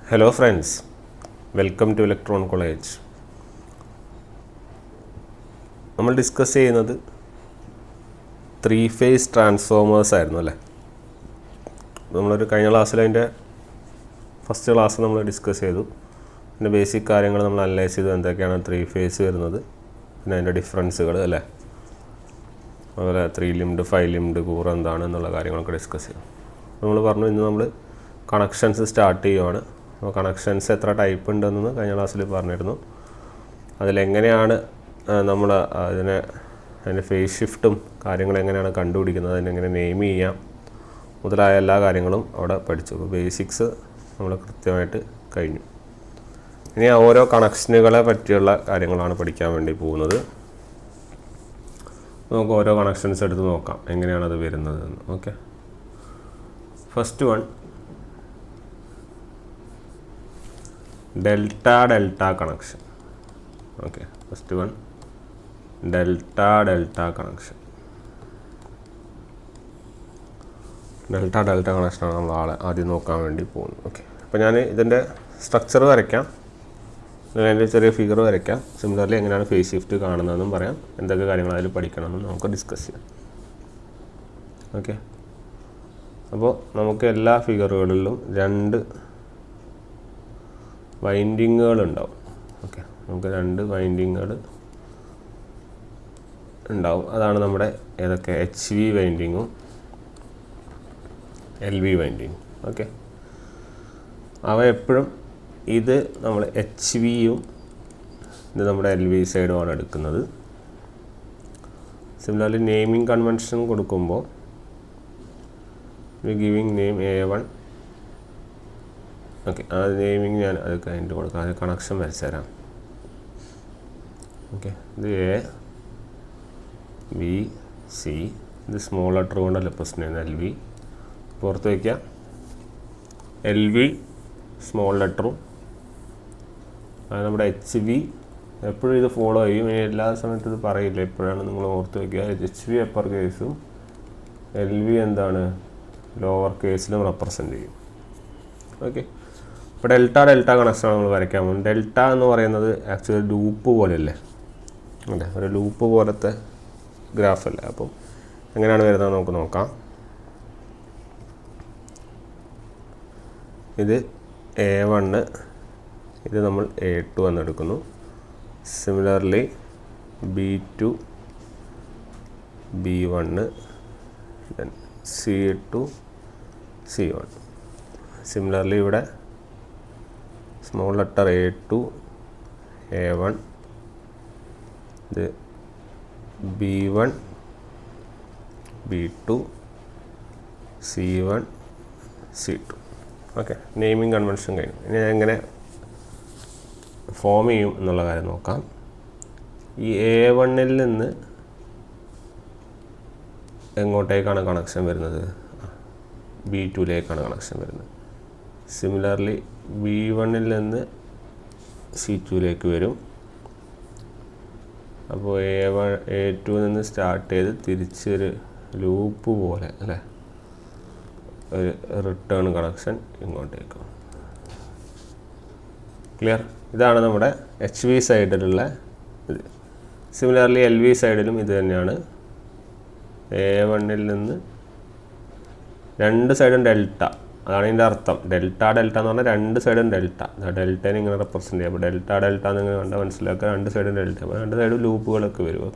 Hello friends, welcome to Electron College. നമ്മൾ discuss ചെയ്യുന്നത് 3 phase transformers ആയിരുന്നു അല്ലേ. നമ്മളൊരു കഴിഞ്ഞ ക്ലാസ്സിൽ അതിൻ്റെ ഫസ്റ്റ് ക്ലാസ് നമ്മൾ ഡിസ്കസ് ചെയ്തു. അതിൻ്റെ ബേസിക് കാര്യങ്ങൾ നമ്മൾ അനലൈസ് ചെയ്തു, എന്തൊക്കെയാണ് 3 phase വരുന്നത്, പിന്നെ അതിൻ്റെ ഡിഫറൻസുകൾ അല്ലേ, അതുപോലെ 3 limbed 5 limbed കൂറ് എന്താണ് എന്നുള്ള കാര്യങ്ങളൊക്കെ ഡിസ്കസ് ചെയ്തു. നമ്മൾ പറഞ്ഞു ഇന്ന് നമ്മൾ കണക്ഷൻസ് സ്റ്റാർട്ട് ചെയ്യുവാണ്. അപ്പോൾ കണക്ഷൻസ് എത്ര ടൈപ്പ് ഉണ്ടെന്ന് കഴിഞ്ഞ ക്ലാസ്സിൽ പറഞ്ഞിരുന്നു. അതിലെങ്ങനെയാണ് നമ്മൾ അതിൻ്റെ ഫേസ് ഷിഫ്റ്റും കാര്യങ്ങളും എങ്ങനെയാണ് കണ്ടുപിടിക്കുന്നത്, അതിനെങ്ങനെ നെയിം ചെയ്യാം മുതലായ എല്ലാ കാര്യങ്ങളും അവിടെ പഠിച്ചു. അപ്പോൾ ബേസിക്സ് നമ്മൾ കൃത്യമായിട്ട് കഴിഞ്ഞു. ഇനി ഓരോ കണക്ഷനുകളെ പറ്റിയുള്ള കാര്യങ്ങളാണ് പഠിക്കാൻ വേണ്ടി പോകുന്നത്. നമുക്ക് ഓരോ കണക്ഷൻസ് എടുത്ത് നോക്കാം എങ്ങനെയാണത് വരുന്നത് എന്ന്. Okay, first one delta connection. Okay, first one delta connection. Delta കണക്ഷനാണ് നമ്മൾ ആദ്യം നോക്കാൻ വേണ്ടി പോകുന്നത്. ഓക്കെ, അപ്പോൾ ഞാൻ ഇതിൻ്റെ സ്ട്രക്ചർ വരയ്ക്കാം, അതിൻ്റെ ചെറിയ ഫിഗർ വരയ്ക്കാം. സിമിലർലി എങ്ങനെയാണ് ഫേസ് ഷിഫ്റ്റ് കാണുന്നതെന്നും പറയാം, എന്തൊക്കെ കാര്യങ്ങൾ അതിൽ പഠിക്കണമെന്നും നമുക്ക് ഡിസ്കസ് ചെയ്യാം. ഓക്കെ, അപ്പോൾ നമുക്ക് എല്ലാ ഫിഗറുകളിലും 2 വൈൻഡിങ്ങുകളുണ്ടാവും. ഓക്കെ, നമുക്ക് 2 വൈൻഡിങ്ങുകൾ ഉണ്ടാവും. അതാണ് നമ്മുടെ ഏതൊക്കെ HV വൈൻഡിങ്ങും LV വൈൻഡിങ്ങും. ഓക്കെ, അവ എപ്പോഴും ഇത് നമ്മൾ HVയും ഇത് നമ്മുടെ LV സൈഡുമാണ് എടുക്കുന്നത്. സിമിലർലി നെയിമിംഗ് കൺവെൻഷൻ കൊടുക്കുമ്പോൾ ഗിവിങ് നെയിം A1. ഓക്കെ, ആ നെയിമിങ് ഞാൻ അത് കഴിഞ്ഞിട്ട് കൊടുക്കാം. അത് കണക്ഷൻ വരച്ചു തരാം. ഓക്കെ, ഇത് A B C, ഇത് സ്മോൾ ലെറ്റർ കൊണ്ടല്ല പ്രശ്നം ചെയ്യുന്നത്. LV പുറത്ത് വയ്ക്കുക, LV സ്മോൾ ലെറ്ററും. അത് നമ്മുടെ HV എപ്പോഴും ഇത് ഫോളോ ചെയ്യും. ഇനി എല്ലാ സമയത്തും ഇത് പറയില്ല, എപ്പോഴാണ് നിങ്ങൾ ഓർത്ത് വയ്ക്കുക. HV അപ്പർ കേസും LV എന്താണ് ലോവർ കേസിലും റെപ്രസെൻ്റ് ചെയ്യും. ഓക്കെ, ഇപ്പോൾ ഡെൽറ്റ കണക്ഷനാണ് നമ്മൾ വരയ്ക്കാൻ പോകുന്നത്. ഡെൽറ്റ എന്ന് പറയുന്നത് ആക്ച്വലി ലൂപ്പ് പോലെയല്ലേ, അല്ലേ, ഒരു ലൂപ്പ് പോലത്തെ ഗ്രാഫല്ലേ. അപ്പം എങ്ങനെയാണ് വരുന്നത് നമുക്ക് നോക്കാം. ഇത് A1, ഇത് നമ്മൾ A2 എന്നെടുക്കുന്നു. Similarly B2 B1, then C2 C1. Similarly ഇവിടെ സ്മോൾ ലെറ്റർ A2 A1, ഇത് B1 B2 C1 C2. Okay, naming convention കഴിഞ്ഞു. ഇനി എങ്ങനെ ഫോം ചെയ്യും എന്നുള്ള കാര്യം നോക്കാം. ഈ A1-ൽ നിന്ന് എങ്ങോട്ടേക്കാണ് കണക്ഷൻ വരുന്നത്? B2-ലേക്കാണ് കണക്ഷൻ വരുന്നത്. സിമിലർലി B1-ൽ നിന്ന് C2-ലേക്ക് വരും. അപ്പോൾ A2 നിന്ന് സ്റ്റാർട്ട് ചെയ്ത് തിരിച്ചൊരു ലൂപ്പ് പോലെ അല്ലേ, ഒരു റിട്ടേൺ കണക്ഷൻ ഇങ്ങോട്ടേക്ക്. ക്ലിയർ? ഇതാണ് നമ്മുടെ HV സൈഡിലുള്ള ഇത്. സിമിലർലി LV സൈഡിലും ഇത് തന്നെയാണ്. A1-ൽ നിന്ന് 2 സൈഡും ഡെൽറ്റ, അതാണ് ഇതിൻ്റെ അർത്ഥം. ഡെൽറ്റ എന്ന് പറഞ്ഞാൽ 2 സൈഡും ഡെൽറ്റ. ഡെൽറ്റേനെ ഇങ്ങനെ റെപ്രസെൻ്റ് ചെയ്യുക. അപ്പോൾ ഡെൽറ്റ എന്നിങ്ങനെ കണ്ടാൽ മനസ്സിലാക്കുക 2 സൈഡും ഡെൽറ്റ. അപ്പോൾ 2 സൈഡും ലൂപ്പുകളൊക്കെ വരും.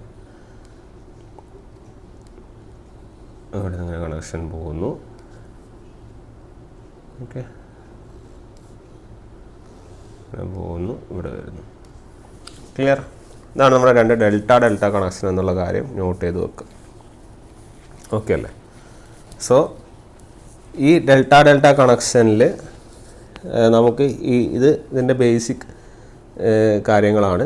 അവിടെ നിന്ന് കണക്ഷൻ പോകുന്നു. ഓക്കെ, പോകുന്നു, ഇവിടെ വരുന്നു. ക്ലിയർ? ഇതാണ് നമ്മുടെ 2 ഡെൽറ്റ കണക്ഷൻ എന്നുള്ള കാര്യം നോട്ട് ചെയ്ത് വെക്കുക. ഓക്കെ അല്ലേ? സോ ഈ ഡെൽറ്റ കണക്ഷനിൽ നമുക്ക് ഇതിൻ്റെ ബേസിക് കാര്യങ്ങളാണ്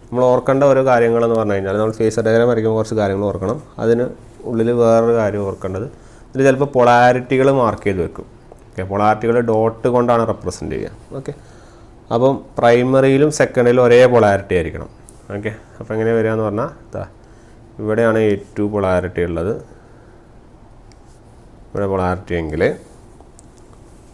നമ്മൾ ഓർക്കേണ്ട. ഓരോ കാര്യങ്ങളെന്ന് പറഞ്ഞു കഴിഞ്ഞാൽ നമ്മൾ ഫേസ് ഡയഗ്രം വരയ്ക്കുമ്പോൾ കുറച്ച് കാര്യങ്ങൾ ഓർക്കണം. അതിന് ഉള്ളിൽ വേറൊരു കാര്യം ഓർക്കേണ്ടത്, ഇതിൽ ചിലപ്പോൾ പൊളാരിറ്റികൾ മാർക്ക് ചെയ്ത് വെക്കും. ഓക്കെ, പൊളാരിറ്റികൾ ഡോട്ട് കൊണ്ടാണ് റെപ്രസെൻ്റ് ചെയ്യുക. ഓക്കെ, അപ്പം പ്രൈമറിയിലും സെക്കൻഡറിയിലും ഒരേ പൊളാരിറ്റി ആയിരിക്കണം. ഓക്കെ, അപ്പോൾ എങ്ങനെ വരിക എന്ന് പറഞ്ഞാൽ ഇവിടെയാണ് A2 പൊളാരിറ്റി ഉള്ളത്, ഇവിടെ പൊളാരിറ്റി എങ്കിൽ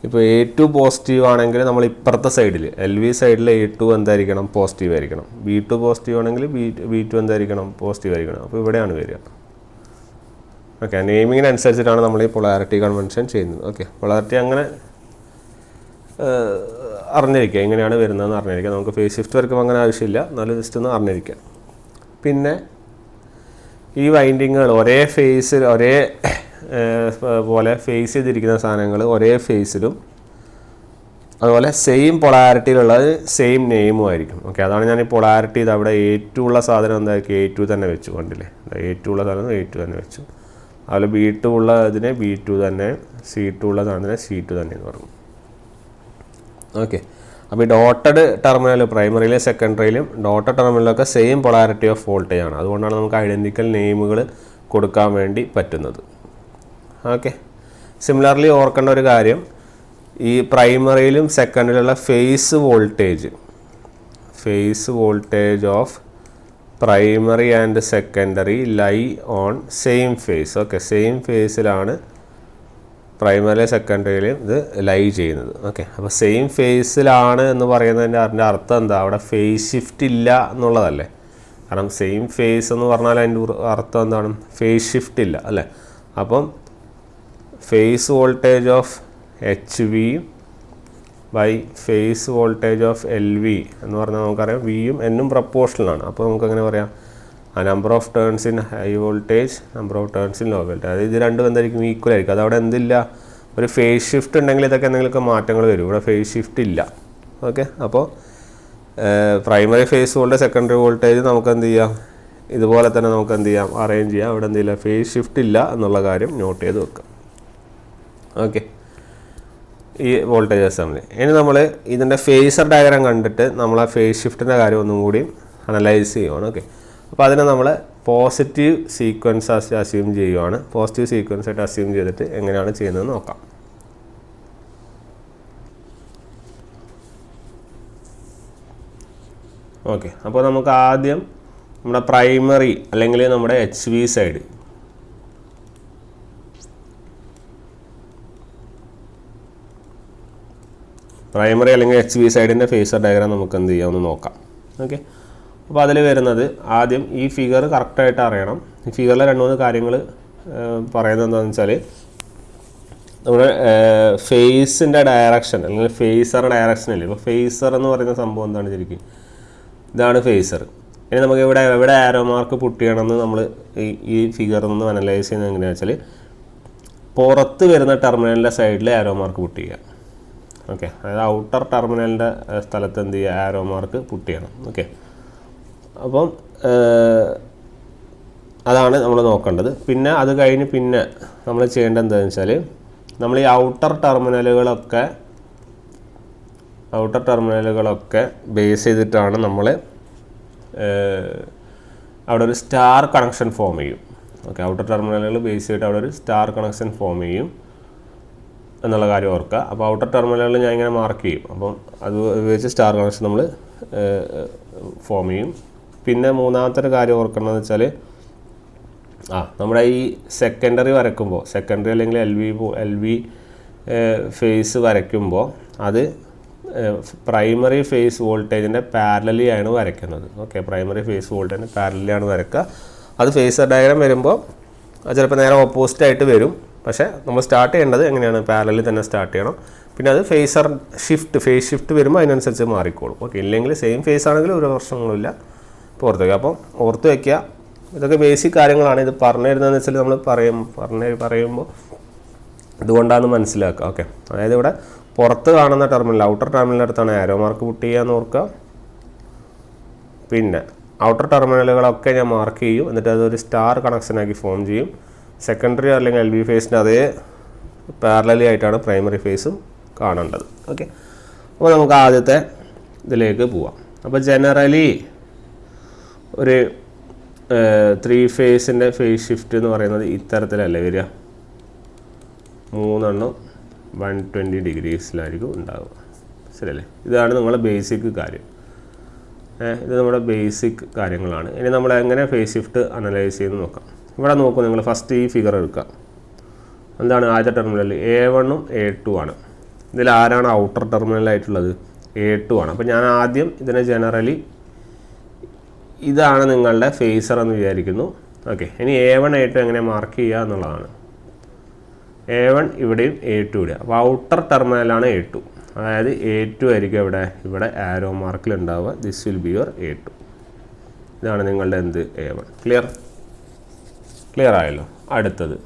ഇപ്പോൾ A2 പോസിറ്റീവ് ആണെങ്കിൽ നമ്മൾ ഇപ്പുറത്തെ സൈഡിൽ LV സൈഡിൽ A2 എന്തായിരിക്കണം, പോസിറ്റീവ് ആയിരിക്കണം. B2 പോസിറ്റീവ് ആണെങ്കിൽ B2 എന്തായിരിക്കണം, പോസിറ്റീവ് ആയിരിക്കണം. അപ്പോൾ ഇവിടെയാണ് വരിക. ഓക്കെ, നെയിമിങ്ങിനനുസരിച്ചിട്ടാണ് നമ്മൾ ഈ പൊളാരിറ്റി കൺവെൻഷൻ ചെയ്യുന്നത്. ഓക്കെ, പൊളാരിറ്റി അങ്ങനെ അറിഞ്ഞിരിക്കുക, എങ്ങനെയാണ് വരുന്നതെന്ന് അറിഞ്ഞിരിക്കുക. നമുക്ക് ഫേസ് ഷിഫ്റ്റ് വരയ്ക്കുമ്പോൾ അങ്ങനെ ആവശ്യമില്ല, എന്നാലും ജസ്റ്റ് ഒന്ന് അറിഞ്ഞിരിക്കുക. പിന്നെ ഈ വൈൻഡിങ്ങുകൾ ഒരേ ഫേസിൽ ഒരേ പോലെ ഫേസ് ചെയ്തിരിക്കുന്ന സാധനങ്ങൾ ഒരേ ഫേസിലും അതുപോലെ സെയിം പൊളാരിറ്റിയിലുള്ളത് സെയിം നെയിമും ആയിരിക്കും. ഓക്കെ, അതാണ് ഞാൻ ഈ പൊളാരിറ്റി ഇത് അവിടെ A2 ഉള്ള സാധനം എന്തായിരിക്കും, A2 തന്നെ വെച്ചു. കണ്ടില്ലേ, A2 ഉള്ള സാധനം A2 തന്നെ വെച്ചു. അതുപോലെ B2 ഉള്ള ഇതിനെ B2 തന്നെ, C2 ഉള്ള സാധനത്തിനെ C2 തന്നെ എന്ന് പറഞ്ഞു. ഓക്കെ, അപ്പോൾ ഈ ഡോട്ടഡ് ടെർമിനൽ പ്രൈമറിയിലും സെക്കൻഡറിയിലും ഡോട്ടഡ് ടെർമിനലൊക്കെ സെയിം പൊളാരിറ്റി ഓഫ് വോൾട്ടേജ് ആണ്. അതുകൊണ്ടാണ് നമുക്ക് ഐഡൻറ്റിക്കൽ നെയിമുകൾ കൊടുക്കാൻ വേണ്ടി പറ്റുന്നത്. ഓക്കെ, സിമിലർലി ഓർക്കേണ്ട ഒരു കാര്യം, ഈ പ്രൈമറിയിലും സെക്കൻഡറിയിലുള്ള phase voltage of primary and secondary lie on same phase. Okay, same ഫേസിലാണ് പ്രൈമറി സെക്കൻഡറിയിലും ഇത് ലൈ ചെയ്യുന്നത്. ഓക്കെ, അപ്പോൾ സെയിം ഫേസിലാണ് എന്ന് പറയുന്നതിൻ്റെ അർത്ഥം എന്താ, അവിടെ ഫേസ് ഷിഫ്റ്റ് ഇല്ല എന്നുള്ളതല്ലേ. കാരണം സെയിം ഫേസ് എന്ന് പറഞ്ഞാൽ അതിൻ്റെ അർത്ഥം എന്താണ്, ഫേസ് ഷിഫ്റ്റ് ഇല്ല അല്ലേ. അപ്പം phase voltage of HV by phase voltage of LV എന്ന് പറഞ്ഞാൽ നമുക്കറിയാം വിയും എന്നും പ്രപ്പോർഷണലാണ്. അപ്പോൾ നമുക്കങ്ങനെ പറയാം, ആ number of turns in high voltage, number of turns in low voltage, അതായത് ഇത് രണ്ടും എന്തായിരിക്കും, ഈക്വൽ ആയിരിക്കും. അതവിടെ എന്തില്ല, ഒരു ഫേസ് ഷിഫ്റ്റ് ഉണ്ടെങ്കിൽ ഇതൊക്കെ എന്തെങ്കിലുമൊക്കെ മാറ്റങ്ങൾ വരും. ഇവിടെ ഫേസ് ഷിഫ്റ്റ് ഇല്ല. ഓക്കെ, അപ്പോൾ primary phase voltage secondary voltage നമുക്ക് എന്ത് ചെയ്യാം, ഇതുപോലെ തന്നെ നമുക്ക് എന്ത് ചെയ്യാം, അറേഞ്ച് ചെയ്യാം. അവിടെ എന്തില്ല, ഫേസ് ഷിഫ്റ്റ് ഇല്ല എന്നുള്ള കാര്യം നോട്ട് ചെയ്ത് വെക്കാം. ഓക്കെ, ഈ വോൾട്ടേജസ് തമ്മിൽ. ഇനി നമ്മൾ ഇതിൻ്റെ ഫേസർ ഡയഗ്രാം കണ്ടിട്ട് നമ്മൾ ആ ഫേസ് ഷിഫ്റ്റിൻ്റെ കാര്യം ഒന്നും കൂടി അനലൈസ് ചെയ്യുവാണ്. ഓക്കെ, അപ്പോൾ അതിനെ നമ്മൾ പോസിറ്റീവ് സീക്വൻസ് അസ്യൂം ചെയ്യുവാണ്. പോസിറ്റീവ് സീക്വൻസ് ആയിട്ട് അസ്യൂം ചെയ്തിട്ട് എങ്ങനെയാണ് ചെയ്യുന്നതെന്ന് നോക്കാം. ഓക്കെ, അപ്പോൾ നമുക്ക് ആദ്യം നമ്മുടെ പ്രൈമറി അല്ലെങ്കിൽ നമ്മുടെ HV സൈഡ്, പ്രൈമറി അല്ലെങ്കിൽ HV സൈഡിൻ്റെ ഫേസർ ഡയഗ്രാം നമുക്ക് എന്ത് ചെയ്യാം, ഒന്ന് നോക്കാം. ഓക്കെ, അപ്പോൾ അതിൽ വരുന്നത് ആദ്യം ഈ ഫിഗർ കറക്റ്റായിട്ട് അറിയണം. ഈ ഫിഗറിലെ 2-3 കാര്യങ്ങൾ പറയുന്നത് എന്താണെന്ന് വെച്ചാൽ, നമ്മുടെ ഫേസിൻ്റെ ഡയറക്ഷൻ അല്ലെങ്കിൽ ഫേസർ ഡയറക്ഷനില്ല. ഇപ്പോൾ ഫേസർ എന്ന് പറയുന്ന സംഭവം എന്താണ് ശരിക്കും, ഇതാണ് ഫേസർ. ഇനി നമുക്ക് എവിടെ ആരോ മാർക്ക് പുട്ട് ചെയ്യണമെന്ന് നമ്മൾ ഈ ഫിഗറിൽ നിന്ന് അനലൈസ് ചെയ്യുന്നത് എങ്ങനെയാണെന്ന് വെച്ചാൽ, പുറത്ത് വരുന്ന ടെർമിനലിൻ്റെ സൈഡിൽ ആരോ മാർക്ക് പുട്ട് ചെയ്യുക. ഓക്കെ, അതായത് ഔട്ടർ ടെർമിനലിൻ്റെ സ്ഥലത്ത് എന്ത് ചെയ്യുക, ആരോ മാർക്ക് പുട്ട് ചെയ്യണം. ഓക്കെ, അപ്പം അതാണ് നമ്മൾ നോക്കേണ്ടത്. പിന്നെ അത് കഴിഞ്ഞ് പിന്നെ നമ്മൾ ചെയ്യേണ്ടത് എന്താണെന്ന് വെച്ചാൽ, നമ്മൾ ഈ ഔട്ടർ ടെർമിനലുകളൊക്കെ ബേസ് ചെയ്തിട്ടാണ് നമ്മൾ അവിടെ ഒരു സ്റ്റാർ കണക്ഷൻ ഫോം ചെയ്യും. ഓക്കെ, ഔട്ടർ ടെർമിനലുകൾ ബേസ് ചെയ്തിട്ട് അവിടെ ഒരു സ്റ്റാർ കണക്ഷൻ ഫോം ചെയ്യും എന്നുള്ള കാര്യം ഓർക്കുക. അപ്പോൾ ഔട്ടർ ടെർമിനലുകൾ ഞാൻ ഇങ്ങനെ മാർക്ക് ചെയ്യും. അപ്പം അത് ഉപയോഗിച്ച് സ്റ്റാർ കണക്ഷൻ നമ്മൾ ഫോം ചെയ്യും. പിന്നെ മൂന്നാമത്തെ ഒരു കാര്യം ഓർക്കണമെന്ന് വെച്ചാൽ, നമ്മുടെ ഈ സെക്കൻഡറി വരയ്ക്കുമ്പോൾ, സെക്കൻഡറി അല്ലെങ്കിൽ LV ഫേസ് വരയ്ക്കുമ്പോൾ അത് പ്രൈമറി ഫേസ് വോൾട്ടേജിൻ്റെ പാരലലി ആണ് വരയ്ക്കുന്നത്. ഓക്കെ, പ്രൈമറി ഫേസ് വോൾട്ടേജിൻ്റെ പാരലലി ആണ് വരയ്ക്കുക. അത് ഫേസർ ഡയഗ്രാം വരുമ്പോൾ ചിലപ്പോൾ നേരെ ഓപ്പോസിറ്റ് ആയിട്ട് വരും. പക്ഷേ നമ്മൾ സ്റ്റാർട്ട് ചെയ്യേണ്ടത് എങ്ങനെയാണ്, പാരലലിൽ തന്നെ സ്റ്റാർട്ട് ചെയ്യണം. പിന്നെ അത് ഫേസ് ഷിഫ്റ്റ് വരുമ്പോൾ അതിനനുസരിച്ച് മാറിക്കോളും. ഓക്കെ, ഇല്ലെങ്കിൽ സെയിം ഫേസ് ആണെങ്കിൽ ഒരു പ്രശ്നങ്ങളുമില്ല. ഇപ്പോൾ ഓർത്ത് വയ്ക്കുക. അപ്പം ഓർത്ത് വയ്ക്കുക, ഇതൊക്കെ ബേസിക് കാര്യങ്ങളാണ്. ഇത് പറഞ്ഞു തരുന്നതെന്ന് വെച്ചാൽ നമ്മൾ പറയുമ്പോൾ ഇതുകൊണ്ടാണ് മനസ്സിലാക്കുക. ഓക്കെ, അതായത് ഇവിടെ പുറത്ത് കാണുന്ന ടെർമിനൽ, ഔട്ടർ ടെർമിനലിൻ്റെ അടുത്താണ് ആരോ മാർക്ക് പുട്ട് ചെയ്യാന്ന് ഓർക്കുക. പിന്നെ ഔട്ടർ ടെർമിനലുകളൊക്കെ ഞാൻ മാർക്ക് ചെയ്യും, എന്നിട്ട് അതൊരു സ്റ്റാർ കണക്ഷനാക്കി ഫോം ചെയ്യും. സെക്കൻഡറി അല്ലെങ്കിൽ LV ഫേസിൻ്റെ അതേ പാരലലി ആയിട്ടാണ് പ്രൈമറി ഫേസും കാണേണ്ടത്. ഓക്കെ, അപ്പോൾ നമുക്ക് ആദ്യത്തെ ഇതിലേക്ക് പോവാം. അപ്പോൾ ജനറലി ഒരു 3 ഫേസിൻ്റെ ഫേസ് ഷിഫ്റ്റ് എന്ന് പറയുന്നത് ഇത്തരത്തിലല്ലേ വരിക, 3 120 ഡിഗ്രീസിലായിരിക്കും ഉണ്ടാവുക. ശരിയല്ലേ? ഇതാണ് നമ്മളെ ബേസിക് കാര്യം. ഇത് നമ്മുടെ ബേസിക് കാര്യങ്ങളാണ്. ഇനി നമ്മൾ എങ്ങനെ ഫേസ് ഷിഫ്റ്റ് അനലൈസ് ചെയ്ത് നോക്കാം. ഇവിടെ നോക്കൂ, നിങ്ങൾ ഫസ്റ്റ് ഈ ഫിഗർ എടുക്കുക. എന്താണ് ആദ്യത്തെ ടെർമിനൽ A1 ഉം A2 ആണ്. ഇതിൽ ആരാണ് ഔട്ടർ ടെർമിനലായിട്ടുള്ളത്? A2 ആണ്. അപ്പോൾ ഞാൻ ആദ്യം ഇതിനെ ജനറലി ഇതാണ് നിങ്ങളുടെ ഫേസർ എന്ന് വിചാരിക്കുന്നു. ഓക്കെ, ഇനി A1 A2 എങ്ങനെ മാർക്ക് ചെയ്യുക എന്നുള്ളതാണ്. A1 ഇവിടെയും A2 ഇവിടെ. അപ്പോൾ ഔട്ടർ ടെർമിനലാണ് A2. അതായത് A2 ആയിരിക്കും ഇവിടെ ആരോ മാർക്കിൽ ഉണ്ടാവുക. This will be your A2. ഇതാണ് നിങ്ങളുടെ എന്ത് A1. ക്ലിയർ ആയല്ലോ. അടുത്തത്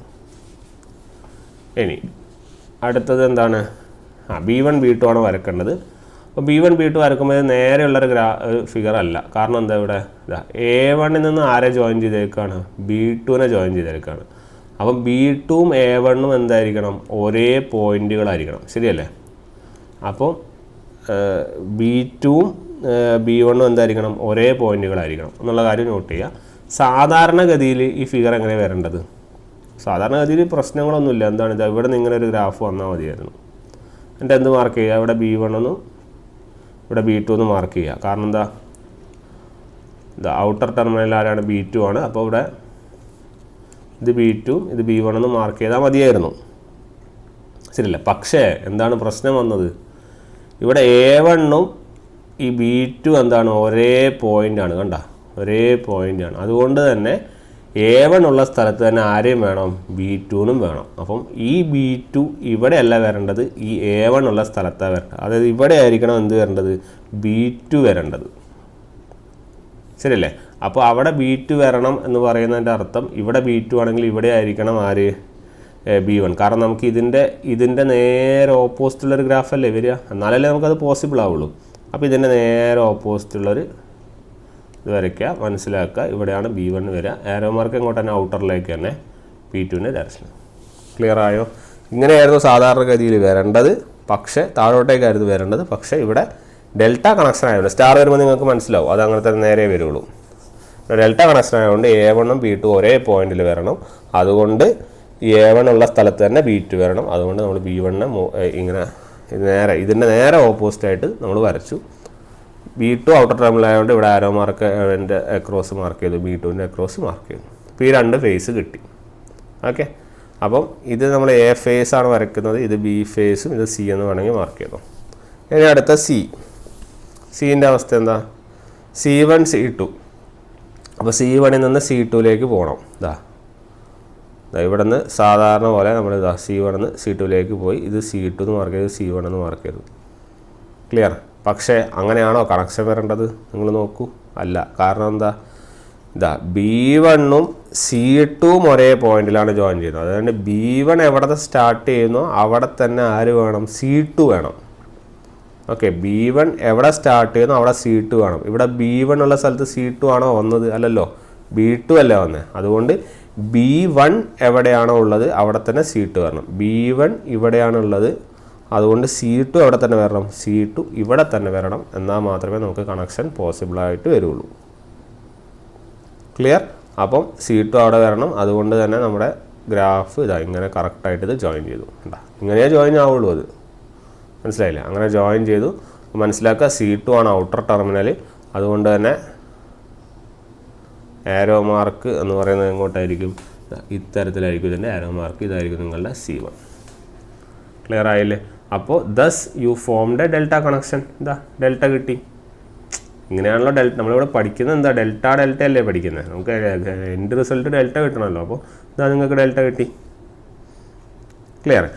എന്താണ്? B1 B2 ആണ് വരക്കേണ്ടത്. അപ്പോൾ B1 B2 വരക്കുമ്പോൾ നേരെയുള്ളൊരു ഫിഗർ അല്ല. കാരണം എന്താ ഇവിടെ A1ൽ നിന്ന് ആരെ ജോയിൻ ചെയ്തേക്കാണ്? B2നെ ജോയിൻ ചെയ്തേക്കാണ്. അപ്പം B2ഉം A1ഉം എന്തായിരിക്കണം? ഒരേ പോയിന്റുകളായിരിക്കണം. ശരിയല്ലേ? അപ്പോൾ B2ഉം B1ഉം എന്തായിരിക്കണം? ഒരേ പോയിന്റുകളായിരിക്കണം എന്നുള്ള കാര്യം നോട്ട് ചെയ്യുക. സാധാരണഗതിയിൽ ഈ ഫിഗർ എങ്ങനെ വരേണ്ടത്? സാധാരണഗതിയിൽ പ്രശ്നങ്ങളൊന്നുമില്ല. എന്താണ് ഇത്? ഇവിടെ നിന്ന് ഇങ്ങനെ ഒരു ഗ്രാഫ് വന്നാൽ മതിയായിരുന്നു. എന്നിട്ട് എന്ത് മാർക്ക് ചെയ്യുക? ഇവിടെ B1 എന്നും ഇവിടെ B2 എന്ന് മാർക്ക് ചെയ്യുക. കാരണം എന്താ? ഔട്ടർ ടെർമിനൽ ആരാണ്? B2 ആണ്. അപ്പോൾ ഇവിടെ ഇത് B2 ഇത് B1 എന്ന് മാർക്ക് ചെയ്താൽ മതിയായിരുന്നു. ശരിയല്ല? പക്ഷേ എന്താണ് പ്രശ്നം വന്നത്? ഇവിടെ A1ഉം ഈ B2 എന്താണ്? ഒരേ പോയിൻ്റാണ്. കണ്ട, ഒരേ പോയിൻ്റാണ്. അതുകൊണ്ട് തന്നെ A1 ഉള്ള സ്ഥലത്ത് തന്നെ ആരെയും വേണം? B2നും വേണം. അപ്പം ഈ B2 ഇവിടെയല്ല വരേണ്ടത്, ഈ A1 ഉള്ള സ്ഥലത്താണ് വരേണ്ടത്. അതായത് ഇവിടെ ആയിരിക്കണം എന്ത് വരേണ്ടത്? B2 വരേണ്ടത്. ശരിയല്ലേ? അപ്പോൾ അവിടെ B2 വരണം എന്ന് പറയുന്നതിൻ്റെ അർത്ഥം ഇവിടെ B2 ആണെങ്കിൽ ഇവിടെ ആയിരിക്കണം ആര്? B1. കാരണം നമുക്ക് ഇതിൻ്റെ നേരെ ഓപ്പോസിറ്റുള്ളൊരു ഗ്രാഫല്ലേ വരിക, എന്നാലല്ലേ നമുക്കത് പോസിബിൾ ആവുള്ളൂ. അപ്പോൾ ഇതിൻ്റെ നേരെ ഓപ്പോസിറ്റുള്ളൊരു ഇത് വരയ്ക്കുക, മനസ്സിലാക്കുക. ഇവിടെയാണ് B1 വരിക. ആരോ മാർക്ക് ഇങ്ങോട്ട് തന്നെ ഔട്ടറിലേക്ക് തന്നെ P2ൻ്റെ ഡയറക്ഷൻ. ക്ലിയർ ആയോ? ഇങ്ങനെയായിരുന്നു സാധാരണഗതിയിൽ വരേണ്ടത്. പക്ഷേ താഴോട്ടേക്കായിരുന്നു വരേണ്ടത്. പക്ഷേ ഇവിടെ ഡെൽറ്റ കണക്ഷൻ ആയതുകൊണ്ട് സ്റ്റാർ വരുമ്പോൾ നിങ്ങൾക്ക് മനസ്സിലാവും അത് അങ്ങനെ തന്നെ നേരെ വരുള്ളൂ. ഡെൽറ്റ കണക്ഷൻ ആയതുകൊണ്ട് A1ഉം B2 ഒരേ പോയിന്റിൽ വരണം. അതുകൊണ്ട് A1 ഉള്ള സ്ഥലത്ത് തന്നെ B2 വരണം. അതുകൊണ്ട് നമ്മൾ B1നെ ഇങ്ങനെ ഇതിൻ്റെ നേരെ ഓപ്പോസിറ്റായിട്ട് നമ്മൾ വരച്ചു. B2 ഔട്ടർ ടെർമിനൽ ആയതുകൊണ്ട് ഇവിടെ ആരോ മാർക്ക് അക്രോസ് മാർക്ക് ചെയ്തു, B2ൻ്റെ അക്രോസ് മാർക്ക് ചെയ്തു. അപ്പോൾ ഈ രണ്ട് ഫേസ് കിട്ടി. ഓക്കെ, അപ്പം ഇത് നമ്മൾ A ഫേസ് ആണ് വരയ്ക്കുന്നത്, ഇത് B ഫേസും ഇത് C എന്ന് വേണമെങ്കിൽ മാർക്ക് ചെയ്തു. ഇനി അടുത്ത സീൻ്റെ അവസ്ഥ എന്താ? C1 C2. അപ്പോൾ C1ൽ നിന്ന് C2ലേക്ക് പോകണം. ഇവിടെ നിന്ന് സാധാരണ പോലെ നമ്മൾ C1 നിന്ന് C2ലേക്ക് പോയി. ഇത് C2 എന്ന് മാർക്ക് ചെയ്തു, C1 എന്ന് മാർക്ക് ചെയ്തു. ക്ലിയർ? പക്ഷേ അങ്ങനെയാണോ കണക്ഷൻ വരേണ്ടത്? നിങ്ങൾ നോക്കൂ, അല്ല. കാരണം എന്താ? B1ഉം C2ഉം ഒരേ പോയിന്റിലാണ് ജോയിൻ ചെയ്യുന്നത്. അതുകൊണ്ട് B1 എവിടെ സ്റ്റാർട്ട് ചെയ്യുന്നോ അവിടെ തന്നെ ആര് വേണം? C2 വേണം. ഓക്കെ, B1 എവിടെ സ്റ്റാർട്ട് ചെയ്യുന്നോ അവിടെ C2 വേണം. ഇവിടെ B1 ഉള്ള സ്ഥലത്ത് C2 ആണോ വന്നത്? അല്ലല്ലോ, B2 അല്ല വന്നത്. അതുകൊണ്ട് B1 എവിടെയാണോ ഉള്ളത് അവിടെ തന്നെ C2 വരണം. B1 ഇവിടെയാണുള്ളത്, അതുകൊണ്ട് C2 എവിടെ തന്നെ വരണം? C2 ഇവിടെ തന്നെ വരണം. എന്നാൽ മാത്രമേ നമുക്ക് കണക്ഷൻ പോസിബിളായിട്ട് വരുള്ളൂ. ക്ലിയർ? അപ്പം C2 അവിടെ വരണം. അതുകൊണ്ട് തന്നെ നമ്മുടെ ഗ്രാഫ് ഇങ്ങനെ കറക്റ്റായിട്ട് ഇത് ജോയിൻ ചെയ്തു. ഇങ്ങനെയേ ജോയിൻ ആവുള്ളൂ. അത് മനസ്സിലായില്ലേ? അങ്ങനെ ജോയിൻ ചെയ്തു. മനസ്സിലാക്കുക, C2 ആണ് ഔട്ടർ ടെർമിനൽ. അതുകൊണ്ട് തന്നെ ആരോ മാർക്ക് എന്ന് പറയുന്നത് എങ്ങോട്ടായിരിക്കും? ഇത്തരത്തിലായിരിക്കും ഇതിൻ്റെ ആരോ മാർക്ക്. ഇതായിരിക്കും നിങ്ങളുടെ C1. ക്ലിയർ ആയില്ലേ? അപ്പോൾ thus you formed a delta connection. Delta കിട്ടി. ഇങ്ങനെയാണല്ലോ നമ്മളിവിടെ പഠിക്കുന്നത്. ഡെൽറ്റ അല്ലേ പഠിക്കുന്നത്. നമുക്ക് എൻഡ് റിസൾട്ട് ഡെൽറ്റ കിട്ടണമല്ലോ. അപ്പോൾ നിങ്ങൾക്ക് ഡെൽറ്റ കിട്ടി. ക്ലിയർ?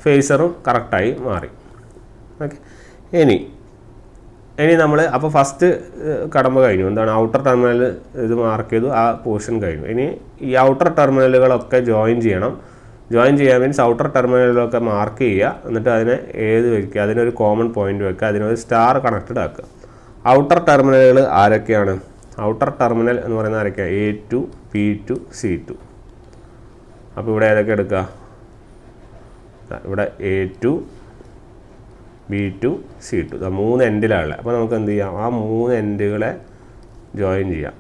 ഫേസറും കറക്റ്റായി മാറി. ഓക്കെ, ഇനി നമ്മൾ അപ്പോൾ ഫസ്റ്റ് കടമ്പ കഴിഞ്ഞു. എന്താണ്? ഔട്ടർ ടെർമിനൽ ഇത് മാർക്ക് ചെയ്തു, ആ പോർഷൻ കഴിഞ്ഞു. ഇനി ഈ ഔട്ടർ ടെർമിനലുകളൊക്കെ ജോയിൻ ചെയ്യണം. ജോയിൻ ചെയ്യാൻ മീൻസ് ഔട്ടർ ടെർമിനലുകളൊക്കെ മാർക്ക് ചെയ്യുക. എന്നിട്ട് അതിനെ വയ്ക്കുക, അതിനൊരു കോമൺ പോയിന്റ് വയ്ക്കുക, അതിനൊരു സ്റ്റാർ കണക്റ്റഡ് ആക്കുക. ഔട്ടർ ടെർമിനലുകൾ ആരൊക്കെയാണ്? ഔട്ടർ ടെർമിനൽ എന്ന് പറയുന്നത് ആരൊക്കെയാണ്? A2 P2 C2. അപ്പോൾ ഇവിടെ ഏതൊക്കെ എടുക്കുക? ഇവിടെ A2 B2 C2 മൂന്ന് എൻഡിലാണ്. അപ്പോൾ നമുക്ക് എന്ത് ചെയ്യാം? ആ മൂന്ന് എൻഡുകളെ ജോയിൻ ചെയ്യാം.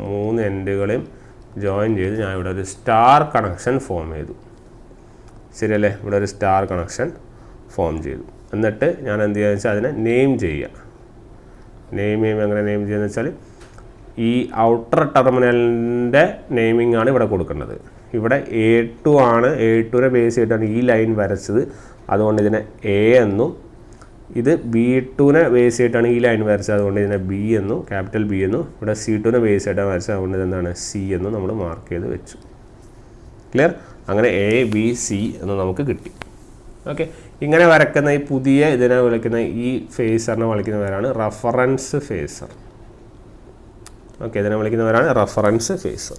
മൂന്ന് എൻഡുകളെയും ജോയിൻ ചെയ്ത് ഞാൻ ഇവിടെ ഒരു സ്റ്റാർ കണക്ഷൻ ഫോം ചെയ്തു. ശരിയല്ലേ? ഇവിടെ ഒരു സ്റ്റാർ കണക്ഷൻ ഫോം ചെയ്തു. എന്നിട്ട് ഞാൻ എന്ത് ചെയ്യുക വെച്ചാൽ അതിനെ നെയിം ചെയ്യുക. എങ്ങനെ നെയിം ചെയ്യുന്നത് വെച്ചാൽ ഈ ഔട്ടർ ടെർമിനലിൻ്റെ നെയിമിംഗ് ആണ് ഇവിടെ കൊടുക്കേണ്ടത്. ഇവിടെ A2 ആണ്. A2നെ ബേസ് ചെയ്തിട്ടാണ് ഈ ലൈൻ വരച്ചത്. അതുകൊണ്ട് ഇതിനെ എ എന്നും, ഇത് B2നെ ബേസ് ചെയ്തിട്ടാണ് ഈ ലൈൻ വരച്ചത്, അതുകൊണ്ട് ഇതിനെ ബി എന്നും, ക്യാപിറ്റൽ ബി എന്നും, ഇവിടെ C2നെ ബേസ് ചെയ്തിട്ടാണ് വരച്ചത്, അതുകൊണ്ട് ഇതെന്താണ് സി എന്നും നമ്മൾ മാർക്ക് ചെയ്ത് വെച്ചു. ക്ലിയർ? അങ്ങനെ ABC എന്ന് നമുക്ക് കിട്ടി. ഓക്കെ, ഇങ്ങനെ വരക്കുന്ന ഈ പുതിയ ഇതിനെ വിളിക്കുന്ന ഈ ഫേസറിനെ വിളിക്കുന്ന പേരാണ് റഫറൻസ് ഫേസർ. ഓക്കെ, ഇതിനെ വിളിക്കുന്നവരാണ് റഫറൻസ് ഫേസർ.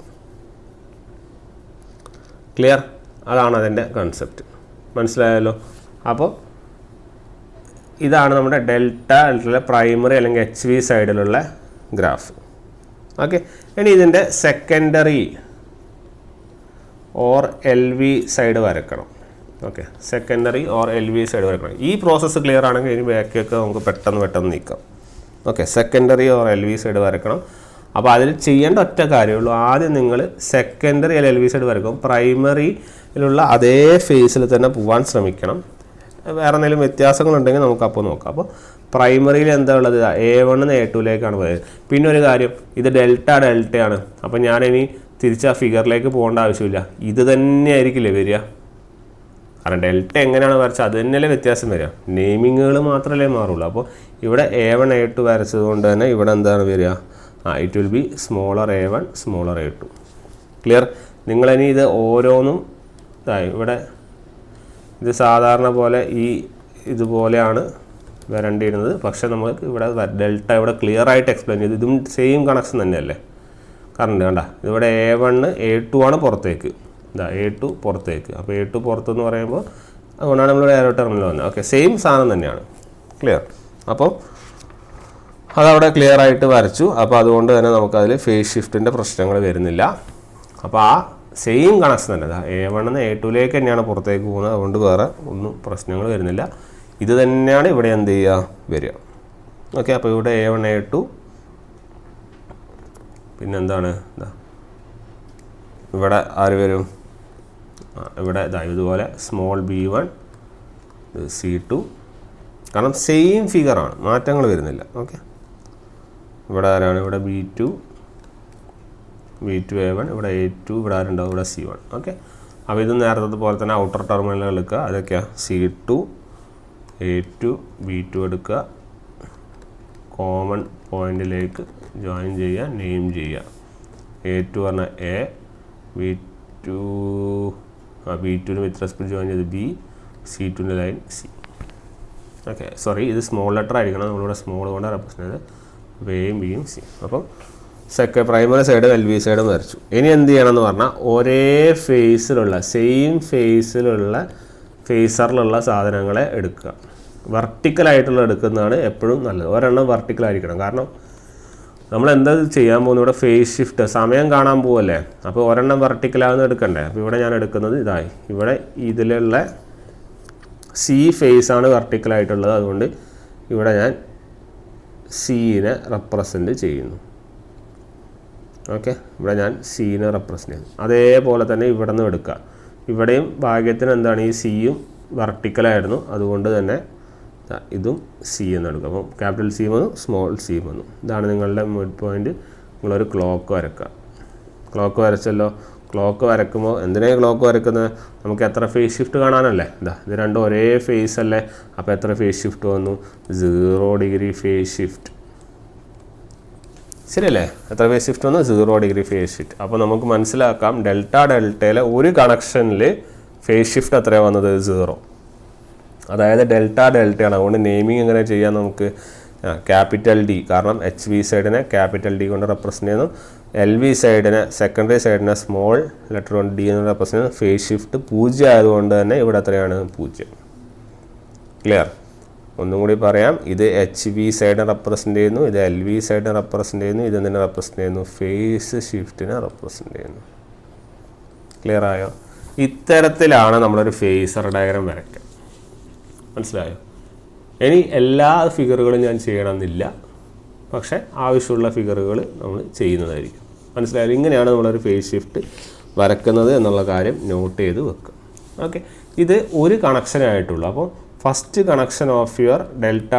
ക്ലിയർ? അതാണ് അതിൻ്റെ കൺസെപ്റ്റ്. മനസ്സിലായല്ലോ? അപ്പോൾ ഇതാണ് നമ്മുടെ ഡെൽറ്റയിലെ പ്രൈമറി അല്ലെങ്കിൽ HV സൈഡിലുള്ള ഗ്രാഫ്. ഓക്കെ, ഇനി ഇതിൻ്റെ സെക്കൻഡറി ഓർ LV സൈഡ് വരക്കണം. Okay, secondary or LV side വരക്കണം. ഈ പ്രോസസ്സ് ക്ലിയർ ആണെങ്കിൽ ഇനി ബാക്കിയൊക്കെ നമുക്ക് പെട്ടെന്ന് നീക്കാം. Okay, secondary or LV side വരക്കണം. അപ്പോൾ അതിൽ ചെയ്യേണ്ട ഒറ്റ കാര്യമുള്ളൂ, ആദ്യം നിങ്ങൾ സെക്കൻഡറി അല്ലെങ്കിൽ LV സൈഡ് വരക്കും, പ്രൈമറിയിലുള്ള അതേ ഫേസിൽ തന്നെ പോകാൻ ശ്രമിക്കണം. വേറെ എന്തെങ്കിലും വ്യത്യാസങ്ങളുണ്ടെങ്കിൽ നമുക്ക് അപ്പോൾ നോക്കാം. അപ്പോൾ പ്രൈമറിയിൽ എന്താ ഉള്ളത്? A1 A2ലേക്കാണ് പോയത്. പിന്നെ ഒരു കാര്യം, ഇത് ഡെൽറ്റയാണ്. അപ്പോൾ ഞാനിനി തിരിച്ച് ആ ഫിഗറിലേക്ക് പോകേണ്ട ആവശ്യമില്ല, ഇത് തന്നെ ആയിരിക്കില്ലേ വരിക. കാരണം ഡെൽറ്റ എങ്ങനെയാണ് വരച്ചത് അത് തന്നെയല്ലേ വ്യത്യാസം വരിക, നെയിമിങ്ങുകൾ മാത്രമല്ലേ മാറുള്ളൂ. അപ്പോൾ ഇവിടെ A1 A2 വരച്ചത് കൊണ്ട് തന്നെ ഇവിടെ എന്താണ് വരിക? It will be smaller A1 smaller A2. Clear? നിങ്ങളിനി ഇത് ഓരോന്നും ഇവിടെ ഇത് സാധാരണ പോലെ ഇതുപോലെയാണ് വരേണ്ടിയിരുന്നത്. പക്ഷേ നമുക്ക് ഇവിടെ ഡെൽറ്റ ഇവിടെ ക്ലിയർ ആയിട്ട് എക്സ്പ്ലെയിൻ ചെയ്തു. ഇതും സെയിം കണക്ഷൻ തന്നെയല്ലേ. കാരണം കണ്ട ഇവിടെ A1 A2 ആണ് പുറത്തേക്ക്, A2 പുറത്തേക്ക്. അപ്പോൾ A2 പുറത്തെന്ന് പറയുമ്പോൾ അതുകൊണ്ടാണ് നമ്മൾ എയറോ ടെർമിനൽ വന്നത്. ഓക്കെ, സെയിം സാധനം തന്നെയാണ്. ക്ലിയർ? അപ്പോൾ അതവിടെ ക്ലിയർ ആയിട്ട് വരച്ചു. അപ്പോൾ അതുകൊണ്ട് തന്നെ നമുക്കതിൽ ഫേസ് ഷിഫ്റ്റിൻ്റെ പ്രശ്നങ്ങൾ വരുന്നില്ല. അപ്പോൾ ആ സെയിം കണക്ഷൻ തന്നെ A1 A2ലേക്ക് തന്നെയാണ് പുറത്തേക്ക് പോകുന്നത്, അതുകൊണ്ട് വേറെ ഒന്നും പ്രശ്നങ്ങൾ വരുന്നില്ല. ഇത് തന്നെയാണ് ഇവിടെ എന്ത് ചെയ്യുക വരിക. ഓക്കെ, അപ്പോൾ ഇവിടെ A1 A2 പിന്നെന്താണ് ഇവിടെ ആര് വരും? ഇവിടെ ഇതുപോലെ സ്മോൾ B1 C2, കാരണം സെയിം ഫിഗറാണ്, മാറ്റങ്ങൾ വരുന്നില്ല. ഓക്കെ, ഇവിടെ ആരാണ്? ഇവിടെ B2 A1, ഇവിടെ A2, ഇവിടെ ആരുണ്ടാവും? ഇവിടെ C1. ഓക്കെ, അപ്പോൾ ഇത് നേരത്തെ പോലെ തന്നെ ഔട്ടർ ടെർമിനലുകൾ എടുക്കുക. അതൊക്കെയാണ് C2 A2 B2 എടുക്കുക, കോമൺ പോയിന്റിലേക്ക് ജോയിൻ ചെയ്യുക, നെയിം ചെയ്യുക. A2 പറഞ്ഞാൽ A, B2ന് വിത്ത് റെസ്പെക്ട് ജോയിൻ ചെയ്ത് B, C2ൻ്റെ ലൈൻ C. ഓക്കെ, സോറി, ഇത് സ്മോൾ ലെറ്റർ ആയിരിക്കണം, നമ്മളിവിടെ സ്മോൾ കൊണ്ട് റെപ്രസെൻ്റ് ചെയ്ത് Aയും Bയും C. അപ്പം പ്രൈമറി സൈഡും LV സൈഡും വരച്ചു. ഇനി എന്ത് ചെയ്യണമെന്ന് പറഞ്ഞാൽ ഒരേ ഫേസിലുള്ള സെയിം ഫേസിലുള്ള ഫേസറിലുള്ള സാധനങ്ങളെ എടുക്കുക. വെർട്ടിക്കലായിട്ടുള്ള എടുക്കുന്നതാണ് എപ്പോഴും നല്ലത്. ഒരെണ്ണം വെർട്ടിക്കലായിരിക്കണം. കാരണം നമ്മൾ എന്താ ചെയ്യാൻ പോകുന്നത്? ഇവിടെ ഫേസ് ഷിഫ്റ്റ് സമയം കാണാൻ പോവല്ലേ. അപ്പോൾ ഒരെണ്ണം വെർട്ടിക്കലാവുന്ന എടുക്കണ്ടേ. അപ്പോൾ ഇവിടെ ഞാൻ എടുക്കുന്നത് ഇതായി, ഇവിടെ ഇതിലുള്ള C ഫേസാണ് വെർട്ടിക്കലായിട്ടുള്ളത്, അതുകൊണ്ട് ഇവിടെ ഞാൻ Cനെ റെപ്രസെൻ്റ് ചെയ്യുന്നു. ഓക്കെ, ഇവിടെ ഞാൻ Cനെ റെപ്രസെൻ്റ് ചെയ്യുന്നു. അതേപോലെ തന്നെ ഇവിടെ നിന്ന് എടുക്കുക. ഇവിടെയും ഭാഗ്യത്തിന് എന്താണ് ഈ Cയും വെർട്ടിക്കലായിരുന്നു, അതുകൊണ്ട് തന്നെ ഇതും C എന്ന് എടുക്കുക. അപ്പം ക്യാപിറ്റൽ C വന്നു, സ്മോൾ C വന്നു. ഇതാണ് നിങ്ങളുടെ മിഡ് പോയിൻ്റ്. നിങ്ങളൊരു ക്ലോക്ക് വരക്കുക. ക്ലോക്ക് വരച്ചല്ലോ. ക്ലോക്ക് വരക്കുമ്പോൾ എന്തിനാണ് ക്ലോക്ക് വരക്കുന്നത്? നമുക്ക് എത്ര ഫേസ് ഷിഫ്റ്റ് കാണാനല്ലേ. ഇത് രണ്ടും ഒരേ ഫേസ് അല്ലേ. അപ്പോൾ എത്ര ഫേസ് ഷിഫ്റ്റ് വന്നു? 0 ഡിഗ്രി ഫേസ് ഷിഫ്റ്റ്. ശരിയല്ലേ? എത്ര ഫേസ് ഷിഫ്റ്റ് വന്നു? 0 ഡിഗ്രി ഫേസ് ഷിഫ്റ്റ്. അപ്പോൾ നമുക്ക് മനസ്സിലാക്കാം ഡെൽറ്റയിലെ ഒരു കണക്ഷനിൽ ഫേസ് ഷിഫ്റ്റ് എത്രയാണ് വന്നത്? 0. അതായത് ഡെൽറ്റയാണ്. അതുകൊണ്ട് നെയിമിങ് എങ്ങനെ ചെയ്യാം നമുക്ക്? ക്യാപിറ്റൽ D, കാരണം HV സൈഡിനെ ക്യാപിറ്റൽ D കൊണ്ട് റെപ്രസെൻ്റ് ചെയ്യുന്നു. LV സൈഡിനെ സെക്കൻഡറി സൈഡിനെ സ്മോൾ ലെറ്റർ കൊണ്ട് D എന്ന് റെപ്രസെൻ്റ് ചെയ്യുന്നു. ഫേസ് ഷിഫ്റ്റ് 0 ആയതുകൊണ്ട് തന്നെ ഇവിടെ എത്രയാണ്? 0. ക്ലിയർ? ഒന്നും കൂടി പറയാം. ഇത് HV സൈഡിനെ റെപ്രസെൻ്റ് ചെയ്യുന്നു, ഇത് LV സൈഡിനെ റെപ്രസെൻ്റ് ചെയ്യുന്നു, ഇത് എന്തിനെ റെപ്രസെൻ്റ് ചെയ്യുന്നു? ഫേസ് ഷിഫ്റ്റിനെ റെപ്രസെൻ്റ് ചെയ്യുന്നു. ക്ലിയർ ആയോ? ഇത്തരത്തിലാണ് നമ്മളൊരു ഫേസർ ഡയഗ്രം വരയ്ക്കുക. മനസ്സിലായോ? ഇനി എല്ലാ ഫിഗറുകളും ഞാൻ ചെയ്യണമെന്നില്ല, പക്ഷേ ആവശ്യമുള്ള ഫിഗറുകൾ നമ്മൾ ചെയ്യുന്നതായിരിക്കും. മനസ്സിലായോ? ഇങ്ങനെയാണ് നമ്മളൊരു ഫേസ് ഷിഫ്റ്റ് വരക്കുന്നത് എന്നുള്ള കാര്യം നോട്ട് ചെയ്ത് വെക്കുക. ഓക്കെ, ഇത് ഒരു കണക്ഷനായിട്ടുള്ളൂ. അപ്പോൾ first connection of your delta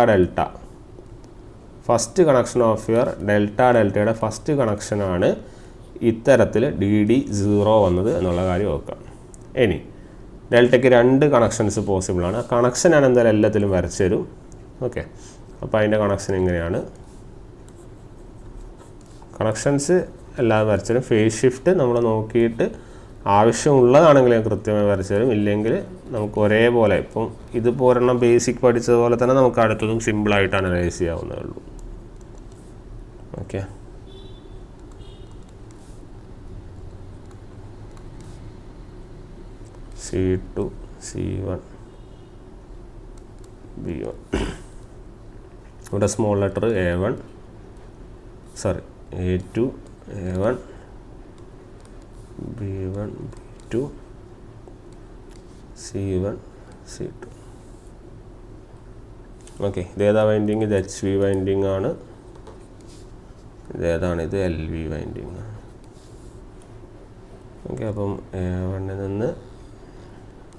first connection of your ഡെൽറ്റയുടെ ഫസ്റ്റ് കണക്ഷനാണ് ഇത്തരത്തിൽ DD 0 വന്നത് എന്നുള്ള കാര്യം നോക്കാം. ഇനി ഡെൽറ്റയ്ക്ക് 2 കണക്ഷൻസ് പോസിബിളാണ്. ആ കണക്ഷൻ ഞാൻ എന്തായാലും എല്ലാത്തിലും വരച്ചു തരും. ഓക്കെ, അപ്പോൾ അതിൻ്റെ കണക്ഷൻ എങ്ങനെയാണ്, കണക്ഷൻസ് എല്ലാം വരച്ചു തരും. ഫേസ് ഷിഫ്റ്റ് നമ്മൾ നോക്കിയിട്ട് ആവശ്യമുള്ളതാണെങ്കിൽ ഞാൻ കൃത്യമായി വരച്ചു തരും. ഇല്ലെങ്കിൽ നമുക്ക് ഒരേപോലെ, ഇപ്പം ഇത് പോരെണ്ണം ബേസിക് പഠിച്ചതുപോലെ തന്നെ നമുക്ക് അടുത്തതും സിമ്പിളായിട്ട് അനലൈസ് ചെയ്യാവുന്നതേ ഉള്ളൂ. ഓക്കെ, C2 C1 B1, ഇവിടെ small letter A1 sorry A2 A1 B1 B2 C1 C2. Okay, ഇതേതാ വൈൻഡിങ്? ഇത് HV വൈൻഡിങ് ആണ്. ഇതേതാണ്? ഇത് LV വൈൻഡിങ് ആണ്. ഓക്കെ, അപ്പം A1 നിന്ന്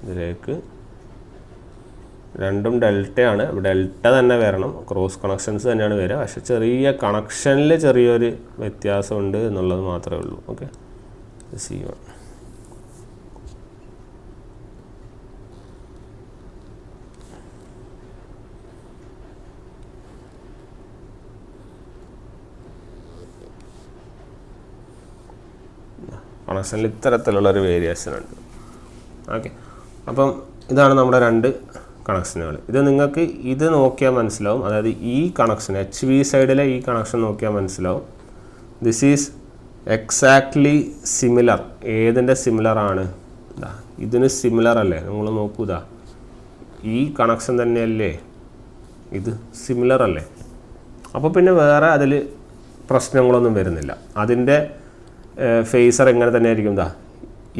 ഇതിലേക്ക് രണ്ടും ഡെൽറ്റയാണ്. ഡെൽറ്റ തന്നെ വരണം, ക്രോസ് കണക്ഷൻസ് തന്നെയാണ് വരിക. പക്ഷെ ചെറിയ കണക്ഷനിൽ ചെറിയൊരു വ്യത്യാസമുണ്ട് എന്നുള്ളത് മാത്രമേ ഉള്ളൂ. ഓക്കെ, C1 കണക്ഷനിൽ ഇത്തരത്തിലുള്ളൊരു വേരിയേഷൻ ഉണ്ട്. ഓക്കെ, അപ്പം ഇതാണ് നമ്മുടെ 2 കണക്ഷനുകൾ. ഇത് നിങ്ങൾക്ക് ഇത് നോക്കിയാൽ മനസ്സിലാവും. അതായത് ഈ കണക്ഷൻ HV സൈഡിലെ ഈ കണക്ഷൻ നോക്കിയാൽ മനസ്സിലാവും. This is exactly similar. ഏതിൻ്റെ സിമിലർ ആണ്? ഇതിന് സിമിലർ അല്ലേ? നിങ്ങൾ നോക്കൂ, ഇതാ ഈ കണക്ഷൻ തന്നെയല്ലേ ഇത്, സിമിലർ അല്ലേ? അപ്പോൾ പിന്നെ വേറെ അതിൽ പ്രശ്നങ്ങളൊന്നും വരുന്നില്ല. അതിൻ്റെ ഫേസർ എങ്ങനെ തന്നെ ആയിരിക്കും?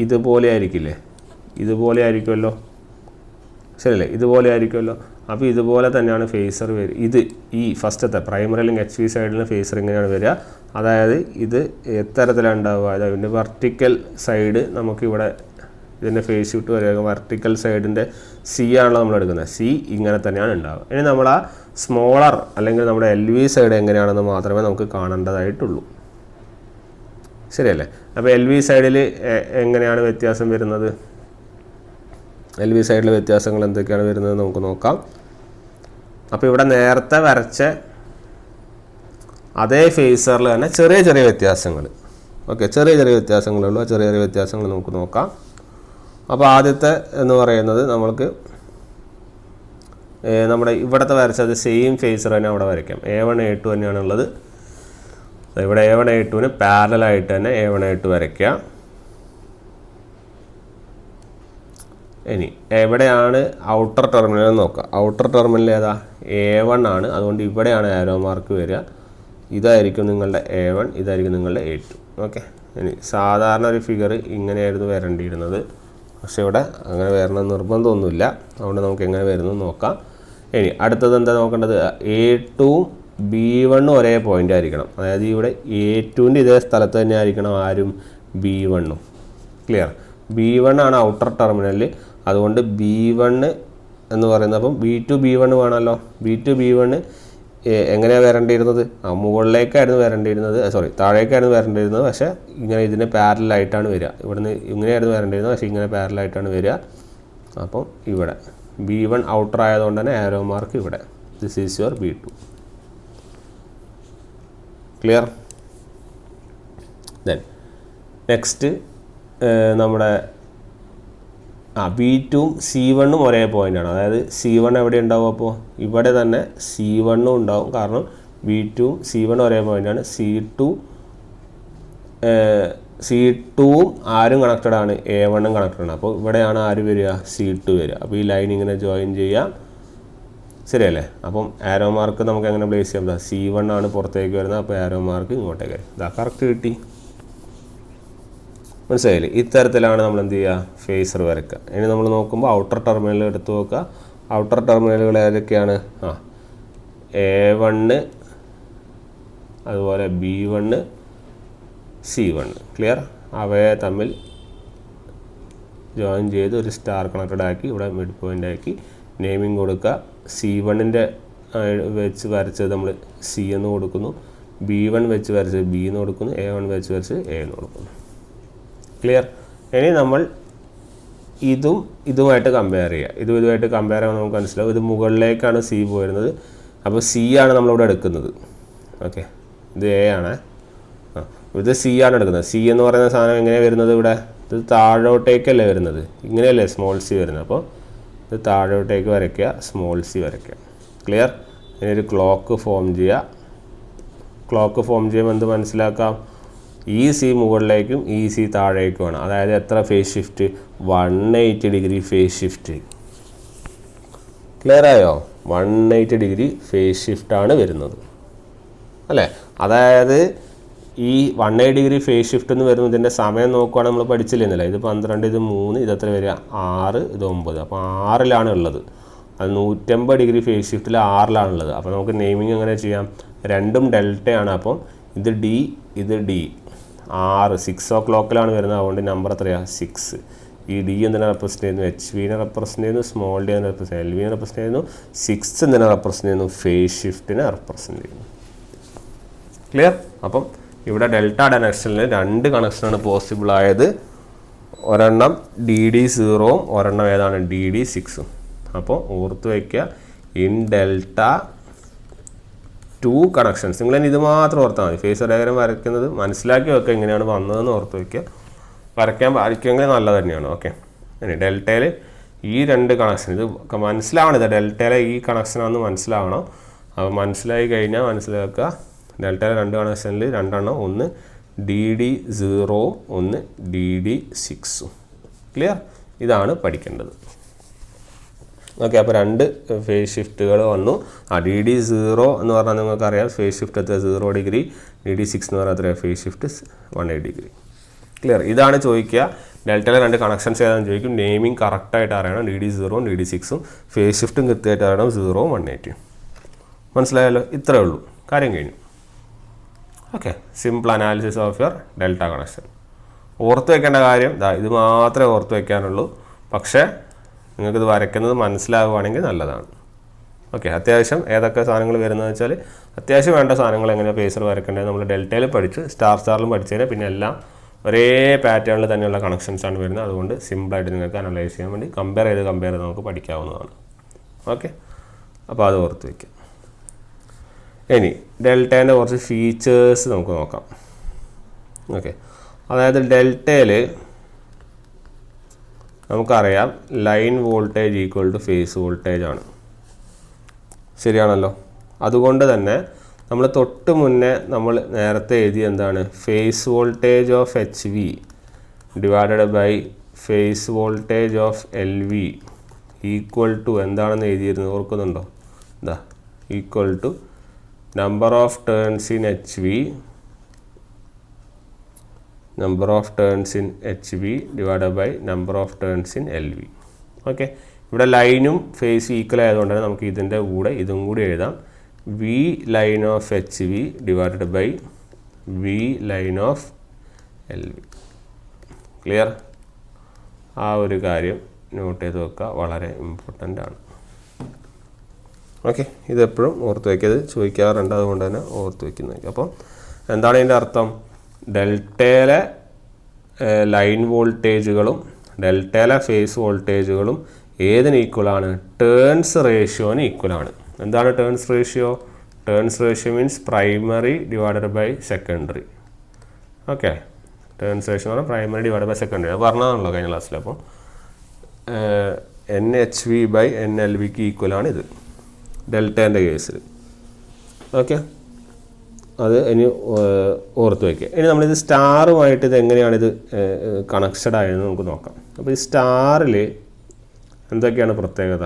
ഇതുപോലെ ആയിരിക്കില്ലേ? ഇതുപോലെ ആയിരിക്കുമല്ലോ, ശരിയല്ലേ? ഇതുപോലെ ആയിരിക്കുമല്ലോ. അപ്പോൾ ഇതുപോലെ തന്നെയാണ് ഫേസർ വരിക. ഇത് ഈ ഫസ്റ്റത്തെ പ്രൈമറി അല്ലെങ്കിൽ HV സൈഡിൽ ഫേസർ ഇങ്ങനെയാണ് വരിക. അതായത് ഇത് എത്തരത്തിലാണ് ഉണ്ടാവുക? അതായത് ഇതിൻ്റെ വെർട്ടിക്കൽ സൈഡ് നമുക്കിവിടെ ഇതിൻ്റെ ഫേസ് ഷിഫ്റ്റ് വരിക. വെർട്ടിക്കൽ സൈഡിൻ്റെ C ആണല്ലോ നമ്മൾ എടുക്കുന്നത്. C ഇങ്ങനെ തന്നെയാണ് ഉണ്ടാവുക. ഇനി നമ്മൾ ആ സ്മോളർ അല്ലെങ്കിൽ നമ്മുടെ LV സൈഡ് എങ്ങനെയാണെന്ന് മാത്രമേ നമുക്ക് കാണേണ്ടതായിട്ടുള്ളൂ. ശരിയല്ലേ? അപ്പോൾ LV സൈഡിൽ എങ്ങനെയാണ് വ്യത്യാസം വരുന്നത്? LV സൈഡിൽ വ്യത്യാസങ്ങൾ എന്തൊക്കെയാണ് വരുന്നത് നമുക്ക് നോക്കാം. അപ്പോൾ ഇവിടെ നേരത്തെ വരച്ച അതേ ഫേസറിൽ തന്നെ ചെറിയ ചെറിയ വ്യത്യാസങ്ങൾ. ഓക്കെ, ചെറിയ ചെറിയ വ്യത്യാസങ്ങളുള്ളൂ. ചെറിയ ചെറിയ വ്യത്യാസങ്ങൾ നമുക്ക് നോക്കാം. അപ്പോൾ ആദ്യത്തെ എന്ന് പറയുന്നത് നമ്മൾക്ക് നമ്മുടെ ഇവിടുത്തെ വരച്ചത് സെയിം ഫേസർ തന്നെ അവിടെ വരയ്ക്കാം. A1 A2 തന്നെയാണ് ഉള്ളത്. ഇവിടെ A1 A2ന് പാരലായിട്ട് തന്നെ A1 A2 വരയ്ക്കുക. ഇനി എവിടെയാണ് ഔട്ടർ ടെർമിനൽ നോക്കുക. ഔട്ടർ ടെർമിനൽ ഏതാ? A1 ആണ്. അതുകൊണ്ട് ഇവിടെയാണ് ആരോ മാർക്ക് വരിക. ഇതായിരിക്കും നിങ്ങളുടെ A1, ഇതായിരിക്കും നിങ്ങളുടെ A2. ഓക്കെ, ഇനി സാധാരണ ഒരു ഫിഗർ ഇങ്ങനെയായിരുന്നു വരേണ്ടിയിരുന്നത്. പക്ഷേ ഇവിടെ അങ്ങനെ വരണം നിർബന്ധമൊന്നുമില്ല. അതുകൊണ്ട് നമുക്ക് എങ്ങനെ വരുന്നു നോക്കാം. ഇനി അടുത്തത് എന്താ നോക്കേണ്ടത്? A2ഉം B1ഉം ഒരേ പോയിൻ്റ് ആയിരിക്കണം. അതായത് ഇവിടെ A2ൻ്റെ ഇതേ സ്ഥലത്ത് തന്നെ ആയിരിക്കണം ആരും B1ഉം. ക്ലിയർ? B1 ആണ് ഔട്ടർ ടെർമിനലിൽ. അതുകൊണ്ട് B1 എന്ന് പറയുന്നത്, അപ്പം B2 B1 വേണമല്ലോ. B2 B1 എങ്ങനെയാണ് വരേണ്ടിയിരുന്നത്? മുകളിലേക്കായിരുന്നു വരേണ്ടിയിരുന്നത്, സോറി താഴേക്കായിരുന്നു വരേണ്ടിയിരുന്നത്. പക്ഷേ ഇങ്ങനെ ഇതിന് പാരലായിട്ടാണ് വരിക. ഇവിടുന്ന് ഇങ്ങനെയായിരുന്നു വരേണ്ടിയിരുന്നത്, പക്ഷേ ഇങ്ങനെ പാരലായിട്ടാണ് വരിക. അപ്പം ഇവിടെ B1 ഔട്ടർ ആയതുകൊണ്ട് തന്നെ ആരോ മാർക്ക് ഇവിടെ. This is your B2. Clear? Then next നമ്മുടെ B2ഉം C1ഉം ഒരേ പോയിൻ്റാണ്. അതായത് C1 എവിടെ ഉണ്ടാവും? അപ്പോൾ ഇവിടെ തന്നെ C1ഉം ഉണ്ടാവും. കാരണം B2ഉം C1 ഒരേ പോയിൻ്റാണ്. C2ഉം ആരും കണക്റ്റഡ് ആണ്, A1ഉം കണക്റ്റഡ് ആണ്. അപ്പോൾ ഇവിടെയാണ് ആര് വരിക? C2 വരിക. അപ്പോൾ ഈ ലൈൻ ഇങ്ങനെ ജോയിൻ ചെയ്യാം. ശരിയല്ലേ? അപ്പം ആരോ മാർക്ക് നമുക്ക് എങ്ങനെ പ്ലേസ് ചെയ്യാം? C1 ആണ് പുറത്തേക്ക് വരുന്നത്. അപ്പോൾ ആരോ മാർക്ക് ഇങ്ങോട്ടേക്ക് വരും. ഇതാ കറക്റ്റ് കിട്ടി. മനസ്സിലായില്ലേ? ഇത്തരത്തിലാണ് നമ്മൾ എന്ത് ചെയ്യുക? ഫേസർ വരയ്ക്കുക. ഇനി നമ്മൾ നോക്കുമ്പോൾ ഔട്ടർ ടെർമിനൽ എടുത്ത് നോക്കുക. ഔട്ടർ ടെർമിനലുകൾ ഏതൊക്കെയാണ്? A1, അതുപോലെ B1, C1. ക്ലിയർ? അവയെ തമ്മിൽ ജോയിൻ ചെയ്ത് ഒരു സ്റ്റാർ കണക്റ്റഡ് ആക്കി ഇവിടെ മിഡ് പോയിൻ്റ് ആക്കി നെയിമിങ് കൊടുക്കുക. C1ൻ്റെ വെച്ച് വരച്ചത് നമ്മൾ C എന്ന് കൊടുക്കുന്നു. B1 വെച്ച് വരച്ചത് B എന്ന് കൊടുക്കുന്നു. A1 വെച്ച് വരച്ചത് A എന്ന് കൊടുക്കുന്നു. ക്ലിയർ? ഇനി നമ്മൾ ഇതും ഇതുമായിട്ട് കമ്പയർ ചെയ്യുക. ഇതുമായിട്ട് കമ്പയർ ചെയ്യുമ്പോൾ നമുക്ക് മനസ്സിലാവും ഇത് മുകളിലേക്കാണ് സി പോയിരുന്നത്. അപ്പോൾ സി ആണ് നമ്മളിവിടെ എടുക്കുന്നത്. ഓക്കെ, ഇത് എ ആണ്. ഇത് സി ആണ് എടുക്കുന്നത്. സി എന്ന് പറയുന്ന സാധനം എങ്ങനെയാണ് വരുന്നത്? ഇവിടെ ഇത് താഴോട്ടേക്കല്ലേ വരുന്നത്, ഇങ്ങനെയല്ലേ സ്മോൾ സി വരുന്നത്. അപ്പോൾ ഇത് താഴോട്ടേക്ക് വരയ്ക്കുക, സ്മോൾ സി വരയ്ക്കുക. ക്ലിയർ? ഇനി ഒരു ക്ലോക്ക് ഫോം ചെയ്യുക. ക്ലോക്ക് ഫോം ചെയ്യുമ്പോൾ എന്ത് മനസ്സിലാക്കാം? ഈ സി മുകളിലേക്കും ഈ സി താഴേക്കുമാണ്. അതായത് എത്ര phase shift? 180 degree phase shift. Clear ആയോ? 180 ഡിഗ്രി ഫേസ് ഷിഫ്റ്റാണ് വരുന്നത് അല്ലേ? അതായത് ഈ 180 ഡിഗ്രി ഫേസ് ഷിഫ്റ്റ് എന്ന് വരുന്നത് ഇതിൻ്റെ സമയം നോക്കുകയാണെങ്കിൽ നമ്മൾ പഠിച്ചില്ലെന്നല്ല. ഇത് 12, ഇത് 3, ഇത് എത്ര വരിക? 6, ഇത് 9. അപ്പോൾ 6ലാണ് ഉള്ളത്. അത് 180 ഡിഗ്രി ഫേസ് ഷിഫ്റ്റിൽ 6ലാണുള്ളത്. അപ്പോൾ നമുക്ക് നെയിമിങ് എങ്ങനെ ചെയ്യാം? രണ്ടും ഡെൽറ്റയാണ്. അപ്പം ഇത് ഡി, ഇത് ഡി. 6 6 o'clockലാണ് വരുന്നത്. അതുകൊണ്ട് നമ്പർ എത്രയാണ്? 6. ഈ ഡി എന്തിനെ റെപ്രസെൻറ്റ് ചെയ്യുന്നു? എച്ച് വിനെ റെപ്രസെൻറ്റ് ചെയ്യുന്നു. സ്മോൾ ഡി എന്ന് റെപ്രസെൻറ്റ്, എൽ വിനെ റെപ്രസെൻറ്റ് ചെയ്യുന്നു. 6 എന്തിനെ റെപ്രസെൻറ്റ് ചെയ്യുന്നു? ഫേസ് ഷിഫ്റ്റിനെ റെപ്രസെൻറ്റ് ചെയ്യുന്നു. ക്ലിയർ? അപ്പം ഇവിടെ ഡെൽറ്റ കണക്ഷനിൽ 2 കണക്ഷനാണ് പോസിബിൾ ആയത്. ഒരെണ്ണം DD0ഉം ഒരെണ്ണം ഏതാണ്? DD6ഉം. അപ്പോൾ ഓർത്ത് വയ്ക്കുക, ഇൻ ഡെൽറ്റ 2 കണക്ഷൻസ്. നിങ്ങൾ ഇത് മാത്രം ഓർത്താൽ മതി. ഫേസ് ഡയഗ്രം വരയ്ക്കുന്നത് മനസ്സിലാക്കി വെക്കുക, എങ്ങനെയാണ് വന്നതെന്ന് ഓർത്ത് വയ്ക്കുക. വരയ്ക്കുമെങ്കിൽ നല്ലത് തന്നെയാണ്. ഓക്കെ, ഇനി ഡെൽറ്റയിൽ ഈ 2 കണക്ഷൻ ഇത് മനസ്സിലാവണം. ഇത് ഡെൽറ്റയിലെ ഈ കണക്ഷനാണെന്ന് മനസ്സിലാവണം. അപ്പോൾ മനസ്സിലായി കഴിഞ്ഞാൽ മനസ്സിലാക്കുക, ഡെൽറ്റയിലെ 2 കണക്ഷനിൽ 2 എണ്ണം, ഒന്ന് DD0ഉം ഒന്ന് DD6ഉം. ക്ലിയർ? ഇതാണ് പഠിക്കേണ്ടത്. ഓക്കെ, അപ്പോൾ 2 ഫേസ് ഷിഫ്റ്റുകൾ വന്നു. DD0 എന്ന് പറഞ്ഞാൽ നിങ്ങൾക്കറിയാം ഫേസ് ഷിഫ്റ്റ് എത്ര? 0 ഡിഗ്രി. DD6 എന്ന് പറഞ്ഞാൽ എത്രയാണ്? Phase shift 180 degree. ക്ലിയർ? ഇതാണ് ചോദിക്കുക. ഡെൽറ്റയിലെ 2 കണക്ഷൻസ് ഏതാണെന്ന് ചോദിക്കും. നെയിമിങ് കറക്റ്റായിട്ട് അറിയണം. DD0ഉം DD6ഉം. ഫേസ് ഷിഫ്റ്റും കൃത്യമായിട്ട് അറിയണം. 0ഉം 180. മനസ്സിലായല്ലോ? ഇത്രയേ ഉള്ളൂ, കാര്യം കഴിഞ്ഞു. Okay, simple analysis of your delta connection. ഓർത്ത് വയ്ക്കേണ്ട കാര്യം ഇത് മാത്രമേ ഓർത്ത് വയ്ക്കാനുള്ളൂ. പക്ഷേ നിങ്ങൾക്കിത് വരയ്ക്കുന്നത് മനസ്സിലാവുകയാണെങ്കിൽ നല്ലതാണ്. ഓക്കെ, അത്യാവശ്യം ഏതൊക്കെ സാധനങ്ങൾ വരുന്നതെന്ന് വെച്ചാൽ അത്യാവശ്യം വേണ്ട സാധനങ്ങൾ എങ്ങനെയാണ് പേസർ വരയ്ക്കേണ്ടത് നമ്മൾ ഡെൽറ്റയിൽ പഠിച്ച് സ്റ്റാറിലും പഠിച്ചതിന് പിന്നെ എല്ലാം ഒരേ പാറ്റേണിൽ തന്നെയുള്ള കണക്ഷൻസാണ് വരുന്നത്. അതുകൊണ്ട് സിമ്പിളായിട്ട് നിങ്ങൾക്ക് അനലൈസ് ചെയ്യാൻ വേണ്ടി കമ്പയർ ചെയ്ത് നമുക്ക് പഠിക്കാവുന്നതാണ്. ഓക്കെ, അപ്പോൾ അത് ഓർത്ത് വയ്ക്കാം. ഇനി ഡെൽറ്റേൻ്റെ കുറച്ച് ഫീച്ചേഴ്സ് നമുക്ക് നോക്കാം. ഓക്കെ, അതായത് ഡെൽറ്റയിൽ നമുക്കറിയാം line voltage equal to phase voltage ആണ്. ശരിയാണല്ലോ? അതുകൊണ്ട് തന്നെ നമ്മൾ തൊട്ട് മുന്നേ നമ്മൾ നേരത്തെ എഴുതി എന്താണ്? Phase voltage of HV divided by phase voltage of LV equal to എന്താണെന്ന് എഴുതിയിരുന്നത് ഓർക്കുന്നുണ്ടോ? ഇതാ, equal to number of turns in HV divided by number of turns in LV. Okay, ഇവിടെ ലൈനും ഫേസ് ഈക്വൽ ആയതുകൊണ്ട് തന്നെ നമുക്ക് ഇതിൻ്റെ കൂടെ ഇതും കൂടി എഴുതാം. V line of HV divided by V line of LV. Clear? ആ ഒരു കാര്യം നോട്ട് ചെയ്ത് വെക്കുക, വളരെ ഇമ്പോർട്ടൻ്റ് ആണ്. ഓക്കെ, ഇതെപ്പോഴും ഓർത്ത് വയ്ക്കരുത്, ചോദിക്കാറുണ്ട്, അതുകൊണ്ട് തന്നെ ഓർത്ത് വയ്ക്കുന്നത്. അപ്പോൾ എന്താണ് ഇതിൻ്റെ അർത്ഥം? ഡെൽറ്റയിലെ ലൈൻ വോൾട്ടേജുകളും ഡെൽറ്റയിലെ ഫേസ് വോൾട്ടേജുകളും ഏതിന് ഈക്വലാണ്? ടേൺസ് റേഷ്യോന് ഈക്വലാണ്. എന്താണ് turns ratio? Turns ratio means primary divided by secondary. Okay, turns ratio എന്ന് പറഞ്ഞാൽ പ്രൈമറി ഡിവൈഡഡ് ബൈ സെക്കൻഡറി. അത് പറഞ്ഞതാണല്ലോ കഴിഞ്ഞ ക്ലാസ്സിൽ. അപ്പോൾ NHV ബൈ NLVക്ക് ഈക്വലാണ് ഇത് ഡെൽറ്റേൻ്റെ കേസിൽ. ഓക്കെ, അത് ഇനി ഓർത്ത് വയ്ക്കുക. ഇനി നമ്മളിത് സ്റ്റാറുമായിട്ട് ഇത് എങ്ങനെയാണിത് കണക്റ്റഡ് ആയതെന്ന് നമുക്ക് നോക്കാം. അപ്പോൾ ഈ സ്റ്റാറിൽ എന്തൊക്കെയാണ് പ്രത്യേകത?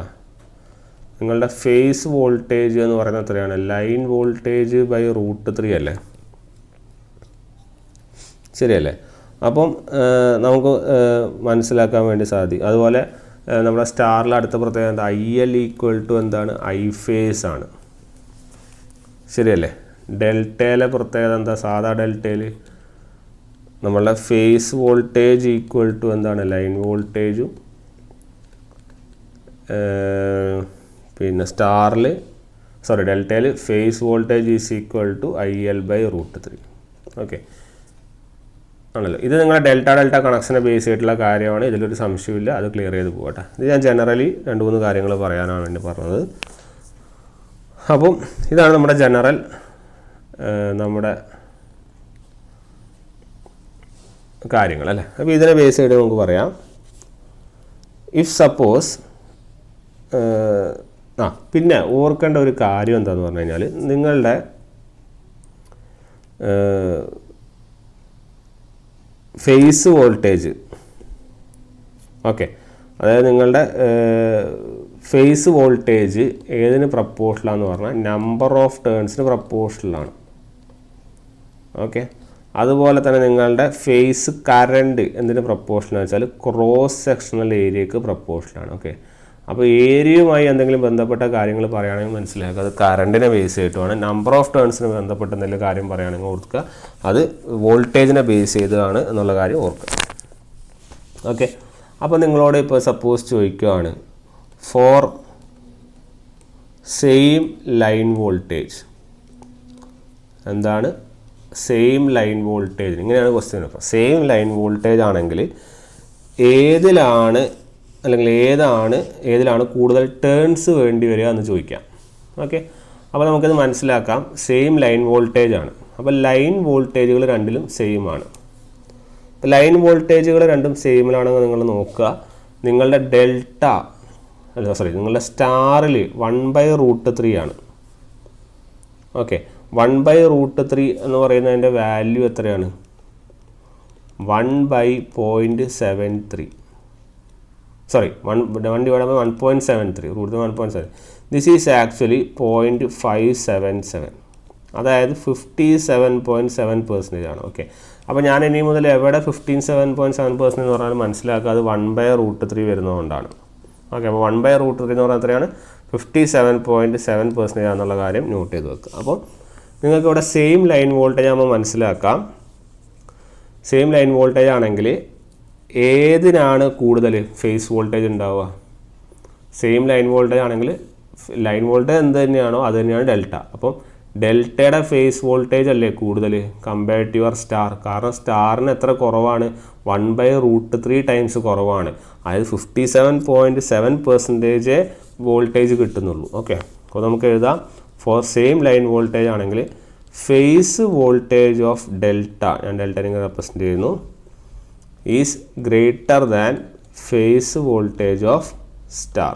നിങ്ങളുടെ ഫേസ് വോൾട്ടേജ് എന്ന് പറയുന്നത് എത്രയാണ്? ലൈൻ വോൾട്ടേജ് ബൈ √3 അല്ലേ? ശരിയല്ലേ? അപ്പം നമുക്ക് മനസ്സിലാക്കാൻ വേണ്ടി സാധിക്കും. അതുപോലെ നമ്മുടെ സ്റ്റാറിൽ അടുത്ത പ്രത്യേകത എന്താ? IL ഈക്വൽ ടു എന്താണ്? I ഫേസ് ആണ്. ശരിയല്ലേ? ഡെൽറ്റയിലെ പ്രത്യേകത എന്താ? സാധാ ഡെൽറ്റയിൽ നമ്മളുടെ ഫേസ് വോൾട്ടേജ് ഈക്വൽ ടു എന്താണ്? ലൈൻ വോൾട്ടേജും പിന്നെ ഡെൽറ്റയിൽ phase voltage is equal to IL by √3. Okay, ആണല്ലോ. ഇത് നിങ്ങളുടെ ഡെൽറ്റ കണക്ഷനെ ബേസ് ചെയ്തിട്ടുള്ള കാര്യമാണ്. ഇതിലൊരു സംശയമില്ല. അത് ക്ലിയർ ചെയ്ത് പോകട്ടെ. ഇത് ഞാൻ ജനറലി 2-3 കാര്യങ്ങൾ പറയാനാണ് വേണ്ടി പറഞ്ഞത്. അപ്പം ഇതാണ് നമ്മുടെ ജനറൽ നമ്മുടെ കാര്യങ്ങൾ അല്ലേ. അപ്പോൾ ഇതിനെ ബേസ് ചെയ്ത് നമുക്ക് പറയാം. ഇഫ് സപ്പോസ് പിന്നെ ഓർക്കേണ്ട ഒരു കാര്യം എന്താണെന്ന് പറഞ്ഞു കഴിഞ്ഞാൽ നിങ്ങളുടെ ഫേസ് വോൾട്ടേജ്, ഓക്കെ, അതായത് നിങ്ങളുടെ ഫേസ് വോൾട്ടേജ് ഏതിന് പ്രപ്പോർഷനാണെന്ന് പറഞ്ഞാൽ നമ്പർ ഓഫ് ടേൺസിന് പ്രപ്പോർഷനിലാണ്. ഓക്കെ, അതുപോലെ തന്നെ നിങ്ങളുടെ ഫേസ് കറണ്ട് എന്തിന് പ്രപ്പോർഷനാണെന്ന് വെച്ചാൽ ക്രോസ് സെക്ഷണൽ ഏരിയക്ക് പ്രപ്പോർഷനാണ്. ഓക്കെ, അപ്പോൾ ഏരിയയുമായി എന്തെങ്കിലും ബന്ധപ്പെട്ട കാര്യങ്ങൾ പറയുകയാണെങ്കിൽ മനസ്സിലാക്കുക അത് കറണ്ടിനെ ബേസ് ചെയ്തിട്ടുമാണ്. നമ്പർ ഓഫ് ടേൺസിന് ബന്ധപ്പെട്ട എന്തെങ്കിലും കാര്യം പറയുകയാണെങ്കിൽ ഓർക്കുക അത് വോൾട്ടേജിനെ ബേസ് ചെയ്തതാണ് എന്നുള്ള കാര്യം ഓർക്കുക. ഓക്കെ, അപ്പോൾ നിങ്ങളോട് ഇപ്പോൾ സപ്പോസ് ചോദിക്കുകയാണ് ഫോർ സെയിം ലൈൻ വോൾട്ടേജ്, എന്താണ് സെയിം ലൈൻ വോൾട്ടേജ്, ഇങ്ങനെയാണ് ക്വസ്റ്റ്യൻ. അപ്പോൾ സെയിം ലൈൻ വോൾട്ടേജ് ആണെങ്കിൽ ഏതിലാണ് കൂടുതൽ ടേൺസ് വേണ്ടി വരിക എന്ന് ചോദിക്കാം. ഓക്കെ, അപ്പോൾ നമുക്കത് മനസ്സിലാക്കാം. സെയിം ലൈൻ വോൾട്ടേജ് ആണ്. അപ്പോൾ ലൈൻ വോൾട്ടേജുകൾ രണ്ടിലും സെയിം ആണ്. അപ്പോൾ ലൈൻ വോൾട്ടേജുകൾ രണ്ടും സെയിമിലാണെങ്കിൽ നിങ്ങൾ നോക്കുക, നിങ്ങളുടെ നിങ്ങളുടെ സ്റ്റാറിൽ 1/√3 ആണ്. ഓക്കെ, 1/√3 എന്ന് പറയുന്നതിൻ്റെ വാല്യൂ എത്രയാണ്? 1/0.73. സോറി 1/1.73. √1.7. ദിസ് ഈസ് ആക്ച്വലി 0.577, അതായത് 57.7% ആണ്. ഓക്കെ, അപ്പോൾ ഞാൻ ഇനി മുതൽ എവിടെ 57.7% എന്ന് പറഞ്ഞാൽ മനസ്സിലാക്കുക അത് 1/√3 വരുന്നതുകൊണ്ടാണ്. ഓക്കെ, അപ്പോൾ 1/√3 എന്ന് പറഞ്ഞാൽ എത്രയാണ്? 57.7% ആണെന്നുള്ള കാര്യം നോട്ട് ചെയ്ത് വെക്കുക. അപ്പോൾ നിങ്ങൾക്ക് ഇവിടെ സെയിം ലൈൻ വോൾട്ടേജ് ആകുമ്പോൾ മനസ്സിലാക്കാം. സെയിം ലൈൻ വോൾട്ടേജ് ആണെങ്കിൽ ഏതിനാണ് കൂടുതൽ ഫേസ് വോൾട്ടേജ് ഉണ്ടാവുക? സെയിം ലൈൻ വോൾട്ടേജ് ആണെങ്കിൽ ലൈൻ വോൾട്ടേജ് എന്ത് തന്നെയാണോ അത് തന്നെയാണ് ഡെൽറ്റ. അപ്പം ഡെൽറ്റയുടെ ഫേസ് വോൾട്ടേജ് അല്ലേ കൂടുതൽ കമ്പയർഡ് ടു യുവർ സ്റ്റാർ. കാരണം സ്റ്റാറിന് എത്ര കുറവാണ്? 1/√3 ടൈംസ് കുറവാണ്. അതായത് 57.7% വോൾട്ടേജ് കിട്ടുന്നുള്ളൂ. ഓക്കെ, അപ്പോൾ നമുക്ക് എഴുതാം ഫോർ സെയിം ലൈൻ വോൾട്ടേജ് ആണെങ്കിൽ ഫേസ് വോൾട്ടേജ് ഓഫ് ഡെൽറ്റ, ഞാൻ ഡെൽറ്റ നിങ്ങൾ റെപ്രസെൻറ്റ് ചെയ്യുന്നു, is greater than phase voltage of star.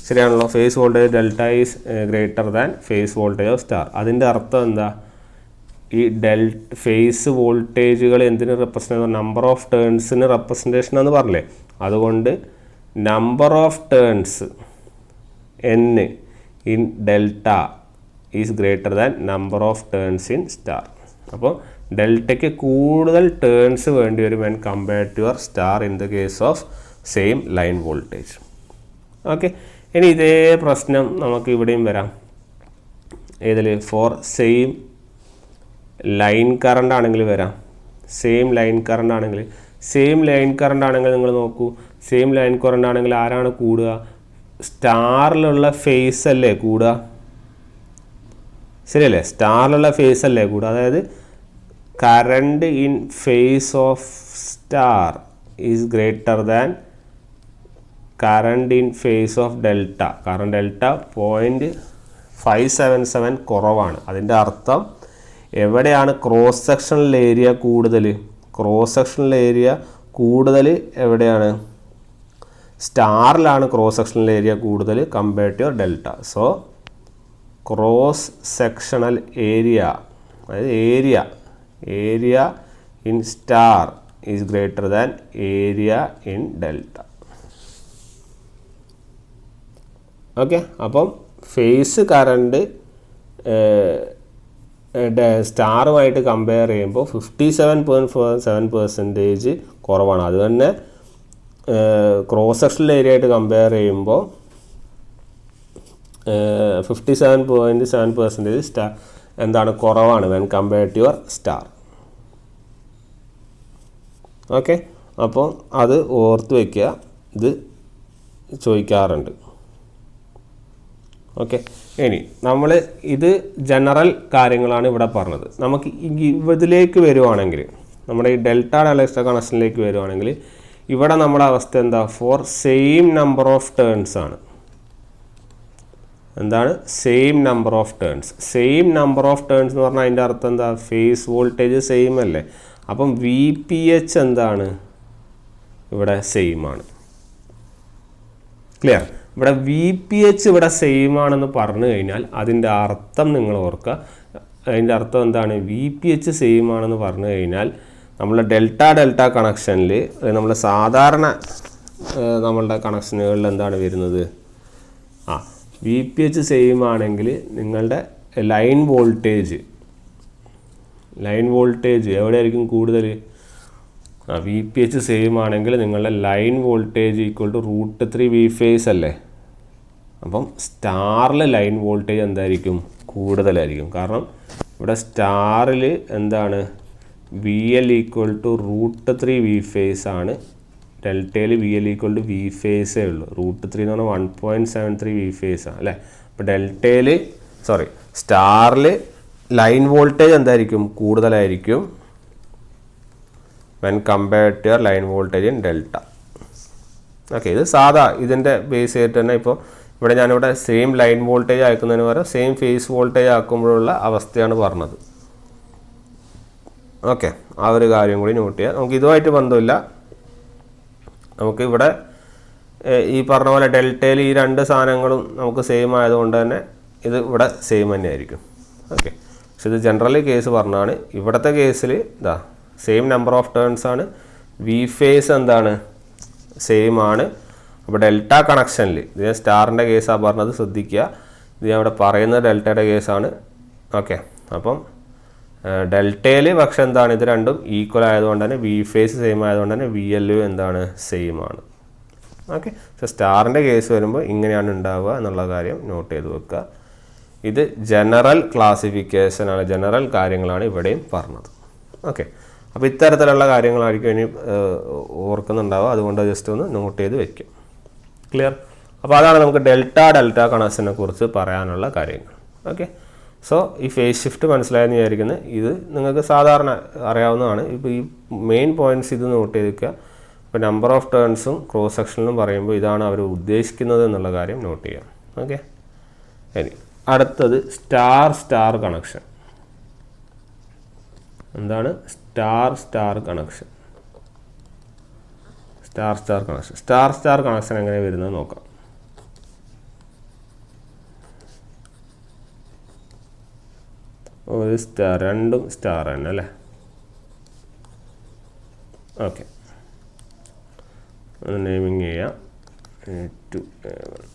ശരിയാണല്ലോ? Phase voltage delta is greater than phase voltage of star. അതിൻ്റെ അർത്ഥം എന്താ? ഈ ഫേസ് വോൾട്ടേജുകൾ എന്തിന് റെപ്രസെൻ്റ്? നമ്പർ ഓഫ് ടേൺസിന് റെപ്രസെൻറ്റേഷൻ എന്ന് പറഞ്ഞില്ലേ, അതുകൊണ്ട് number of turns n in delta is greater than number of turns in star. അപ്പോൾ ഡെൽറ്റയ്ക്ക് കൂടുതൽ ടേൺസ് വേണ്ടി വരും when compared to your star in the case of same line voltage. Okay, ഇനി ഇതേ പ്രശ്നം നമുക്ക് ഇവിടെയും വരാം. ഏതിൽ? ഫോർ സെയിം ലൈൻ കറണ്ട് ആണെങ്കിൽ വരാം. സെയിം ലൈൻ കറണ്ട് ആണെങ്കിൽ നിങ്ങൾ നോക്കൂ, സെയിം ലൈൻ കറണ്ട് ആണെങ്കിൽ ആരാണ് കൂടുക? സ്റ്റാറിലുള്ള ഫേസ് അല്ലേ കൂടുക? ശരിയല്ലേ? സ്റ്റാറിലുള്ള ഫേസ് അല്ലേ കൂടുക? അതായത് current in phase of star is greater than current in phase of delta. കാരണം ഡെൽറ്റ 0.577 കുറവാണ്. അതിൻ്റെ അർത്ഥം എവിടെയാണ് ക്രോസ് സെക്ഷണൽ ഏരിയ കൂടുതൽ? ക്രോസ് സെക്ഷണൽ ഏരിയ കൂടുതൽ എവിടെയാണ്? സ്റ്റാറിലാണ് ക്രോസ് സെക്ഷണൽ ഏരിയ കൂടുതൽ compared to delta. So cross sectional area, അതായത് area in star is greater than area in delta. Okay, അപ്പം ഫേസ് കറണ്ട് സ്റ്റാറുമായിട്ട് കമ്പയർ ചെയ്യുമ്പോൾ 57.7% കുറവാണ്. അത് തന്നെ ക്രോസ് സെക്ഷണൽ ഏരിയ ആയിട്ട് കമ്പയർ ചെയ്യുമ്പോൾ 57.7% എന്താണ്? കുറവാണ് when compared to your star. Okay, അപ്പോൾ അത് ഓർത്ത് വയ്ക്കുക, ഇത് ചോദിക്കാറുണ്ട്. ഓക്കെ. ഇനി നമ്മൾ ഇത് ജനറൽ കാര്യങ്ങളാണ് ഇവിടെ പറഞ്ഞത്. നമുക്ക് ഇതിലേക്ക് വരുവാണെങ്കിൽ, നമ്മുടെ ഈ ഡെൽറ്റ ഡയലക്ട്രിക് കണക്ഷനിലേക്ക് വരുവാണെങ്കിൽ ഇവിടെ നമ്മുടെ അവസ്ഥ എന്താ? For same number of turns ആണ്. എന്താണ്? Same number of turns. Same number of turns എന്ന് പറഞ്ഞാൽ അതിൻ്റെ അർത്ഥം എന്താ? ഫേസ് വോൾട്ടേജ് സെയിം അല്ലേ? അപ്പം VPH എന്താണ്? ഇവിടെ സെയിം ആണ്. ക്ലിയർ? ഇവിടെ VPH ഇവിടെ സെയിം ആണെന്ന് പറഞ്ഞു കഴിഞ്ഞാൽ അതിൻ്റെ അർത്ഥം നിങ്ങൾ ഓർക്കുക. അതിൻ്റെ അർത്ഥം എന്താണ്? VPH സെയിം ആണെന്ന് പറഞ്ഞു കഴിഞ്ഞാൽ നമ്മൾ ഡെൽറ്റ കണക്ഷനിൽ, നമ്മൾ സാധാരണ നമ്മളുടെ കണക്ഷനുകളിൽ എന്താണ് വരുന്നത്? VPH സെയിം ആണെങ്കിൽ നിങ്ങളുടെ ലൈൻ വോൾട്ടേജ് എവിടെയായിരിക്കും കൂടുതൽ? VPH സെയിം ആണെങ്കിൽ നിങ്ങളുടെ line voltage equal to √3 V phase അല്ലേ? അപ്പം സ്റ്റാറിൽ ലൈൻ വോൾട്ടേജ് എന്തായിരിക്കും? കൂടുതലായിരിക്കും. കാരണം ഇവിടെ സ്റ്റാറിൽ എന്താണ്? VL equal to √3 V phase ആണ്. ഡെൽറ്റയിൽ VL ഈക്വൽ ടു V ഫേസേ ഉള്ളൂ. √3 എന്ന് പറഞ്ഞാൽ 1.73 V ഫേസ് ആണ് അല്ലേ? അപ്പോൾ സ്റ്റാറിൽ ലൈൻ വോൾട്ടേജ് എന്തായിരിക്കും? കൂടുതലായിരിക്കും when compared to your line voltage in delta. Okay, ഇത് സാധാ ഇതിൻ്റെ ബേസ് ചെയ്തിട്ട് തന്നെ. ഇപ്പോൾ ഇവിടെ ഞാനിവിടെ സെയിം ലൈൻ വോൾട്ടേജ് അയക്കുന്നതിന് പകരം സെയിം ഫേസ് വോൾട്ടേജ് ആക്കുമ്പോഴുള്ള അവസ്ഥയാണ് പറഞ്ഞത്. ഓക്കെ, ആ ഒരു കാര്യം കൂടി നോട്ട് ചെയ്യുക. നമുക്ക് ഇതുമായിട്ട് ബന്ധമില്ല. നമുക്ക് ഇവിടെ ഈ പറഞ്ഞ പോലെ ഡെൽറ്റയിൽ ഈ രണ്ട് സാധനങ്ങളും നമുക്ക് സെയിം ആയതുകൊണ്ട് തന്നെ ഇത് ഇവിടെ സെയിം തന്നെ ആയിരിക്കും. ഓക്കെ, പക്ഷെ ഇത് ജനറലി കേസ് പറഞ്ഞാണ്. ഇവിടുത്തെ കേസിൽ ഇതാ സെയിം നമ്പർ ഓഫ് ടേൺസ് ആണ്. V ഫേസ് എന്താണ്? സെയിം ആണ്. അപ്പോൾ ഡെൽറ്റ കണക്ഷനിൽ, ഇത് ഞാൻ സ്റ്റാറിൻ്റെ കേസാണ് പറഞ്ഞത്, ശ്രദ്ധിക്കുക. ഇത് ഞാൻ ഇവിടെ പറയുന്നത് ഡെൽറ്റയുടെ കേസാണ്. ഓക്കെ, അപ്പം ഡെൽറ്റയിൽ പക്ഷെ എന്താണ്? ഇത് രണ്ടും ഈക്വൽ ആയതുകൊണ്ട് തന്നെ V ഫേസ് സെയിം ആയതുകൊണ്ട് തന്നെ VL എന്താണ്? സെയിം ആണ്. ഓക്കെ, പക്ഷെ സ്റ്റാറിൻ്റെ കേസ് വരുമ്പോൾ ഇങ്ങനെയാണ് ഉണ്ടാവുക എന്നുള്ള കാര്യം നോട്ട് ചെയ്ത് വെക്കുക. ഇത് ജനറൽ ക്ലാസിഫിക്കേഷനാണ്, ജനറൽ കാര്യങ്ങളാണ് ഇവിടെയും പറഞ്ഞത്. ഓക്കെ, അപ്പോൾ ഇത്തരത്തിലുള്ള കാര്യങ്ങളായിരിക്കും ഇനി ഓർക്കുന്നുണ്ടാവുക. അതുകൊണ്ട് ജസ്റ്റ് ഒന്ന് നോട്ട് ചെയ്ത് വെക്കും. ക്ലിയർ? അപ്പോൾ അതാണ് നമുക്ക് ഡെൽറ്റ കണക്ഷനെ കുറിച്ച് പറയാനുള്ള കാര്യങ്ങൾ. ഓക്കെ, സോ ഈ ഫേസ് ഷിഫ്റ്റ് മനസ്സിലായെന്ന് വിചാരിക്കുന്നത്. ഇത് നിങ്ങൾക്ക് സാധാരണ അറിയാവുന്നതാണ്. ഇപ്പോൾ ഈ മെയിൻ പോയിൻറ്റ്സ് ഇത് നോട്ട് ചെയ്ത് വെക്കുക. ഇപ്പോൾ നമ്പർ ഓഫ് ടേൺസും ക്രോസ് സെക്ഷനിലും പറയുമ്പോൾ ഇതാണ് അവർ ഉദ്ദേശിക്കുന്നത് എന്നുള്ള കാര്യം നോട്ട് ചെയ്യാം. ഓക്കെ, ഇനി അടുത്തത് സ്റ്റാർ കണക്ഷൻ. എന്താണ്? Star connection. സ്റ്റാർ കണക്ഷൻ എങ്ങനെ വരുന്നത് നോക്കാം. ഒരു സ്റ്റാർ, രണ്ടും സ്റ്റാർ തന്നെ അല്ലേ? ഓക്കെ, ഒന്ന് നെയിമിങ് ചെയ്യാം. A2 A1.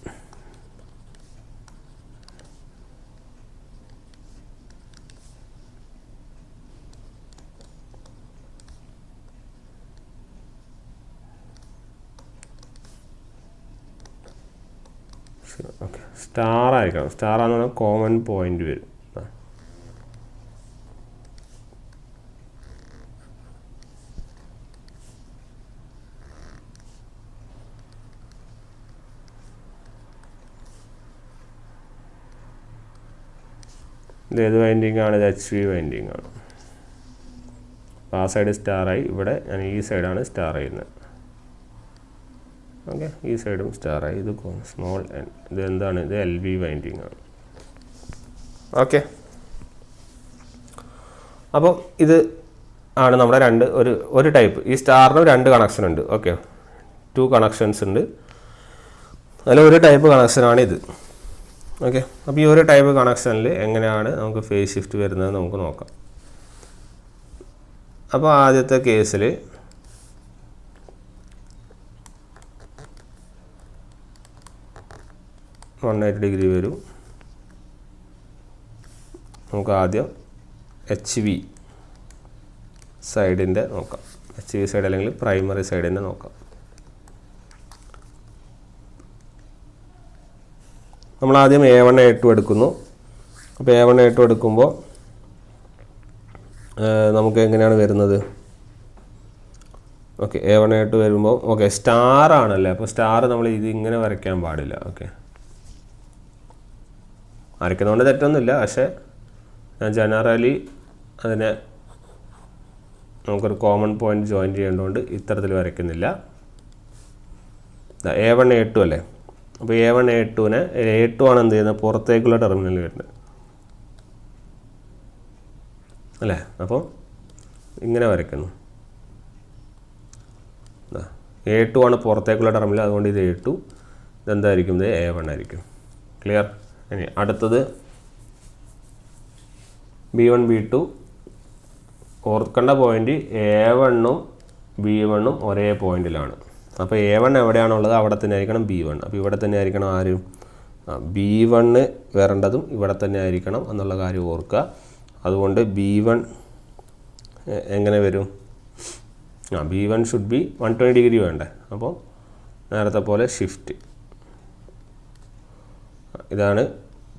ഓക്കെ, സ്റ്റാർ ആയിരിക്കണം. സ്റ്റാർ ആണെന്ന് പറഞ്ഞാൽ കോമൺ പോയിന്റ് വരും. ഇത് ഏത് വൈൻഡിങ് ആണ്? ഇത് HV വൈൻഡിങ് ആണ്. അപ്പോൾ ആ സൈഡ് സ്റ്റാറായി. ഇവിടെ ഞാൻ ഈ സൈഡാണ് സ്റ്റാർ ചെയ്യുന്നത്. ഓക്കെ, ഈ സൈഡും സ്റ്റാറായി. ഇത് സ്മോൾ എൻ. ഇത് എന്താണ്? ഇത് LV വൈൻഡിങ് ആണ്. ഓക്കെ, അപ്പോൾ ഇത് ആണ് നമ്മുടെ ഒരു ടൈപ്പ്. ഈ സ്റ്റാറിന് 2 കണക്ഷൻ ഉണ്ട്. ഓക്കെ, 2 കണക്ഷൻസ് ഉണ്ട്. അതിൽ ഒരു ടൈപ്പ് കണക്ഷനാണ് ഇത്. ഓക്കെ, അപ്പോൾ ഈ ഒരു ടൈപ്പ് കണക്ഷനിൽ എങ്ങനെയാണ് നമുക്ക് ഫേസ് ഷിഫ്റ്റ് വരുന്നത് നമുക്ക് നോക്കാം. അപ്പോൾ ആദ്യത്തെ കേസിൽ ഡിഗ്രി വരും. നമുക്ക് ആദ്യം HV സൈഡിൻ്റെ നോക്കാം. HV സൈഡ് അല്ലെങ്കിൽ പ്രൈമറി സൈഡിൻ്റെ നോക്കാം. നമ്മൾ ആദ്യം A1 A2 എടുക്കുന്നു. അപ്പോൾ A1 A2 എടുക്കുമ്പോൾ നമുക്ക് എങ്ങനെയാണ് വരുന്നത്? ഓക്കെ, A1 A2 വരുമ്പോൾ ഓക്കെ സ്റ്റാർ ആണല്ലേ. അപ്പോൾ സ്റ്റാർ നമ്മൾ ഇത് ഇങ്ങനെ വരയ്ക്കാൻ പാടില്ല. ഓക്കെ, വരയ്ക്കുന്നതുകൊണ്ട് തെറ്റൊന്നുമില്ല, പക്ഷേ ഞാൻ ജനറലി അതിനെ നമുക്കൊരു കോമൺ പോയിന്റ് ജോയിൻ ചെയ്യേണ്ടതുകൊണ്ട് ഇത്തരത്തിൽ വരയ്ക്കുന്നില്ല. A1 A2 അല്ലേ, അപ്പോൾ A1 A2നെ A2 ആണ് എന്ത് ചെയ്യുന്നത്, പുറത്തേക്കുള്ള ടെർമിനൽ വരുന്നത് അല്ലേ. അപ്പോൾ ഇങ്ങനെ വരയ്ക്കുന്നു. A2 ആണ് പുറത്തേക്കുള്ള ടെർമിനൽ, അതുകൊണ്ട് ഇത് A2, ഇതെന്തായിരിക്കും, ഇത് A1 ആയിരിക്കും. ക്ലിയർ. ഇനി അടുത്തത് B1 B2. ഓർക്കേണ്ട പോയിന്റ് A1ഉം B1ഉം ഒരേ പോയിന്റിലാണ്. അപ്പോൾ A1 എവിടെയാണുള്ളത് അവിടെ തന്നെ ആയിരിക്കണം B1. അപ്പോൾ ഇവിടെ തന്നെ ആയിരിക്കണം ആരും B1 വരേണ്ടതും ഇവിടെ തന്നെ ആയിരിക്കണം എന്നുള്ള കാര്യം ഓർക്കുക. അതുകൊണ്ട് B1 എങ്ങനെ വരും, B1 ഷുഡ് ബി 120 ഡിഗ്രി വേണ്ടേ. അപ്പോൾ നേരത്തെ പോലെ ഷിഫ്റ്റ്, ഇതാണ്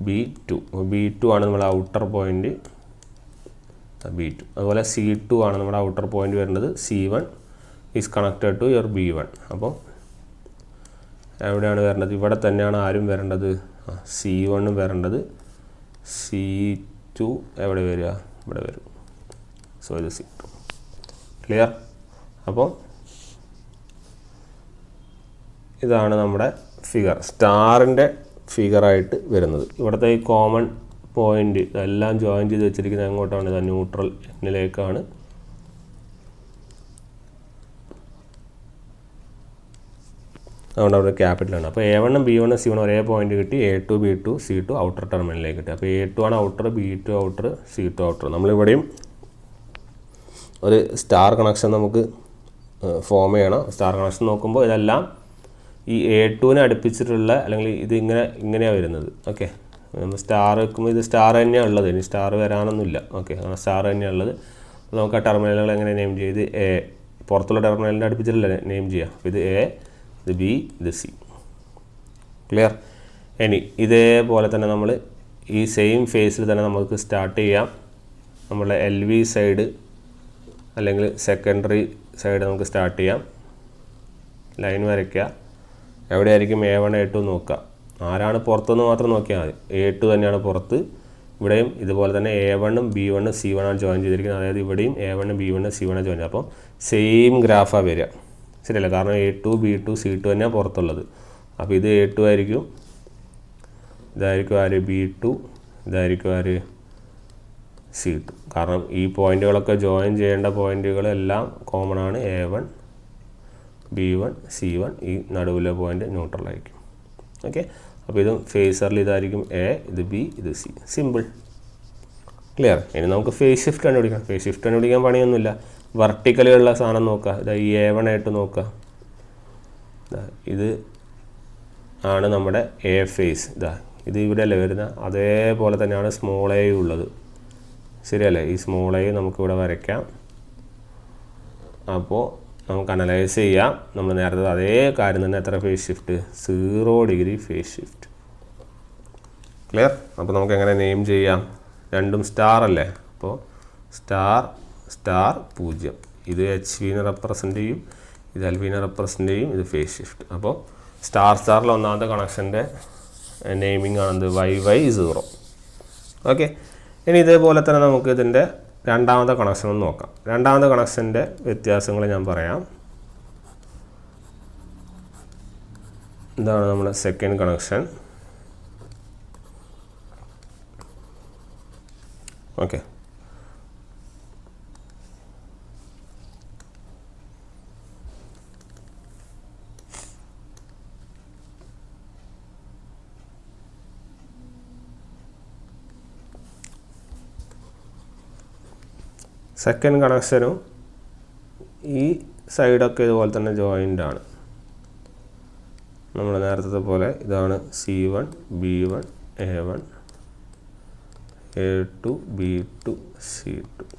B2. B2 ആണ് നമ്മുടെ ഔട്ടർ പോയിന്റ് B2. അതുപോലെ C2 ആണ് നമ്മുടെ ഔട്ടർ പോയിന്റ് വരുന്നത്. C1 is connected to your B1. അപ്പോൾ എവിടെയാണ് വരേണ്ടത്, ഇവിടെ തന്നെയാണ് ആരും വരേണ്ടത്, C1 വരേണ്ടത്. C2 എവിടെ വരിക, ഇവിടെ വരും. സോ ഇത് C2. ക്ലിയർ. അപ്പോൾ ഇതാണ് നമ്മുടെ ഫിഗർ, സ്റ്റാറിൻ്റെ ഫിഗറായിട്ട് വരുന്നത്. ഇവിടുത്തെ ഈ കോമൺ പോയിന്റ് എല്ലാം ജോയിൻ ചെയ്ത് വെച്ചിരിക്കുന്നത് എങ്ങോട്ടാണ്, ഇത് ന്യൂട്രൽ എന്നിലേക്കാണ്. അതുകൊണ്ട് അവിടെ ക്യാപിറ്റലാണ്. അപ്പോൾ A1 B1 C1 ഒരേ പോയിന്റ് കിട്ടി. A2 B2 C2 ഔട്ടർ ടെർമിനലിലേക്ക് കിട്ടി. അപ്പോൾ A2 ആണ് outer, B2 outer, C2 outer. നമ്മളിവിടെയും ഒരു സ്റ്റാർ കണക്ഷൻ നമുക്ക് ഫോം ചെയ്യണം. സ്റ്റാർ കണക്ഷൻ നോക്കുമ്പോൾ ഇതെല്ലാം ഈ A2നെ അടുപ്പിച്ചിട്ടുള്ള, അല്ലെങ്കിൽ ഇത് ഇങ്ങനെയാണ് വരുന്നത്. ഓക്കെ, സ്റ്റാർ വെക്കുമ്പോൾ ഇത് സ്റ്റാർ തന്നെയാണ് ഉള്ളത്, ഇനി സ്റ്റാർ വരാനൊന്നുമില്ല. ഓക്കെ, അങ്ങനെ സ്റ്റാർ തന്നെയാണ് ഉള്ളത്. നമുക്ക് ആ ടെർമിനലുകൾ എങ്ങനെ നെയിം ചെയ്ത് പുറത്തുള്ള ടെർമിനലിൻ്റെ അടുപ്പിച്ചിട്ടല്ല നെയിം ചെയ്യുക. അപ്പോൾ ഇത് A, ഇത് B, ഇത് C. ക്ലിയർ. ഇനി ഇതേപോലെ തന്നെ നമ്മൾ ഈ സെയിം ഫേസിൽ തന്നെ നമുക്ക് സ്റ്റാർട്ട് ചെയ്യാം. നമ്മളുടെ LV സൈഡ് അല്ലെങ്കിൽ സെക്കൻഡറി സൈഡ് നമുക്ക് സ്റ്റാർട്ട് ചെയ്യാം. ലൈൻ വരയ്ക്കുക. എവിടെയായിരിക്കും A1 A2 നോക്കുക. ആരാണ് പുറത്തുനിന്ന് മാത്രം നോക്കിയാൽ മതി. A2 തന്നെയാണ് പുറത്ത്. ഇവിടെയും ഇതുപോലെ തന്നെ A1ഉം B1ഉം C1 ആണ് ജോയിൻ ചെയ്തിരിക്കുന്നത്. അതായത് ഇവിടെയും A1 B1 C1 ജോയിൻ ചെയ്യും. അപ്പോൾ സെയിം ഗ്രാഫാണ് വരിക, ശരിയല്ല. കാരണം A2 B2 C2 തന്നെയാണ് പുറത്തുള്ളത്. അപ്പോൾ ഇത് A2 ആയിരിക്കും, ഇതായിരിക്കും ആര് B2, ഇതായിരിക്കും ആര് C2. കാരണം ഈ പോയിന്റുകളൊക്കെ ജോയിൻ ചെയ്യേണ്ട പോയിന്റുകളെല്ലാം കോമൺ ആണ്. A1 B1 C1, ഈ നടുവിലെ പോയിന്റ് ന്യൂട്രൽ ആയിരിക്കും. ഓക്കെ, അപ്പോൾ ഇതും ഫേസറിൽ ഇതായിരിക്കും A, ഇത് B, ഇത് C. സിമ്പിൾ. ക്ലിയർ. ഇനി നമുക്ക് ഫേസ് ഷിഫ്റ്റ് കണ്ടുപിടിക്കാം. ഫേസ് ഷിഫ്റ്റ് കണ്ടുപിടിക്കാൻ പണിയൊന്നുമില്ല. വെർട്ടിക്കലുള്ള സാധനം നോക്കുക. ഇതാ ഈ A1 ആയിട്ട് നോക്കുക. ഇത് ആണ് നമ്മുടെ A ഫേസ്. ഇത് ഇവിടെ അല്ലേ വരുന്നത്, അതേപോലെ തന്നെയാണ് സ്മോൾ A ഉള്ളത്, ശരിയല്ലേ. ഈ സ്മോൾ A നമുക്കിവിടെ വരയ്ക്കാം. അപ്പോൾ നമുക്ക് അനലൈസ് ചെയ്യാം. നമ്മൾ നേരത്തെ അതേ കാര്യം തന്നെ. എത്ര phase shift, 0 degree phase shift. Clear. അപ്പോൾ നമുക്ക് എങ്ങനെ നെയിം ചെയ്യാം, രണ്ടും സ്റ്റാർ അല്ലേ. അപ്പോൾ സ്റ്റാർ സ്റ്റാർ 0, ഇത് HVനെ റെപ്രസെൻ്റ് ചെയ്യും, ഇത് LVനെ റെപ്രസെൻ്റ് ചെയ്യും, ഇത് ഫേസ് ഷിഫ്റ്റ്. അപ്പോൾ സ്റ്റാറിൽ ഒന്നാമത്തെ കണക്ഷൻ്റെ നെയിമിംഗ് ആണെന്ത്, YY0. ഓക്കെ, ഇനി ഇതേപോലെ തന്നെ നമുക്ക് ഇതിൻ്റെ രണ്ടാമത്തെ കണക്ഷൻ ഒന്ന് നോക്കാം. രണ്ടാമത്തെ കണക്ഷൻ്റെ വ്യത്യാസങ്ങൾ ഞാൻ പറയാം. ഇതാണ് നമ്മുടെ സെക്കൻഡ് കണക്ഷൻ. ഓക്കെ, സെക്കൻഡ് കണക്ഷനും ഈ സൈഡൊക്കെ ഇതുപോലെ തന്നെ ജോയിൻ്റ് ആണ്. നമ്മൾ നേരത്തെ പോലെ ഇതാണ് C1 B1 A1 A2 B2 C2.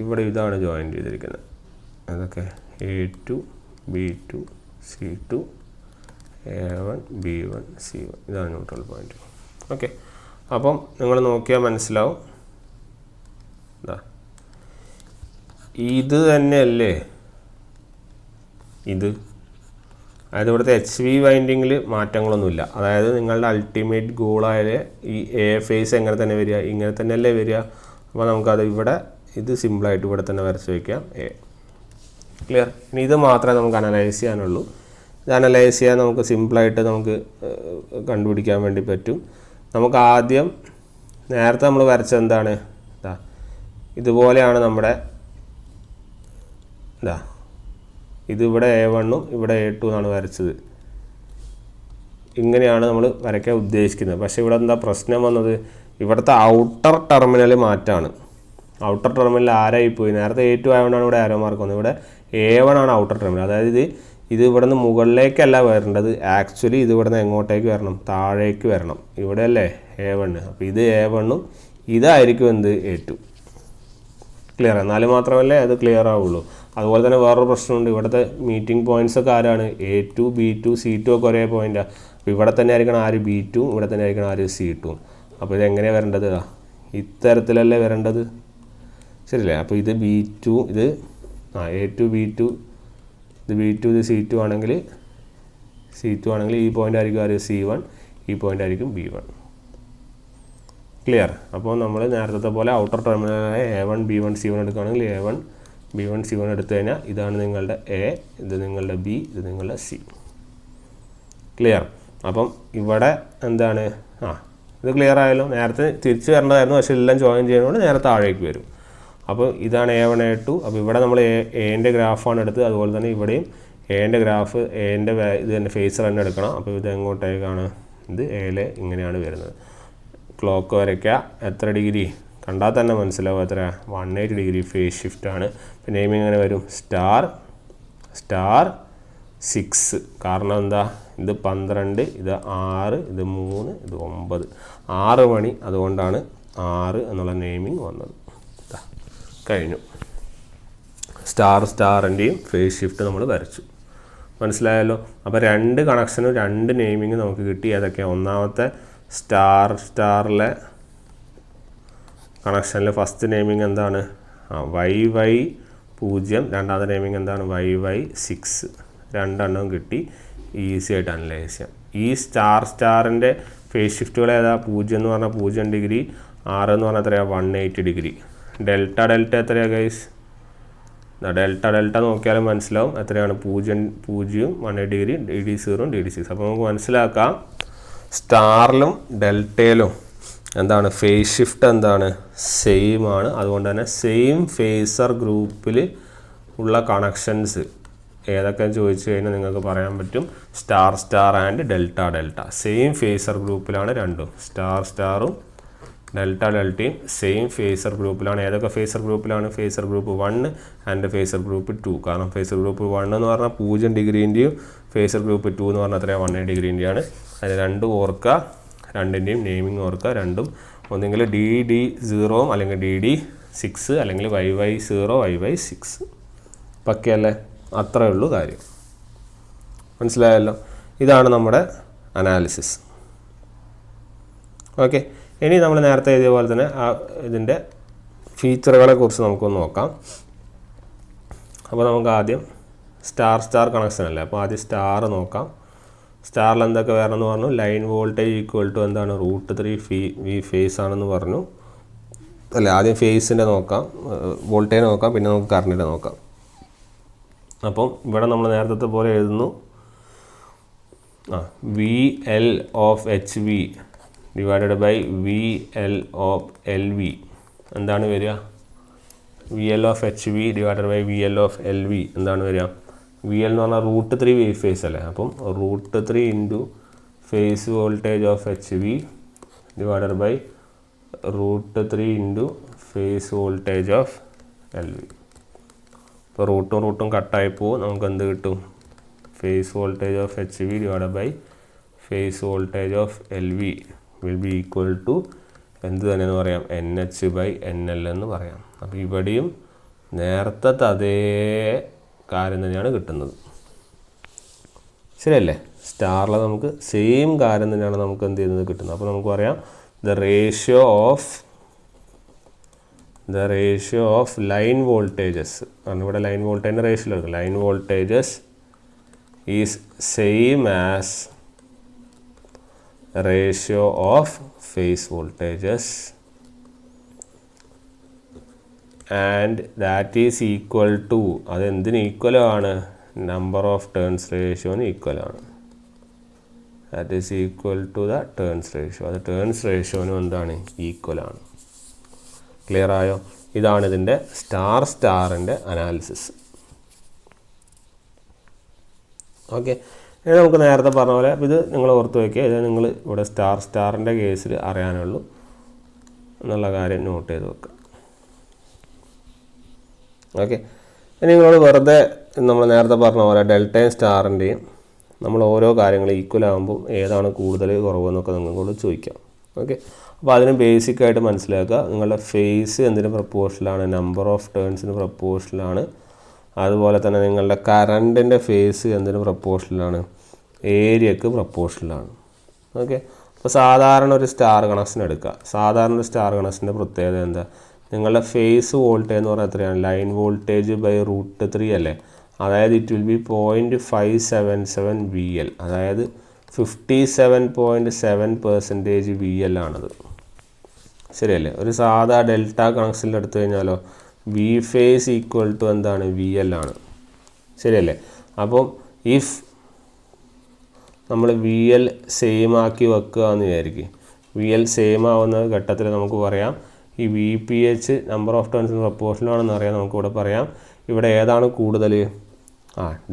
ഇവിടെ ഇതാണ് ജോയിൻ ചെയ്തിരിക്കുന്നത്. അതൊക്കെ A2 B2 C2 A1 B1 C1, ഇതാണ് ന്യൂട്രൽ പോയിന്റ്. ഓക്കെ, അപ്പം നിങ്ങൾ നോക്കിയാൽ മനസ്സിലാവും. ഇത് തന്നെയല്ലേ ഇത്, അതായത് ഇവിടുത്തെ HV വൈൻഡിങ്ങിൽ മാറ്റങ്ങളൊന്നുമില്ല. അതായത് നിങ്ങളുടെ അൾട്ടിമേറ്റ് ഗോളായ ഈ A ഫേസ് എങ്ങനെ തന്നെ വരിക, ഇങ്ങനെ തന്നെയല്ലേ വരിക. അപ്പോൾ നമുക്കത് ഇവിടെ ഇത് സിമ്പിളായിട്ട് ഇവിടെ തന്നെ വരച്ച് വയ്ക്കാം. ക്ലിയർ. ഇനി ഇത് മാത്രമേ നമുക്ക് അനലൈസ് ചെയ്യാനുള്ളൂ. ഇത് അനലൈസ് ചെയ്യാൻ നമുക്ക് സിമ്പിളായിട്ട് നമുക്ക് കണ്ടുപിടിക്കാൻ വേണ്ടി പറ്റും. നമുക്ക് ആദ്യം നേരത്തെ നമ്മൾ വരച്ചത് എന്താണ്, ഇതുപോലെയാണ് നമ്മുടെ ഇതിവിടെ A1 ഇവിടെ A2 എന്നാണ് വരച്ചത്. ഇങ്ങനെയാണ് നമ്മൾ വരയ്ക്കാൻ ഉദ്ദേശിക്കുന്നത്. പക്ഷേ ഇവിടെ എന്താ പ്രശ്നം വന്നത്, ഇവിടുത്തെ ഔട്ടർ ടെർമിനൽ മാറ്റാണ്. ഔട്ടർ ടെർമിനൽ ആരായിപ്പോയി, നേരത്തെ A2 ആയതുകൊണ്ടാണ് ഇവിടെ ആരോ മാർക്ക് വന്നത്. ഇവിടെ A1 ആണ് ഔട്ടർ ടെർമിനൽ. അതായത് ഇത് ഇവിടെ നിന്ന് മുകളിലേക്കല്ല വരേണ്ടത്, ആക്ച്വലി ഇത് ഇവിടെ നിന്ന് എങ്ങോട്ടേക്ക് വരണം, താഴേക്ക് വരണം. ഇവിടെ അല്ലേ A1, അപ്പോൾ ഇത് A1 ഇതായിരിക്കും എന്ത് A2. ക്ലിയർ. എന്നാലും മാത്രമല്ലേ അത് ക്ലിയർ ആവുള്ളൂ. അതുപോലെ തന്നെ വേറൊരു പ്രശ്നമുണ്ട്, ഇവിടുത്തെ മീറ്റിംഗ് പോയിൻറ്റ്സ് ഒക്കെ ആരാണ്, A2 B2 C2 ഒക്കെ ഒരേ പോയിൻറ്റാണ്. അപ്പോൾ ഇവിടെ തന്നെ ആയിരിക്കണം ആര് B2, ഇവിടെ തന്നെ ആയിരിക്കണം ആര് C2. അപ്പോൾ ഇതെങ്ങനെയാണ് വരേണ്ടത്, ഇത്തരത്തിലല്ലേ വരേണ്ടത്, ശരിയല്ലേ. അപ്പോൾ ഇത് B2, ഇത് A2 B2, ഇത് B2, ഇത് C2 ആണെങ്കിൽ ഈ പോയിൻ്റ് ആയിരിക്കും ആര് C1, ഈ പോയിൻ്റ് ആയിരിക്കും B1. ക്ലിയർ. അപ്പോൾ നമ്മൾ നേരത്തെ പോലെ ഔട്ടർ ടെർമിനലായ A1 B1 C1 എടുക്കുകയാണെങ്കിൽ A1 B1 C1 എടുത്തു കഴിഞ്ഞാൽ ഇതാണ് നിങ്ങളുടെ A, ഇത് നിങ്ങളുടെ B, ഇത് നിങ്ങളുടെ C. ക്ലിയർ. അപ്പം ഇവിടെ എന്താണ്, ഇത് ക്ലിയർ ആയല്ലോ. നേരത്തെ തിരിച്ച് വരേണ്ടതായിരുന്നു, പക്ഷേ എല്ലാം ജോയിൻ ചെയ്യുന്നതുകൊണ്ട് നേരെ താഴേക്ക് വരും. അപ്പോൾ ഇതാണ് A1 A2. അപ്പോൾ ഇവിടെ നമ്മൾ Aൻ്റെ ഗ്രാഫാണ് എടുത്തത്. അതുപോലെ തന്നെ ഇവിടെയും Aൻ്റെ ഗ്രാഫ്, Aൻ്റെ ഇത് തന്നെ ഫേസ് തന്നെ എടുക്കണം. അപ്പോൾ ഇത് എങ്ങോട്ടേക്കാണ്, ഇത് Aയിൽ ഇങ്ങനെയാണ് വരുന്നത്. ക്ലോക്ക് വരയ്ക്കുക, എത്ര ഡിഗ്രി കണ്ടാൽ തന്നെ മനസ്സിലാവും, എത്ര 180 ഡിഗ്രി ഫേസ് ഷിഫ്റ്റാണ്. പിന്നെ നെയിമിങ് എങ്ങനെ വരും, സ്റ്റാർ 6. കാരണം എന്താ, ഇത് 12, ഇത് 6, ഇത് 3, ഇത് 9, 6 മണി. അതുകൊണ്ടാണ് 6 എന്നുള്ള നെയിമിങ് വന്നത്. കഴിഞ്ഞു. സ്റ്റാറിൻ്റെയും ഫേസ് ഷിഫ്റ്റ് നമ്മൾ വരച്ചു. മനസ്സിലായല്ലോ. അപ്പോൾ 2 കണക്ഷനും 2 നെയിമിങ് നമുക്ക് കിട്ടി. ഏതൊക്കെ, ഒന്നാമത്തെ സ്റ്റാറിലെ കണക്ഷനിൽ ഫസ്റ്റ് നെയിമിങ് എന്താണ്, YY0. രണ്ടാമത്തെ നെയിമിങ് എന്താണ്, YY6. 2 എണ്ണം കിട്ടി. ഈസി ആയിട്ട് അനലൈസ് ചെയ്യാം. ഈ സ്റ്റാറിൻ്റെ ഫേസ് ഷിഫ്റ്റുകൾ ഏതാ, 0 എന്ന് പറഞ്ഞാൽ 0 ഡിഗ്രി, 6 എന്ന് പറഞ്ഞാൽ എത്രയാണ് 180 ഡിഗ്രി. ഡെൽറ്റ എത്രയാണ് ഗൈസ്, ഡെൽറ്റ നോക്കിയാലും മനസ്സിലാവും എത്രയാണ്, 0 180 ഡിഗ്രി, DD0 DD6. അപ്പോൾ നമുക്ക് മനസ്സിലാക്കാം സ്റ്റാറിലും ഡെൽറ്റയിലും എന്താണ് ഫേസ് ഷിഫ്റ്റ് എന്താണ് സെയിം ആണ്. അതുകൊണ്ട് തന്നെ സെയിം ഫേസർ ഗ്രൂപ്പിൽ ഉള്ള കണക്ഷൻസ് ഏതൊക്കെയെന്ന് ചോദിച്ചു കഴിഞ്ഞാൽ നിങ്ങൾക്ക് പറയാൻ പറ്റും, star and delta. Same phasor ഗ്രൂപ്പിലാണ് രണ്ടും, സ്റ്റാറും ഡെൽറ്റയും സെയിം ഫേസർ ഗ്രൂപ്പിലാണ്. ഏതൊക്കെ ഫേസർ ഗ്രൂപ്പിലാണ്, phasor group 1 and phasor group 2. കാരണം ഫേസർ ഗ്രൂപ്പ് 1 എന്ന് പറഞ്ഞാൽ 0 ഡിഗ്രീൻ്റെയും ഫേസർ ഗ്രൂപ്പ് 2 എന്ന് പറഞ്ഞാൽ അത്രയാണ് 180 ഡിഗ്രീൻ്റെയാണ്. അതിന് 2 ഓർക്കുക, 2ൻ്റെയും നെയിമിങ് ഓർക്കുക. രണ്ടും ഒന്നെങ്കിൽ DD0 അല്ലെങ്കിൽ DD6 അല്ലെങ്കിൽ YY0 YY6. പക്കയല്ലേ, അത്രയേ ഉള്ളൂ കാര്യം. മനസ്സിലായല്ലോ. ഇതാണ് നമ്മുടെ അനാലിസിസ്. ഓക്കെ. ഇനി നമ്മൾ നേരത്തെ എഴുതിയ പോലെ തന്നെ ഇതിൻ്റെ ഫീച്ചറുകളെ കുറിച്ച് നമുക്കൊന്ന് നോക്കാം. അപ്പോൾ നമുക്ക് ആദ്യം സ്റ്റാർ കണക്ഷൻ അല്ലേ, അപ്പോൾ ആദ്യം സ്റ്റാർ നോക്കാം. സ്റ്റാറിൽ എന്തൊക്കെ വരണമെന്ന് പറഞ്ഞു, ലൈൻ വോൾട്ടേജ് ഈക്വൽ ടു എന്താണ് √3 ഫേസ് ആണെന്ന് പറഞ്ഞു അല്ലേ. ആദ്യം ഫേസിൻ്റെ നോക്കാം, വോൾട്ടേജ് നോക്കാം, പിന്നെ നമുക്ക് കറണ്ടിൻ്റെ നോക്കാം. അപ്പം ഇവിടെ നമ്മൾ നേരത്തെ പോലെ എഴുതുന്നു, VL of HV divided by VL of LV. എന്താണ് വരിക, VL of HV divided by VL of LV എന്താണ് വരിക, VL എന്ന് പറഞ്ഞാൽ √3 വേവ് ഫേസ് അല്ലേ. അപ്പം √3 into phase voltage of HV divided by √3 into phase voltage of LV. ഇപ്പോൾ റൂട്ടും കട്ടായി പോകും, നമുക്ക് എന്ത് കിട്ടും, phase voltage of HV divided by phase voltage of LV will be equal to എന്ത് തന്നെയെന്ന് പറയാം, NH/NL എന്ന് പറയാം. അപ്പോൾ ഇവിടെയും നേരത്തെ അതേ കാര്യം തന്നെയാണ് കിട്ടുന്നത്, ശരിയല്ലേ. സ്റ്റാറിൽ നമുക്ക് സെയിം കാര്യം തന്നെയാണ് നമുക്ക് എന്ത് ചെയ്യുന്നത് കിട്ടുന്നത്. അപ്പോൾ നമുക്ക് പറയാം the ratio of line voltages. കാരണം ഇവിടെ ലൈൻ വോൾട്ടേജിൻ്റെ റേഷ്യോ എടുക്കും. Line voltages is same as ratio of phase voltages and that is equal to, അതെന്തിന് ഈക്വലാണ്? നമ്പർ ഓഫ് ടേൺസ് റേഷ്യോന് ഈക്വലാണ്. That is equal to the turns ratio. അത് turns റേഷ്യോനും എന്താണ്? ഈക്വലാണ്. ക്ലിയർ ആയോ? ഇതാണ് ഇതിൻ്റെ സ്റ്റാറിൻ്റെ അനാലിസിസ്. ഓക്കെ, ഇനി നമുക്ക് നേരത്തെ പറഞ്ഞ പോലെ ഇത് നിങ്ങൾ ഓർത്ത് വയ്ക്കുക. ഇത് നിങ്ങൾ ഇവിടെ സ്റ്റാറിൻ്റെ കേസിൽ അറിയാനുള്ളൂ എന്നുള്ള കാര്യം നോട്ട് ചെയ്ത് വെക്കുക. ഓക്കെ, ഇനി നിങ്ങളോട് വെറുതെ നമ്മൾ നേരത്തെ പറഞ്ഞ പോലെ ഡെൽറ്റയും സ്റ്റാറിൻ്റെയും നമ്മൾ ഓരോ കാര്യങ്ങൾ ഈക്വൽ ആകുമ്പോൾ ഏതാണ് കൂടുതൽ കുറവെന്നൊക്കെ നിങ്ങളോട് ചോദിക്കാം. ഓക്കെ, അപ്പോൾ അതിന് ബേസിക്കായിട്ട് മനസ്സിലാക്കുക. നിങ്ങളുടെ ഫേസ് എന്തിന് പ്രപ്പോർഷനിലാണ്? Number of ടേൺസിന് പ്രപ്പോർഷനിലാണ്. അതുപോലെ തന്നെ നിങ്ങളുടെ കറണ്ടിൻ്റെ ഫേസ് എന്തിന് പ്രപ്പോർഷനിലാണ്? ഏരിയക്ക് പ്രപ്പോർഷനിലാണ്. ഓക്കെ, അപ്പോൾ സാധാരണ ഒരു സ്റ്റാർ കണക്ഷൻ എടുക്കുക. സാധാരണ ഒരു സ്റ്റാർ കണക്ഷൻ്റെ പ്രത്യേകത എന്താ? നിങ്ങളുടെ ഫേസ് വോൾട്ടേജ് എന്ന് പറഞ്ഞാൽ എത്രയാണ്? ലൈൻ വോൾട്ടേജ് ബൈ √3 അല്ലേ? അതായത് ഇറ്റ് വിൽ ബി 0.577 VL, അതായത് 57.7% VL ആണത്. ശരിയല്ലേ? ഒരു സാധാ ഡെൽറ്റ കണക്ഷനിൽ എടുത്തു കഴിഞ്ഞാലോ വി ഫേസ് ഈക്വൽ ടു എന്താണ്? VL ആണ്. ശരിയല്ലേ? അപ്പം ഇഫ് നമ്മൾ VL സെയിം ആക്കി വെക്കുക എന്ന് വിചാരിക്കും. VL സെയിം ആവുന്ന ഘട്ടത്തിൽ നമുക്ക് പറയാം ഈ VPH നമ്പർ ഓഫ് ടേൺസിന് പ്രപ്പോർഷനാണെന്ന് അറിയാം. നമുക്കിവിടെ പറയാം ഇവിടെ ഏതാണ് കൂടുതൽ?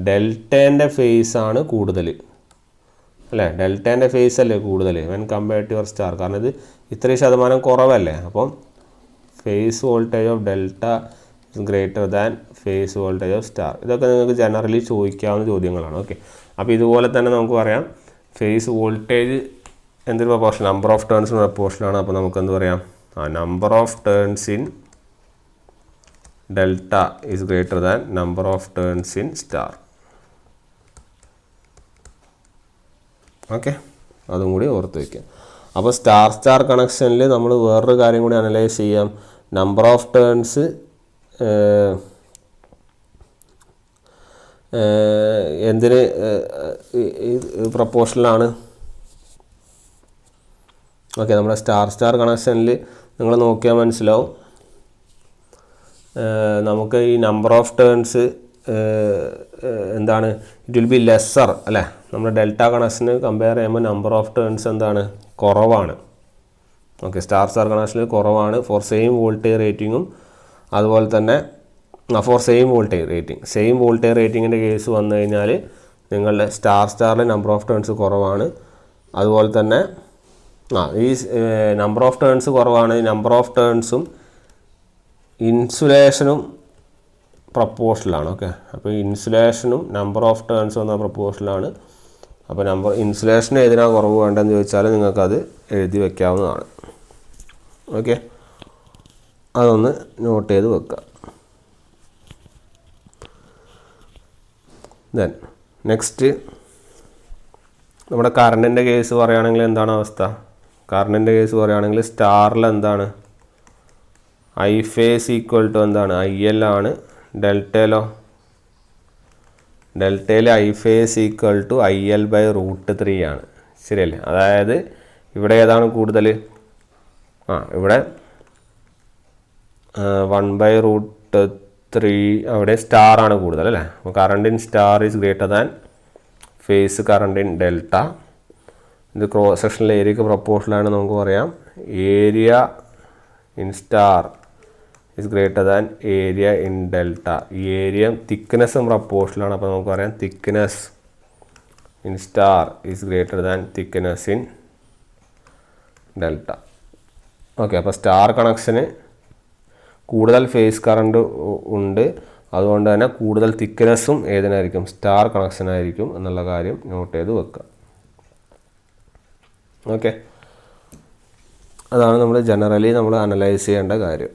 ഡെൽറ്റേൻ്റെ ഫേസ് ആണ് കൂടുതൽ അല്ലേ? ഡെൽറ്റേൻ്റെ ഫേസ് അല്ലേ കൂടുതൽ when compared to your star. കാരണം ഇത് ഇത്രയും ശതമാനം കുറവല്ലേ. അപ്പം phase voltage of delta is greater than phase voltage of star. ഇതൊക്കെ നിങ്ങൾക്ക് ജനറലി ചോദിക്കാവുന്ന ചോദ്യങ്ങളാണ്. ഓക്കെ, അപ്പോൾ ഇതുപോലെ തന്നെ നമുക്ക് പറയാം ഫേസ് വോൾട്ടേജ് എന്തൊരു പ്രപ്പോർഷൻ? നമ്പർ ഓഫ് ടേൺസിന് പ്രപ്പോർഷനാണ്. അപ്പോൾ നമുക്കെന്ത് പറയാം? Number of turns in delta is greater than number of turns in star. Okay, അതും കൂടി ഓർത്ത് വയ്ക്കുക. അപ്പോൾ സ്റ്റാർ കണക്ഷനിൽ നമ്മൾ വേറൊരു കാര്യം കൂടി അനലൈസ് ചെയ്യാം. നമ്പർ ഓഫ് ടേൺസ് എന്തിന് പ്രപ്പോർഷനിലാണ്? ഓക്കെ, നമ്മുടെ സ്റ്റാർ കണക്ഷനിൽ നിങ്ങൾ നോക്കിയാൽ മനസ്സിലാവും. നമുക്ക് ഈ നമ്പർ ഓഫ് ടേൺസ് എന്താണ്? ഇറ്റ് വിൽ ബി ലെസ്സർ അല്ലേ? നമ്മുടെ ഡെൽറ്റ കണക്ഷന് കമ്പയർ ചെയ്യുമ്പോൾ നമ്പർ ഓഫ് ടേൺസ് എന്താണ്? കുറവാണ്. ഓക്കെ, സ്റ്റാർ കണക്ഷനിൽ കുറവാണ് ഫോർ സെയിം വോൾട്ടേജ് റേറ്റിങ്ങും. അതുപോലെ തന്നെ ഫോർ സെയിം വോൾട്ടേജ് റേറ്റിങ്ങിൻ്റെ കേസ് വന്നു കഴിഞ്ഞാൽ നിങ്ങളുടെ സ്റ്റാറിൽ നമ്പർ ഓഫ് ടേൺസ് കുറവാണ്. അതുപോലെ തന്നെ ഈ നമ്പർ ഓഫ് ടേൺസ് കുറവാണ്. നമ്പർ ഓഫ് ടേൺസും ഇൻസുലേഷനും പ്രപ്പോർഷനിലാണ്. ഓക്കെ, അപ്പോൾ ഇൻസുലേഷനും നമ്പർ ഓഫ് ടേൺസും എന്ന പ്രപ്പോർഷനിലാണ്. അപ്പോൾ ഇൻസുലേഷൻ ഏതിനാണ് കുറവ് വേണ്ടതെന്ന് ചോദിച്ചാൽ നിങ്ങൾക്കത് എഴുതി വയ്ക്കാവുന്നതാണ്. ഓക്കെ, അതൊന്ന് നോട്ട് ചെയ്ത് വെക്കുക. ദെൻ നെക്സ്റ്റ് നമ്മുടെ കറണ്ടിൻ്റെ കേസ് പറയുകയാണെങ്കിൽ എന്താണ് അവസ്ഥ? കറണ്ടിൻ്റെ കേസ് പറയുകയാണെങ്കിൽ സ്റ്റാറിൽ എന്താണ്? ഐ ഫേസ് ഈക്വൽ ടു എന്താണ്? IL ആണ്. ഡെൽറ്റയിൽ I phase equal to IL by √3 ആണ്. ശരിയല്ലേ? അതായത് ഇവിടെ ഏതാണ് കൂടുതൽ? ഇവിടെ 1/√3 അവിടെ സ്റ്റാറാണ് കൂടുതൽ അല്ലേ? അപ്പോൾ current in star is greater than phase current in delta. ഇത് ക്രോസ് സെക്ഷനിലെ ഏരിയക്ക് പ്രപ്പോർഷനാണ്. നമുക്ക് പറയാം area in star is greater than area in delta. ഈ ഏരിയ തിക്നെസ്സും പ്രപ്പോർഷനാണ്. അപ്പോൾ നമുക്ക് പറയാം thickness in star is greater than thickness in delta. Okay, അപ്പോൾ star കണക്ഷന് കൂടുതൽ phase current ഉണ്ട്. അതുകൊണ്ട് തന്നെ കൂടുതൽ തിക്നെസ്സും ഏതിനായിരിക്കും? സ്റ്റാർ കണക്ഷനായിരിക്കും എന്നുള്ള കാര്യം നോട്ട് ചെയ്ത് വെക്കുക. ഓക്കെ, അതാണ് നമ്മൾ ജനറലി നമ്മൾ അനലൈസ് ചെയ്യേണ്ട കാര്യം.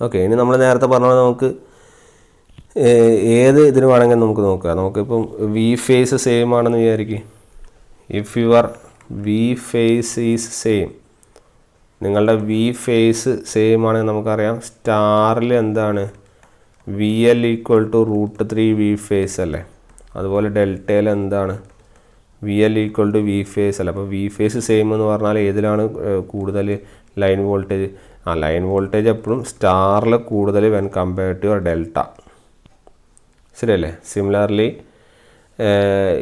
ഓക്കെ, ഇനി നമ്മൾ നേരത്തെ പറഞ്ഞാൽ നമുക്ക് ഏത് ഇതിന് വേണമെങ്കിൽ നമുക്ക് നോക്കുക. നമുക്കിപ്പം വി ഫേസ് സെയിം ആണെന്ന് വിചാരിക്കും. If your V phase is same, നിങ്ങളുടെ വി ഫേസ് സെയിം ആണെങ്കിൽ നമുക്കറിയാം സ്റ്റാറിൽ എന്താണ്? V L equal to √3 V phase അല്ലേ. അതുപോലെ ഡെൽറ്റയിൽ എന്താണ് V L equal to V phase അല്ല. അപ്പോൾ വി ഫേസ് സെയിം എന്ന് പറഞ്ഞാൽ ഏതിലാണ് കൂടുതൽ ലൈൻ വോൾട്ടേജ്? ലൈൻ വോൾട്ടേജ് എപ്പോഴും സ്റ്റാറിൽ കൂടുതൽ വെൻ കമ്പയർഡ് ടു ഡെൽറ്റ, ശരിയല്ലേ. സിമിലർലി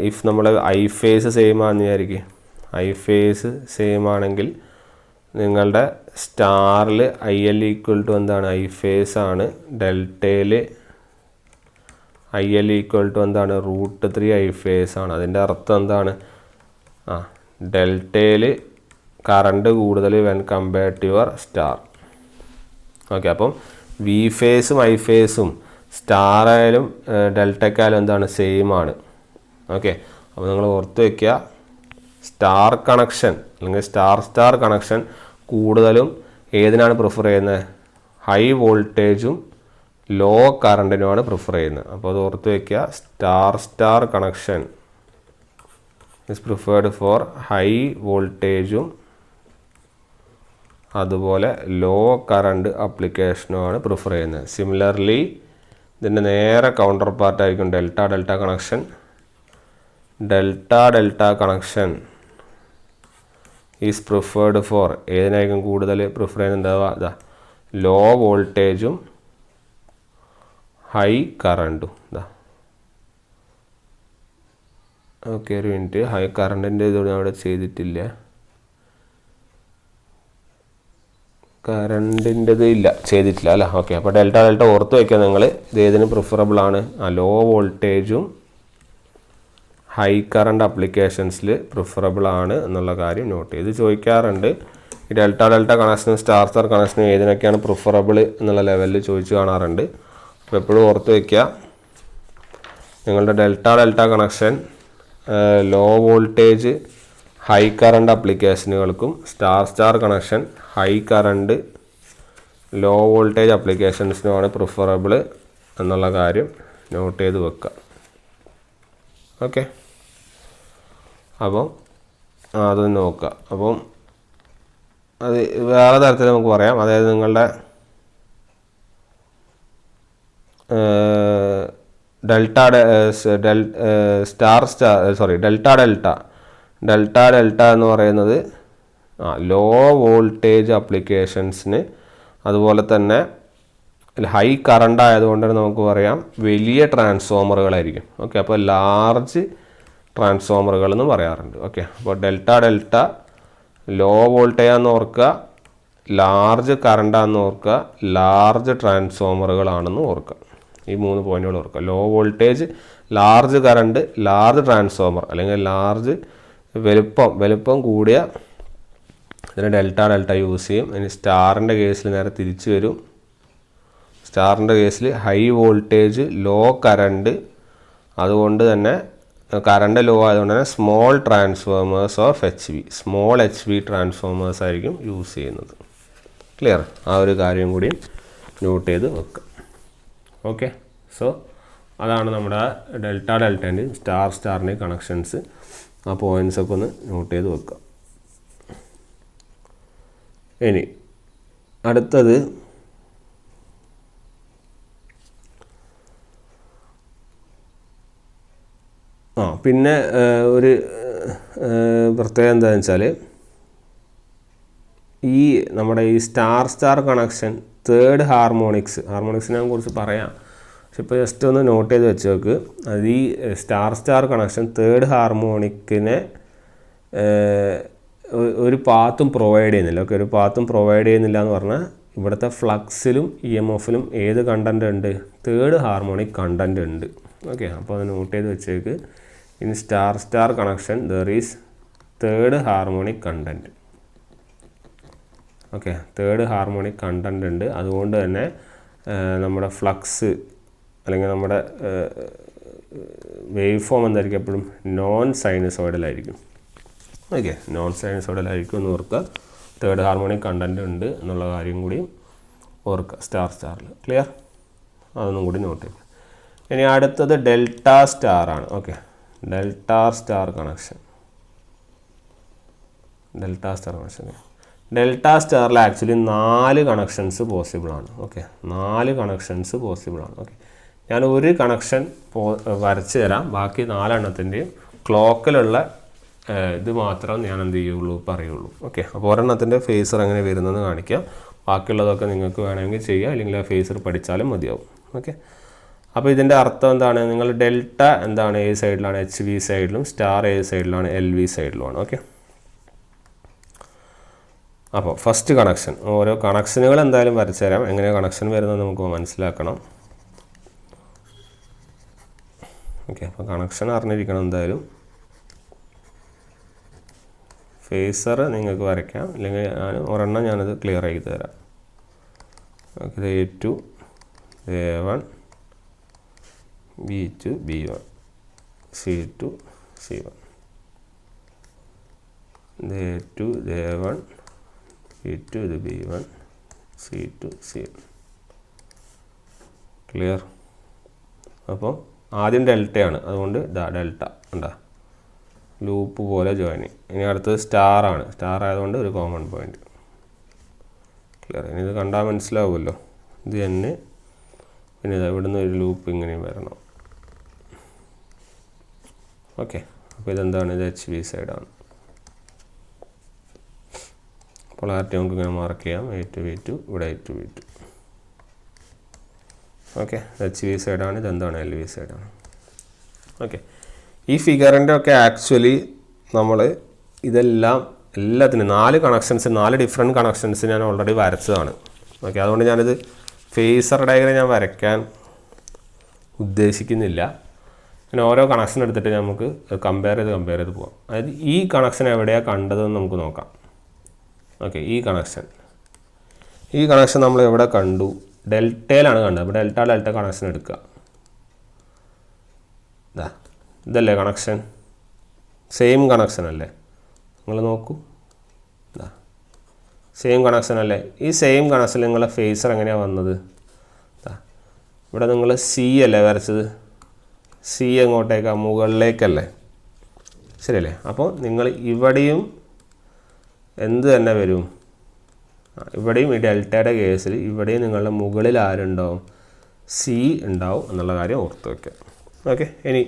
ഇഫ് നമ്മൾ ഐ ഫേസ് സെയിം ആണെന്ന് വിചാരിക്കും, ഐ ഫേസ് സെയിം ആണെങ്കിൽ നിങ്ങളുടെ സ്റ്റാറിൽ ഐ എൽ ഈക്വൽ ടു എന്താണ്? ഐ ഫേസ് ആണ്. ഡെൽറ്റയിൽ ഐ എൽ ഈക്വൽ ടു എന്താണ്? √3 ഐ ഫേസ് ആണ്. അതിൻ്റെ അർത്ഥം എന്താണ്? ഡെൽറ്റയിൽ കറണ്ട് കൂടുതൽ when compared to your star. Okay, അപ്പം വി ഫേസും ഐ ഫേസും സ്റ്റാർ ആയാലും ഡെൽറ്റയ്ക്കായാലും എന്താണ്? സെയിം ആണ്. ഓക്കെ, അപ്പോൾ നിങ്ങൾ ഓർത്ത് വയ്ക്കുക, സ്റ്റാർ കണക്ഷൻ അല്ലെങ്കിൽ സ്റ്റാർ കണക്ഷൻ കൂടുതലും ഏതിനാണ് പ്രിഫർ ചെയ്യുന്നത്? ഹൈ വോൾട്ടേജും ലോ കറണ്ടിനുമാണ് പ്രിഫർ ചെയ്യുന്നത്. അപ്പോൾ അത് ഓർത്ത് വയ്ക്കുക, star connection is preferred for high വോൾട്ടേജും അതുപോലെ ലോ കറണ്ട് ആപ്ലിക്കേഷനുമാണ് പ്രിഫർ ചെയ്യുന്നത്. സിമിലർലി ഇതിൻ്റെ നേരെ കൗണ്ടർ പാർട്ടായിരിക്കും delta connection. Delta connection is preferred for ഏതിനായിരിക്കും കൂടുതൽ പ്രിഫർ ചെയ്യുന്നുണ്ടാവുക? ലോ വോൾട്ടേജും ഹൈ കറണ്ടും. ഓക്കെ, ഒരു മിനിറ്റ്, ഹൈ കറണ്ടിൻ്റെ ഇതോടെ അവിടെ ചെയ്തിട്ടില്ല, കറണ്ടിൻ്റെത് ഇല്ല, ചെയ്തിട്ടില്ല അല്ല. ഓക്കെ, അപ്പോൾ ഡെൽറ്റ ഓർത്ത് വയ്ക്കുക നിങ്ങൾ. ഇത് ഏതിന് പ്രിഫറബിൾ ആണ്? ലോ വോൾട്ടേജും ഹൈ കറണ്ട് ആപ്ലിക്കേഷൻസിൽ പ്രിഫറബിൾ ആണ് എന്നുള്ള കാര്യം നോട്ട് ചെയ്ത് ചോദിക്കാറുണ്ട്. ഈ ഡെൽറ്റ കണക്ഷനും സ്റ്റാർ കണക്ഷനും ഏതിനൊക്കെയാണ് പ്രിഫറബിൾ എന്നുള്ള ലെവലിൽ ചോദിച്ചു കാണാറുണ്ട്. അപ്പോൾ എപ്പോഴും ഓർത്ത് വയ്ക്കുക, നിങ്ങളുടെ delta connection low voltage high current ആപ്ലിക്കേഷനുകൾക്കും star connection high current low voltage ആപ്ലിക്കേഷൻസിനുമാണ് പ്രിഫറബിൾ എന്നുള്ള കാര്യം നോട്ട് ചെയ്ത് വെക്കുക. ഓക്കെ, അപ്പം അതൊന്ന് നോക്കുക. അപ്പം അത് വേറെ തരത്തിൽ നമുക്ക് പറയാം. അതായത് നിങ്ങളുടെ ഡെൽറ്റ എന്ന് പറയുന്നത് ലോ വോൾട്ടേജ് ആപ്ലിക്കേഷൻസിന്, അതുപോലെ തന്നെ ഹൈ കറണ്ട് ആയതുകൊണ്ട് തന്നെ നമുക്ക് പറയാം വലിയ ട്രാൻസ്ഫോമറുകളായിരിക്കും. ഓക്കെ, അപ്പോൾ ലാർജ് ട്രാൻസ്ഫോമറുകൾ എന്ന് പറയാറുണ്ട്. ഓക്കെ, അപ്പോൾ ഡെൽറ്റ ലോ വോൾട്ടേജ് ആണെന്ന് ഓർക്കുക, ലാർജ് കറണ്ടാണെന്ന് ഓർക്കുക, ലാർജ് ട്രാൻസ്ഫോമറുകളാണെന്ന് ഓർക്കുക. ഈ 3 പോയിന്റുകൾ ഓർക്കുക. Low voltage, large current, large transformer അല്ലെങ്കിൽ ലാർജ് വലുപ്പം കൂടിയ ഇതിന് ഡെൽറ്റ യൂസ് ചെയ്യും. ഇനി സ്റ്റാറിൻ്റെ കേസിൽ നേരെ തിരിച്ചു വരും. സ്റ്റാറിൻ്റെ കേസിൽ ഹൈ വോൾട്ടേജ് ലോ കറണ്ട്, അതുകൊണ്ട് തന്നെ കറണ്ട് ലോ ആയതുകൊണ്ട് തന്നെ small transformers of small HV transformers ആയിരിക്കും യൂസ് ചെയ്യുന്നത്. ക്ലിയർ? ആ ഒരു കാര്യം കൂടി നോട്ട് ചെയ്ത് വെക്കുക. ഓക്കെ, സോ അതാണ് നമ്മുടെ ഡെൽറ്റേൻ്റെയും സ്റ്റാറിൻ്റെയും കണക്ഷൻസ്. ആ പോയിൻറ്റ്സൊക്കെ ഒന്ന് നോട്ട് ചെയ്ത് വെക്കുക. ഇനി അടുത്തത് പിന്നെ ഒരു പ്രത്യേകത എന്താണെന്ന് വെച്ചാൽ ഈ നമ്മുടെ ഈ സ്റ്റാർ കണക്ഷൻ തേർഡ് ഹാർമോണിക്സിനെ കുറിച്ച് പറയാം. പക്ഷെ ഇപ്പോൾ ജസ്റ്റ് ഒന്ന് നോട്ട് ചെയ്ത് വെച്ച് നോക്ക്. അത് ഈ സ്റ്റാർ കണക്ഷൻ തേർഡ് ഹാർമോണിക്കിനെ ഒരു പാത്തും പ്രൊവൈഡ് ചെയ്യുന്നില്ല. ഓക്കെ, ഒരു പാത്തും പ്രൊവൈഡ് ചെയ്യുന്നില്ല എന്ന് പറഞ്ഞാൽ ഇവിടുത്തെ ഫ്ലക്സിലും EMFലും ഏത് കണ്ടൻ്റ് ഉണ്ട്? തേർഡ് ഹാർമോണിക് കണ്ടൻ്റ് ഉണ്ട്. ഓക്കെ, അപ്പോൾ അത് നോട്ട് ചെയ്ത് വെച്ചേക്ക്. In star connection there is third harmonic content. Okay, third harmonic content ഉണ്ട്. അതുകൊണ്ട് തന്നെ നമ്മുടെ ഫ്ലക്സ് അല്ലെങ്കിൽ നമ്മുടെ വേവ് ഫോം എന്തായിരിക്കും? എപ്പോഴും നോൺ സൈനസോയിഡലായിരിക്കും. ഓക്കെ, നോൺ സൈനസോയിഡലായിരിക്കും എന്ന് ഓർക്കുക. തേർഡ് ഹാർമോണിക് കണ്ടൻ്റ് ഉണ്ട് എന്നുള്ള കാര്യം കൂടി ഓർക്കുക സ്റ്റാറിൽ. ക്ലിയർ? അതൊന്നും കൂടി നോട്ട് ചെയ്യുക. ഇനി അടുത്തത് ഡെൽറ്റ സ്റ്റാർ ആണ്. Okay, delta star connection. Delta സ്റ്റാറിൽ ആക്ച്വലി 4 കണക്ഷൻസ് പോസിബിളാണ്. ഓക്കെ, 4 കണക്ഷൻസ് പോസിബിളാണ്. ഓക്കെ, ഞാൻ ഒരു കണക്ഷൻ വരച്ച് തരാം, ബാക്കി 4 എണ്ണത്തിൻ്റെയും ക്ലോക്കിലുള്ള ഇത് മാത്രം ഞാൻ എന്ത് ചെയ്യുള്ളൂ പറയുള്ളൂ. ഓക്കെ, അപ്പോൾ ഒരെണ്ണത്തിൻ്റെ ഫേസർ എങ്ങനെ വരുന്നതെന്ന് കാണിക്കാം, ബാക്കിയുള്ളതൊക്കെ നിങ്ങൾക്ക് വേണമെങ്കിൽ ചെയ്യുക, അല്ലെങ്കിൽ ആ ഫേസർ പഠിച്ചാലും മതിയാവും. ഓക്കെ, അപ്പോൾ ഇതിൻ്റെ അർത്ഥം എന്താണ്? നിങ്ങൾ ഡെൽറ്റ എന്താണ് ഏത് സൈഡിലാണ്? HV സൈഡിലും സ്റ്റാർ ഏത് സൈഡിലാണ്? LV സൈഡിലുമാണ്. ഓക്കെ, അപ്പോൾ ഫസ്റ്റ് കണക്ഷൻ, ഓരോ കണക്ഷനുകൾ എന്തായാലും വരച്ചു തരാം, എങ്ങനെ കണക്ഷൻ വരുന്നത് നമുക്ക് മനസ്സിലാക്കണം. ഓക്കെ, അപ്പോൾ കണക്ഷൻ അറിഞ്ഞിരിക്കണം എന്തായാലും. ഫേസർ നിങ്ങൾക്ക് വരയ്ക്കാം, അല്ലെങ്കിൽ ഒരെണ്ണം ഞാനത് ക്ലിയർ ആക്കി തരാം. ഓക്കെ, ഇത് A2 A1 B2 B1 C2 C1, ഇത് A2 A1 B2 ഇത് B1 C2 C1. ക്ലിയർ? അപ്പോൾ ആദ്യം ഡെൽറ്റയാണ്, അതുകൊണ്ട് ഡെൽറ്റ ഉണ്ടാ ലൂപ്പ് പോലെ ജോയിനിങ്. ഇനി അടുത്തത് സ്റ്റാറാണ്, സ്റ്റാർ ആയതുകൊണ്ട് ഒരു കോമൺ പോയിന്റ്. ക്ലിയർ? ഇനി ഇത് കണ്ടാൽ മനസ്സിലാവുമല്ലോ. ഇത് തന്നെ, പിന്നെ ഇത് ഇവിടുന്ന് ഒരു ലൂപ്പ് ഇങ്ങനെയും വരണം. ഓക്കെ, അപ്പോൾ ഇതെന്താണ്? ഇത് HV സൈഡാണ്. പൊളാരിറ്റി നമുക്ക് ഇങ്ങനെ മാർക്ക് ചെയ്യാം. A2 B2, ഇവിടെ A2 B2. ഓക്കെ, HV സൈഡാണ്, ഇതെന്താണ്? LV സൈഡാണ്. ഓക്കെ, ഈ ഫിഗറിൻ്റെ ഒക്കെ ആക്ച്വലി നമ്മൾ ഇതെല്ലാം എല്ലാത്തിനും 4 കണക്ഷൻസ്, 4 ഡിഫറെൻറ്റ് കണക്ഷൻസ് ഞാൻ ഓൾറെഡി വരച്ചതാണ്. ഓക്കെ, അതുകൊണ്ട് ഞാനിത് ഫേസർ ഡയഗ്രം ഞാൻ വരയ്ക്കാൻ ഉദ്ദേശിക്കുന്നില്ല. പിന്നെ ഓരോ കണക്ഷൻ എടുത്തിട്ട് നമുക്ക് കമ്പയർ ചെയ്ത് പോകാം. അതായത് ഈ കണക്ഷൻ എവിടെയാണ് കണ്ടതെന്ന് നമുക്ക് നോക്കാം. ഓക്കെ, ഈ കണക്ഷൻ നമ്മൾ എവിടെ കണ്ടു? ഡെൽറ്റയിലാണ് കണ്ടത്. അപ്പോൾ ഡെൽറ്റ കണക്ഷൻ എടുക്കുക. ഇതല്ലേ കണക്ഷൻ? സെയിം കണക്ഷൻ അല്ലേ? നിങ്ങൾ നോക്കൂ, സെയിം കണക്ഷൻ അല്ലേ? ഈ സെയിം കണക്ഷനിൽ നിങ്ങളെ ഫേസർ എങ്ങനെയാണ് വന്നത്? ഇവിടെ നിങ്ങൾ C അല്ലേ വരച്ചത്? C എങ്ങോട്ടേക്കാണ്? മുകളിലേക്കല്ലേ? ശരിയല്ലേ? അപ്പോൾ നിങ്ങൾ ഇവിടെയും എന്ത് തന്നെ വരും? ഇവിടെയും ഈ ഡെൽറ്റയുടെ കേസിൽ ഇവിടെയും നിങ്ങളുടെ മുകളിൽ ആരുണ്ടാവും? C ഉണ്ടാവും എന്നുള്ള കാര്യം ഓർത്ത് വയ്ക്കുക. ഓക്കെ, ഇനി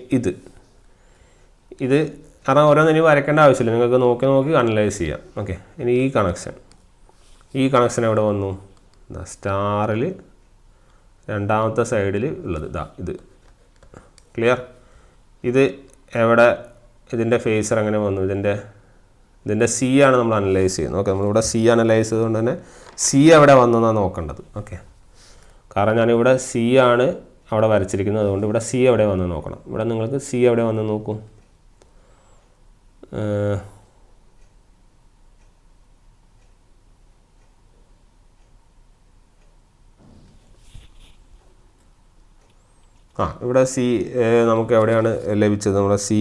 ഇത് കാരണം ഓരോന്നും ഇനി വരയ്ക്കേണ്ട ആവശ്യമില്ല, നിങ്ങൾക്ക് നോക്കി അനലൈസ് ചെയ്യാം. ഓക്കെ, ഇനി ഈ കണക്ഷൻ എവിടെ വന്നു? സ്റ്റാറിൽ രണ്ടാമത്തെ സൈഡിൽ ഉള്ളത് ഇത്. ക്ലിയർ? ഇത് എവിടെ? ഇതിൻ്റെ ഫേസർ എങ്ങനെ വന്നു? ഇതിൻ്റെ C ആണ് നമ്മൾ അനലൈസ് ചെയ്യുന്നത്. ഓക്കെ, നമ്മളിവിടെ C അനലൈസ് ചെയ്തുകൊണ്ട് തന്നെ C എവിടെ വന്നതെന്നാണ് നോക്കേണ്ടത്. ഓക്കെ, കാരണം ഞാനിവിടെ C ആണ് അവിടെ വരച്ചിരിക്കുന്നത്, അതുകൊണ്ട് ഇവിടെ C എവിടെ വന്ന് നോക്കണം. ഇവിടെ നിങ്ങൾക്ക് C എവിടെ വന്ന് നോക്കും? ഇവിടെ C നമുക്ക് എവിടെയാണ് ലഭിച്ചത്? നമ്മുടെ C.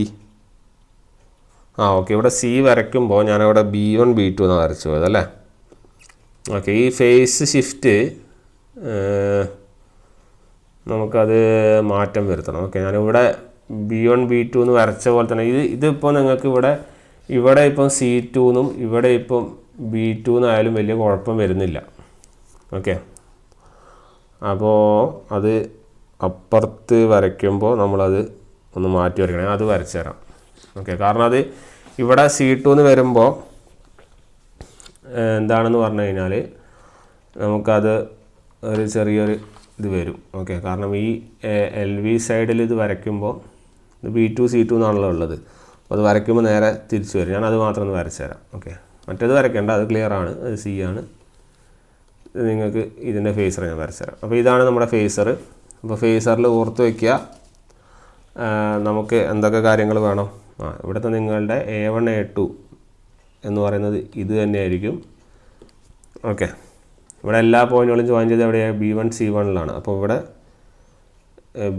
ഓക്കെ, ഇവിടെ C വരയ്ക്കുമ്പോൾ ഞാനവിടെ B1 B2 എന്നാണ് വരച്ചു പോയത് അല്ലേ? ഓക്കെ, ഈ ഫേസ് ഷിഫ്റ്റ് നമുക്കത് മാറ്റം വരുത്തണം. ഓക്കെ, ഞാനിവിടെ B1 B2 എന്ന് വരച്ച പോലെ തന്നെ ഇതിപ്പോൾ നിങ്ങൾക്ക് ഇവിടെ ഇപ്പം C2 എന്നും ഇവിടെ ഇപ്പം B2 എന്നായാലും വലിയ കുഴപ്പം വരുന്നില്ല. ഓക്കെ, അപ്പോൾ അത് അപ്പുറത്ത് വരയ്ക്കുമ്പോൾ നമ്മളത് ഒന്ന് മാറ്റി വരയ്ക്കണേ, അത് വരച്ചു തരാം. ഓക്കെ, കാരണം അത് ഇവിടെ C2 എന്ന് വരുമ്പോൾ എന്താണെന്ന് പറഞ്ഞു കഴിഞ്ഞാൽ നമുക്കത് ഒരു ചെറിയൊരു ഇത് വരും. ഓക്കെ, കാരണം ഈ LV സൈഡിൽ ഇത് വരയ്ക്കുമ്പോൾ ഇത് B2 C2 എന്നാണല്ലോ ഉള്ളത്. അപ്പോൾ അത് വരയ്ക്കുമ്പോൾ നേരെ തിരിച്ചു വരും. ഞാനത് മാത്രം ഒന്ന് വരച്ചു തരാം. ഓക്കെ, മറ്റേത് വരയ്ക്കേണ്ട, അത് ക്ലിയറാണ്, അത് C ആണ്. നിങ്ങൾക്ക് ഇതിൻ്റെ ഫേസർ ഞാൻ വരച്ചു തരാം. അപ്പോൾ ഇതാണ് നമ്മുടെ ഫേസർ. അപ്പോൾ ഫേസറിൽ ഓർത്ത് വയ്ക്കുക നമുക്ക് എന്തൊക്കെ കാര്യങ്ങൾ വേണം. ഇവിടുത്തെ നിങ്ങളുടെ A1 A2 എന്ന് പറയുന്നത് ഇത് തന്നെയായിരിക്കും. ഓക്കെ, ഇവിടെ എല്ലാ പോയിന്റുകളും ജോയിൻ ചെയ്ത് എവിടെയാണ്? B1 C1ലാണ്. അപ്പോൾ ഇവിടെ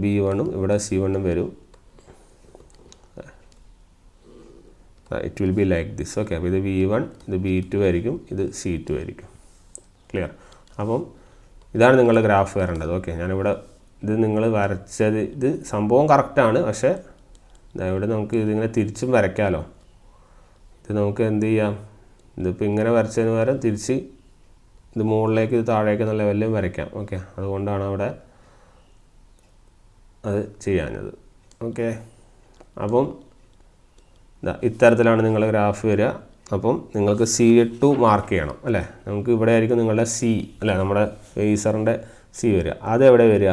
B1ഉം ഇവിടെ C1ഉം വരും. It will be like this. Okay, അപ്പോൾ ഇത് B1, ഇത് B2 ആയിരിക്കും, ഇത് C2 ആയിരിക്കും. ക്ലിയർ? അപ്പം ഇതാണ് നിങ്ങളുടെ ഗ്രാഫ് വരേണ്ടത്. ഓക്കെ, ഞാനിവിടെ ഇത് നിങ്ങൾ വരച്ചത് ഇത് സംഭവം കറക്റ്റാണ്, പക്ഷേ ഇവിടെ നമുക്ക് ഇതിങ്ങനെ തിരിച്ചും വരയ്ക്കാമല്ലോ. ഇത് നമുക്ക് എന്ത് ചെയ്യാം? ഇതിപ്പോൾ ഇങ്ങനെ വരച്ചതിന് പകരം തിരിച്ച് ഇത് മുകളിലേക്ക് ഇത് താഴേക്ക് നല്ല ലെവലിലും വരയ്ക്കാം. ഓക്കെ, അതുകൊണ്ടാണ് അവിടെ അത് ചെയ്യാഞ്ഞത്. ഓക്കെ, അപ്പം ഇത്തരത്തിലാണ് നിങ്ങളുടെ ഗ്രാഫ് വരിക. അപ്പം നിങ്ങൾക്ക് C2 മാർക്ക് ചെയ്യണം അല്ലേ. നമുക്ക് ഇവിടെ ആയിരിക്കും നിങ്ങളുടെ C അല്ലേ, നമ്മുടെ ഫേസറിൻ്റെ C വരിക. അതെവിടെ വരിക?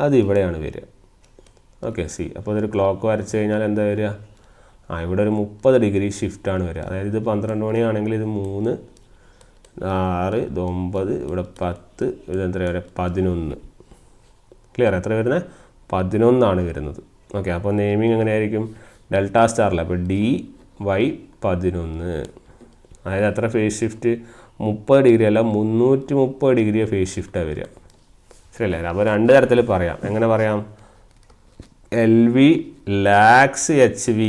അത് ഇവിടെയാണ് വരിക. Okay, C. അപ്പോൾ ഇതൊരു ക്ലോക്ക് വരച്ച് കഴിഞ്ഞാൽ എന്താ വരിക? ഇവിടെ ഒരു 30 ഡിഗ്രി ഷിഫ്റ്റാണ് വരിക. അതായത് ഇത് 12 മണിയാണെങ്കിൽ ഇത് 3, 6, ഇത് 9, ഇവിടെ 10, ഇത് എത്ര വരെ? 11. ക്ലിയർ? എത്ര വരുന്നത്? 11 വരുന്നത്. ഓക്കെ, അപ്പോൾ നെയിമിങ് എങ്ങനെയായിരിക്കും? ഡെൽറ്റ സ്റ്റാറിൽ. അപ്പോൾ DY11. അതായത് എത്ര ഫേസ് ഷിഫ്റ്റ്? 30 ഡിഗ്രി അല്ല, 330 ഡിഗ്രി ഫേസ് ഷിഫ്റ്റാണ് വരിക. ശരിയല്ലേ? അപ്പോൾ രണ്ട് തരത്തിൽ പറയാം. എങ്ങനെ പറയാം? LV lags HV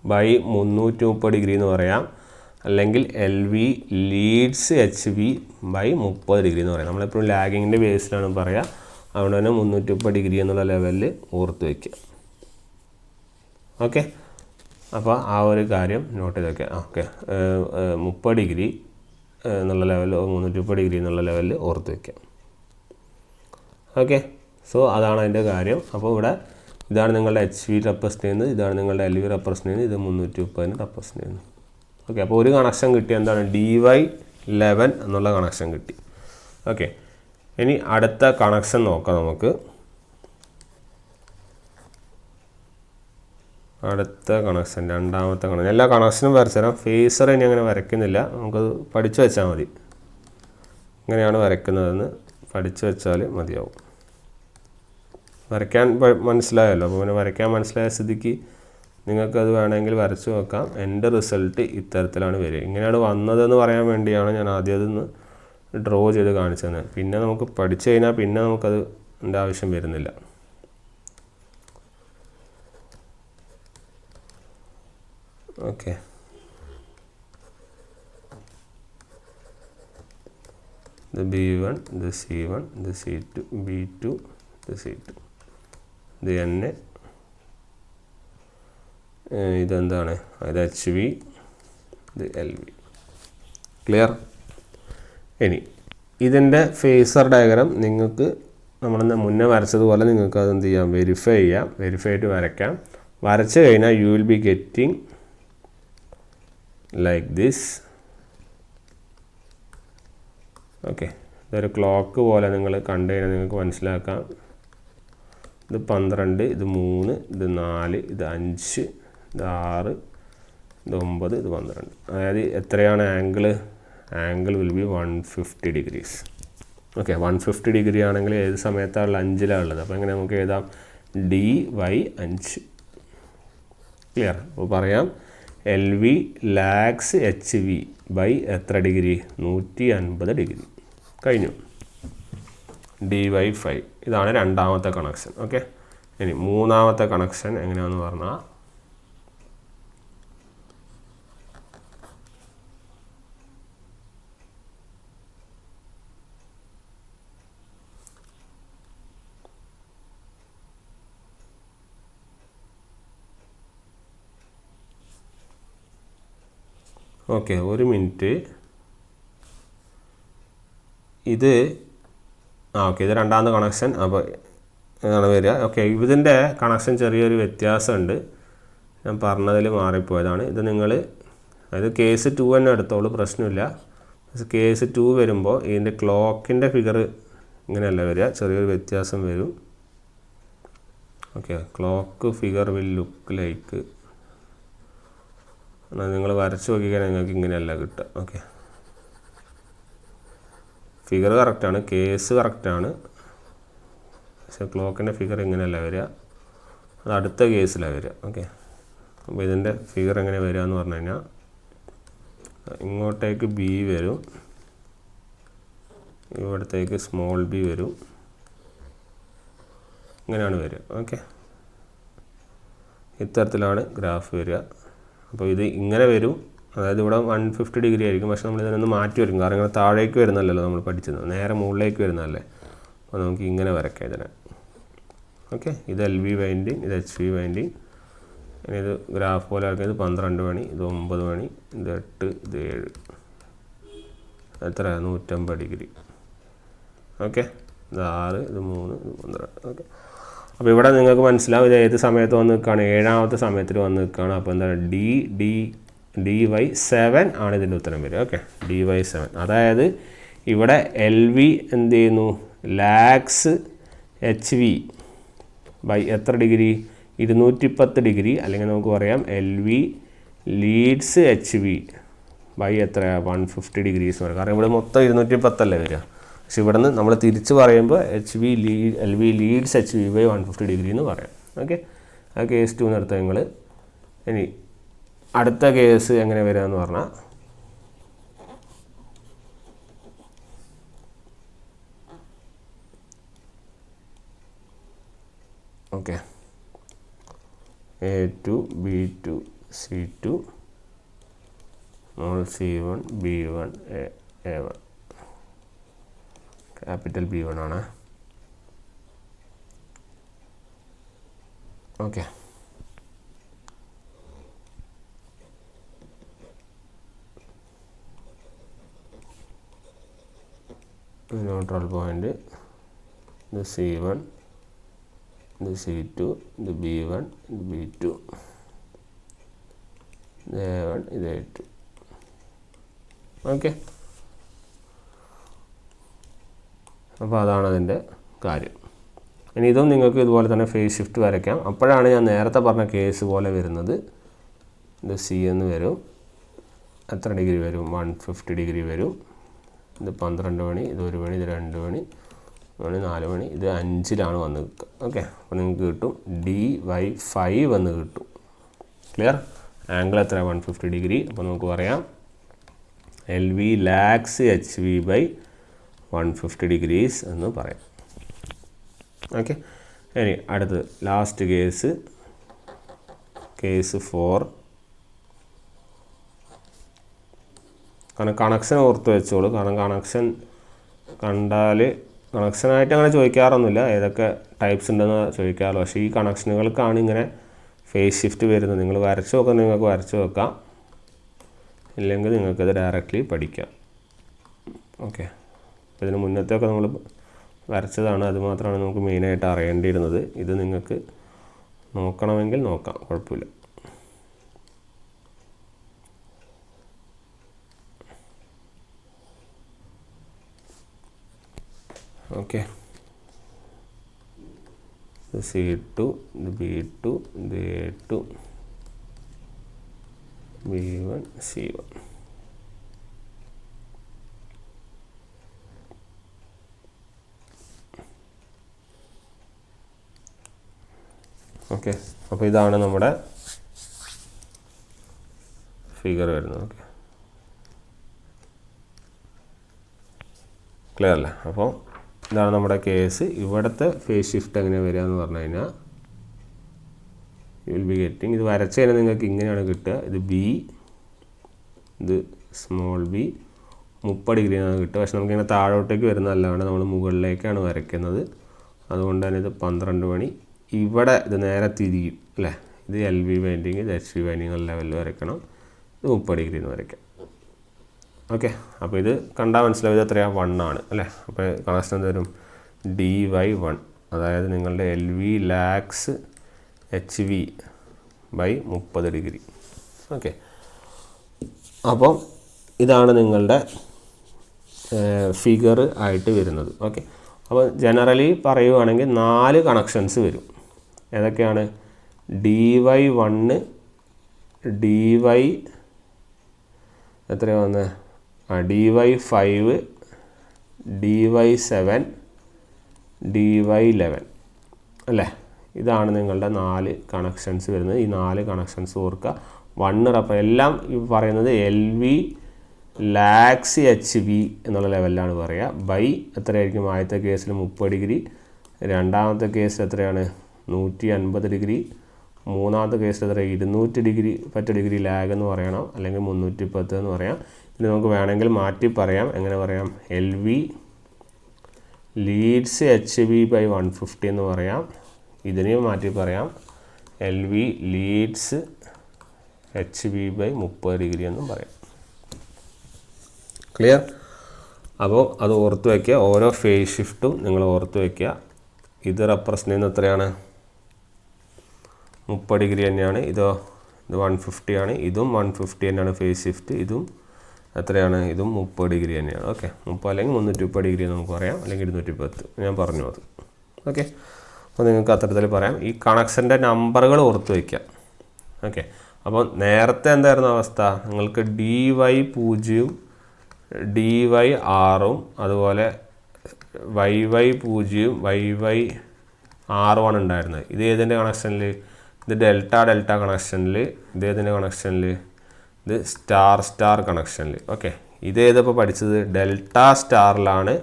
by 330 degree എന്ന് പറയാം. അല്ലെങ്കിൽ LV leads HV by 30 degree എന്ന് പറയാം. നമ്മളെപ്പോഴും ലാഗിങ്ങിൻ്റെ ബേസിലാണ് പറയുക. അതുകൊണ്ട് തന്നെ 330 ഡിഗ്രി എന്നുള്ള ലെവലിൽ ഓർത്ത് വയ്ക്കുക. ഓക്കെ, അപ്പോൾ ആ ഒരു കാര്യം നോട്ട് ചെയ്ത് വയ്ക്കുക. ഓക്കെ, 30 ഡിഗ്രി എന്നുള്ള ലെവലിൽ 330 ഡിഗ്രി എന്നുള്ള ലെവലിൽ ഓർത്ത് വയ്ക്കുക. ഓക്കെ, സോ അതാണ് അതിൻ്റെ കാര്യം. അപ്പോൾ ഇവിടെ ഇതാണ് നിങ്ങളുടെ HV റെപ്രസെൻ്റ് ചെയ്യുന്നത്, ഇതാണ് നിങ്ങളുടെ LV റെപ്രസെൻ്റ് ചെയ്യുന്നത്, ഇത് 330 റെപ്രസെൻ്റ് ചെയ്യുന്നു. ഓക്കെ, അപ്പോൾ ഒരു കണക്ഷൻ കിട്ടി. എന്താണ്? DY11 എന്നുള്ള കണക്ഷൻ കിട്ടി. ഓക്കെ, ഇനി അടുത്ത കണക്ഷൻ നോക്കാം നമുക്ക്. അടുത്ത കണക്ഷൻ, രണ്ടാമത്തെ കണക്ഷൻ. എല്ലാ കണക്ഷനും വരച്ചു തരാം. ഫേസർ ഇനി അങ്ങനെ വരയ്ക്കുന്നില്ല, നമുക്കത് പഠിച്ചു വെച്ചാൽ മതി. ഇങ്ങനെയാണ് വരയ്ക്കുന്നതെന്ന് പഠിച്ചു വെച്ചാൽ മതിയാവും. വരയ്ക്കാൻ മനസ്സിലായല്ലോ. അപ്പോൾ പിന്നെ വരയ്ക്കാൻ മനസ്സിലായ സ്ഥിതിക്ക് നിങ്ങൾക്കത് വേണമെങ്കിൽ വരച്ച് നോക്കാം. എൻ്റെ റിസൾട്ട് ഇത്തരത്തിലാണ് വരിക. ഇങ്ങനെയാണ് വന്നതെന്ന് പറയാൻ വേണ്ടിയാണ് ഞാൻ ആദ്യം അതൊന്ന് ഡ്രോ ചെയ്ത് കാണിച്ചത്. പിന്നെ നമുക്ക് പഠിച്ചു കഴിഞ്ഞാൽ പിന്നെ നമുക്കത് എൻ്റെ ആവശ്യം വരുന്നില്ല. ഓക്കെ, ഇത് B1, ഇത് C1, ഇത് C2, B2, ഇത് C2, ഇത് N, ഇതെന്താണ്? ഇത് HV, ഇത് LV. ക്ലിയർ? ഇനി ഇതിൻ്റെ ഫേസർ ഡയഗ്രാം നിങ്ങൾക്ക് നമ്മൾ മുന്നേ വരച്ചതുപോലെ നിങ്ങൾക്ക് അതെന്ത് ചെയ്യാം? വെരിഫൈ ചെയ്യാം. വെരിഫൈ ആയിട്ട് വരയ്ക്കാം. വരച്ച് കഴിഞ്ഞാൽ you will be getting like this. Okay, ഇതൊരു ക്ലോക്ക് പോലെ നിങ്ങൾ കണ്ടു കഴിഞ്ഞാൽ നിങ്ങൾക്ക് മനസ്സിലാക്കാം. ഇത് 12, ഇത് 3, ഇത് 4, ഇത് 5, ഇത് 6, ഇത് 9, ഇത് 12. അതായത് എത്രയാണ് angle? Angle will be 150 degrees. Okay, 150 degree ആണെങ്കിൽ ഏത് സമയത്താണ് 5ലാണ് ഉള്ളത്. അപ്പോൾ എങ്ങനെ നമുക്ക് എഴുതാം? DY5. ക്ലിയർ? അപ്പോൾ പറയാം LV lags HV by എത്ര ഡിഗ്രി? 150 ഡിഗ്രി. കഴിഞ്ഞു. DY5. ഇതാണ് രണ്ടാമത്തെ കണക്ഷൻ. ഓക്കെ, ഇനി മൂന്നാമത്തെ കണക്ഷൻ എങ്ങനെയാണെന്ന് പറഞ്ഞാൽ ഓക്കെ, ഒരു മിനിറ്റ്. ഇത് ഓക്കെ, ഇത് രണ്ടാമത്തെ കണക്ഷൻ. അപ്പോൾ ഇതാണ് വരിക. ഓക്കെ, ഇതിൻ്റെ കണക്ഷൻ ചെറിയൊരു വ്യത്യാസമുണ്ട്. ഞാൻ പറഞ്ഞതിൽ മാറിപ്പോയതാണ്. ഇത് നിങ്ങൾ അതായത് കേസ് 2 തന്നെ എടുത്തോളൂ, പ്രശ്നമില്ല. കേസ് 2 വരുമ്പോൾ ഇതിൻ്റെ ക്ലോക്കിൻ്റെ ഫിഗർ ഇങ്ങനെയല്ല വരിക, ചെറിയൊരു വ്യത്യാസം വരും. Okay, clock figure will look like, നിങ്ങൾ വരച്ച് നോക്കിക്കഴിഞ്ഞാൽ നിങ്ങൾക്ക് ഇങ്ങനെയല്ല കിട്ടുക. ഓക്കെ, ഫിഗർ കറക്റ്റാണ്, കേസ് കറക്റ്റാണ്, പക്ഷേ ക്ലോക്കിൻ്റെ ഫിഗർ ഇങ്ങനെയല്ല വരിക, അത് അടുത്ത കേസിലാണ് വരിക. ഓക്കെ, അപ്പോൾ ഇതിൻ്റെ ഫിഗർ എങ്ങനെ വരിക എന്ന് പറഞ്ഞു കഴിഞ്ഞാൽ ഇങ്ങോട്ടേക്ക് B വരും, ഇവിടത്തേക്ക് സ്മോൾ b വരും, ഇങ്ങനെയാണ് വരിക. ഓക്കെ, ഇത്തരത്തിലാണ് ഗ്രാഫ് വരിക. അപ്പോൾ ഇത് ഇങ്ങനെ വരും, അതായത് ഇവിടെ 150 ഡിഗ്രി ആയിരിക്കും. പക്ഷേ നമ്മൾ ഇതിനൊന്ന് മാറ്റി വരും, കാരണം ഇങ്ങനെ താഴേക്ക് വരുന്നല്ലോ നമ്മൾ പഠിച്ചത്, നേരെ മുകളിലേക്ക് വരുന്നതല്ലേ. അപ്പോൾ നമുക്ക് ഇങ്ങനെ വരയ്ക്കാം ഇതിനെ. ഓക്കെ, ഇത് LV വൈൻഡിങ്, ഇത് HV വൈൻഡിങ്, ഇനി ഇത് ഗ്രാഫ് പോലെ ആക്കിയത് 12 മണി, ഇത് 9 മണി, ഇത് 8, ഇത് 7. എത്ര? 150 ഡിഗ്രി. ഓക്കെ, ഇത് 6, ഇത് 3, ഇത് 12. ഓക്കെ, അപ്പോൾ ഇവിടെ നിങ്ങൾക്ക് മനസ്സിലാവും ഇത് ഏത് സമയത്ത് വന്ന് നിൽക്കുകയാണ്, 7ാമത്തെ സമയത്തിൽ വന്ന് നിൽക്കുകയാണ്. അപ്പോൾ എന്താണ് dy7 ആണ് ഇതിൻ്റെ ഉത്തരം വരിക. Okay, dy7. അതായത് ഇവിടെ LV എന്ത് ചെയ്യുന്നു? ലാക്സ് HV ബൈ എത്ര ഡിഗ്രി? 210 ഡിഗ്രി. അല്ലെങ്കിൽ നമുക്ക് പറയാം LV ലീഡ്സ് HV ബൈ എത്ര? 150 ഡിഗ്രീസ് വരെ. കാരണം ഇവിടെ മൊത്തം 210 വരിക. പക്ഷെ ഇവിടെ നിന്ന് നമ്മൾ തിരിച്ച് പറയുമ്പോൾ LV leads HV by 150 degree എന്ന് പറയാം. ഓക്കെ, ആ കേസ് 2 നിർത്തുക നിങ്ങൾ. ഇനി അടുത്ത കേസ് എങ്ങനെ വരിക എന്ന് പറഞ്ഞാൽ, okay, A2 B2 C2 small C1 B1 A1 capital B1 ആണ്. ഓക്കെ, ന്യൂട്രൽ പോയിൻ്റ്, ഇത് C1, ഇത് C2, ഇത് B1, ഇത് B2, ഇത് A1, ഇത് A2. ഓക്കെ, അപ്പോൾ അതാണ് അതിൻ്റെ കാര്യം. ഇനി ഇതും നിങ്ങൾക്ക് ഇതുപോലെ തന്നെ ഫേസ് ഷിഫ്റ്റ് വരയ്ക്കാം. അപ്പോഴാണ് ഞാൻ നേരത്തെ പറഞ്ഞ കേസ് പോലെ വരുന്നത്. ഇത് C എന്ന് വരും. എത്ര ഡിഗ്രി വരും? 150 ഡിഗ്രി വരും. ഇത് 12 മണി, ഇത് 1 മണി, ഇത് 2 മണി, 4 മണി, ഇത് 5ലാണ് വന്ന് നിൽക്കുക. ഓക്കെ, അപ്പോൾ നിങ്ങൾക്ക് കിട്ടും dy5 എന്ന് കിട്ടും. ക്ലിയർ? ആംഗിൾ എത്ര? 150 ഡിഗ്രി. അപ്പോൾ നമുക്ക് പറയാം LV lags HV by 150 degrees എന്ന് പറയാം. ഓക്കെ, ഇനി അടുത്തത് ലാസ്റ്റ് കേസ് 4. കാരണം കണക്ഷൻ ഓർത്ത് വെച്ചോളൂ. കാരണം കണക്ഷൻ കണ്ടാൽ കണക്ഷനായിട്ട് അങ്ങനെ ചോദിക്കാറൊന്നുമില്ല, ഏതൊക്കെ ടൈപ്സ് ഉണ്ടെന്ന് ചോദിക്കാറുള്ളൂ. പക്ഷേ ഈ കണക്ഷനുകൾക്കാണ് ഇങ്ങനെ ഫേസ് ഷിഫ്റ്റ് വരുന്നത്. നിങ്ങൾ വരച്ച് നോക്കാം, നിങ്ങൾക്ക് വരച്ച് വെക്കാം, ഇല്ലെങ്കിൽ നിങ്ങൾക്കത് ഡയറക്റ്റ്ലി പഠിക്കാം. ഓക്കെ, ഇതിന് മുന്നത്തെയൊക്കെ നമ്മൾ വരച്ചതാണ്, അതുമാത്രമാണ് നമുക്ക് മെയിനായിട്ട് അറിയേണ്ടിയിരുന്നത്. ഇത് നിങ്ങൾക്ക് നോക്കണമെങ്കിൽ നോക്കാം, കുഴപ്പമില്ല. ഓക്കെ, ഇത് C2, ഇത് B2, ഇത് A2, B1 C1. ഓക്കെ, അപ്പോൾ ഇതാണ് നമ്മുടെ ഫിഗർ വരുന്നത്. ഓക്കെ, ക്ലിയർ അല്ലേ? അപ്പോൾ ഇതാണ് നമ്മുടെ കേസ്. ഇവിടുത്തെ ഫേസ് ഷിഫ്റ്റ് എങ്ങനെ വരിക എന്ന് പറഞ്ഞു കഴിഞ്ഞാൽ, യു വിൽ ബി ഗെറ്റിംഗ്, ഇത് വരച്ച് കഴിഞ്ഞാൽ നിങ്ങൾക്ക് ഇങ്ങനെയാണ് കിട്ടുക. ഇത് B, ഇത് സ്മോൾ b 30 ഡിഗ്രിയാണ് കിട്ടുക. പക്ഷെ നമുക്കിങ്ങനെ താഴോട്ടേക്ക് വരുന്നതല്ലാണ്ട് നമ്മൾ മുകളിലേക്കാണ് വരയ്ക്കുന്നത്. അതുകൊണ്ട് തന്നെ ഇത് 12 മണി. ഇവിടെ ഇത് നേരെ തിരിയും അല്ലേ? ഇത് LV വൈൻഡിങ്, ഇത് HV വൈൻഡിങ് ലെവലിൽ വരയ്ക്കണം. ഇത് 30 ഡിഗ്രി എന്ന് വരയ്ക്കാം. ഓക്കെ, അപ്പോൾ ഇത് കണ്ടാൽ മനസ്സിലാവും ഇത് എത്രയാണ്? 1 ആണ് അല്ലേ? അപ്പോൾ കണക്ഷൻ എന്ത് വരും? dy1, അതായത് നിങ്ങളുടെ LV lags HV by 30 degree. Okay, അപ്പോൾ ഇതാണ് നിങ്ങളുടെ ഫിഗർ ആയിട്ട് വരുന്നത്. ഓക്കെ, അപ്പോൾ ജനറലി പറയുകയാണെങ്കിൽ 4 കണക്ഷൻസ് വരും. ഏതൊക്കെയാണ്? dy1, dy എത്രയാണ് വന്നത്? dy5, dy7, dy11 അല്ലേ? ഇതാണ് നിങ്ങളുടെ 4 കണക്ഷൻസ് വരുന്നത്. ഈ 4 കണക്ഷൻസ് ഓർക്കുക. 1 റെഫർ എല്ലാം ഈ പറയുന്നത് LV ലാക്സ് HV എന്നുള്ള ലെവലിലാണ് പറയുക. ബൈ എത്രയായിരിക്കും? ആദ്യത്തെ കേസിൽ 30 ഡിഗ്രി, രണ്ടാമത്തെ കേസിൽ എത്രയാണ്? 150 ഡിഗ്രി, മൂന്നാമത്തെ കേസിൽ എത്ര? 200 ഡിഗ്രി 10 ഡിഗ്രി ലാഗ് എന്ന് പറയണം, അല്ലെങ്കിൽ 310 എന്ന് പറയാം. ഇത് നമുക്ക് വേണമെങ്കിൽ മാറ്റി പറയാം. എങ്ങനെ പറയാം? LV ലീഡ്സ് HV ബൈ 150 എന്ന് പറയാം. ഇതിനെയും മാറ്റി പറയാം L V leads H V by 30 degree എന്നും പറയാം. ക്ലിയർ? അപ്പോൾ അത് ഓർത്ത് വയ്ക്കുക. ഓരോ ഫേസ് ഷിഫ്റ്റും നിങ്ങൾ ഓർത്ത് വയ്ക്കുക. ഇത് റെപ്രസെൻ്റ് ചെയ്യുന്നത് എത്രയാണ്? 30 ഡിഗ്രി തന്നെയാണ്. ഇത് 150 ആണ്. ഇതും 150 തന്നെയാണ് ഫേസ് ഷിഫ്റ്റ്. ഇതും എത്രയാണ്? ഇതും 30 ഡിഗ്രി തന്നെയാണ്. ഓക്കെ, 30 അല്ലെങ്കിൽ 330 ഡിഗ്രി നമുക്ക് പറയാം, അല്ലെങ്കിൽ 210. ഞാൻ പറഞ്ഞു അത്. ഓക്കെ, അപ്പോൾ നിങ്ങൾക്ക് അത്തരത്തിൽ പറയാം. ഈ കണക്ഷൻ്റെ നമ്പറുകൾ ഓർത്ത് വയ്ക്കുക. ഓക്കെ, അപ്പോൾ നേരത്തെ എന്തായിരുന്നു അവസ്ഥ? നിങ്ങൾക്ക് DY0 DY6 അതുപോലെ YY0 YY6 ഉണ്ടായിരുന്നത്. ഇത് ഏതിൻ്റെ കണക്ഷനിൽ? ഇത് ഡെൽറ്റ കണക്ഷനിൽ. ഇത് ഏതിൻ്റെ കണക്ഷനിൽ? ഇത് സ്റ്റാർ കണക്ഷനിൽ. ഓക്കെ, ഇതേതിപ്പോൾ പഠിച്ചത് ഡെൽറ്റ സ്റ്റാറിലാണ്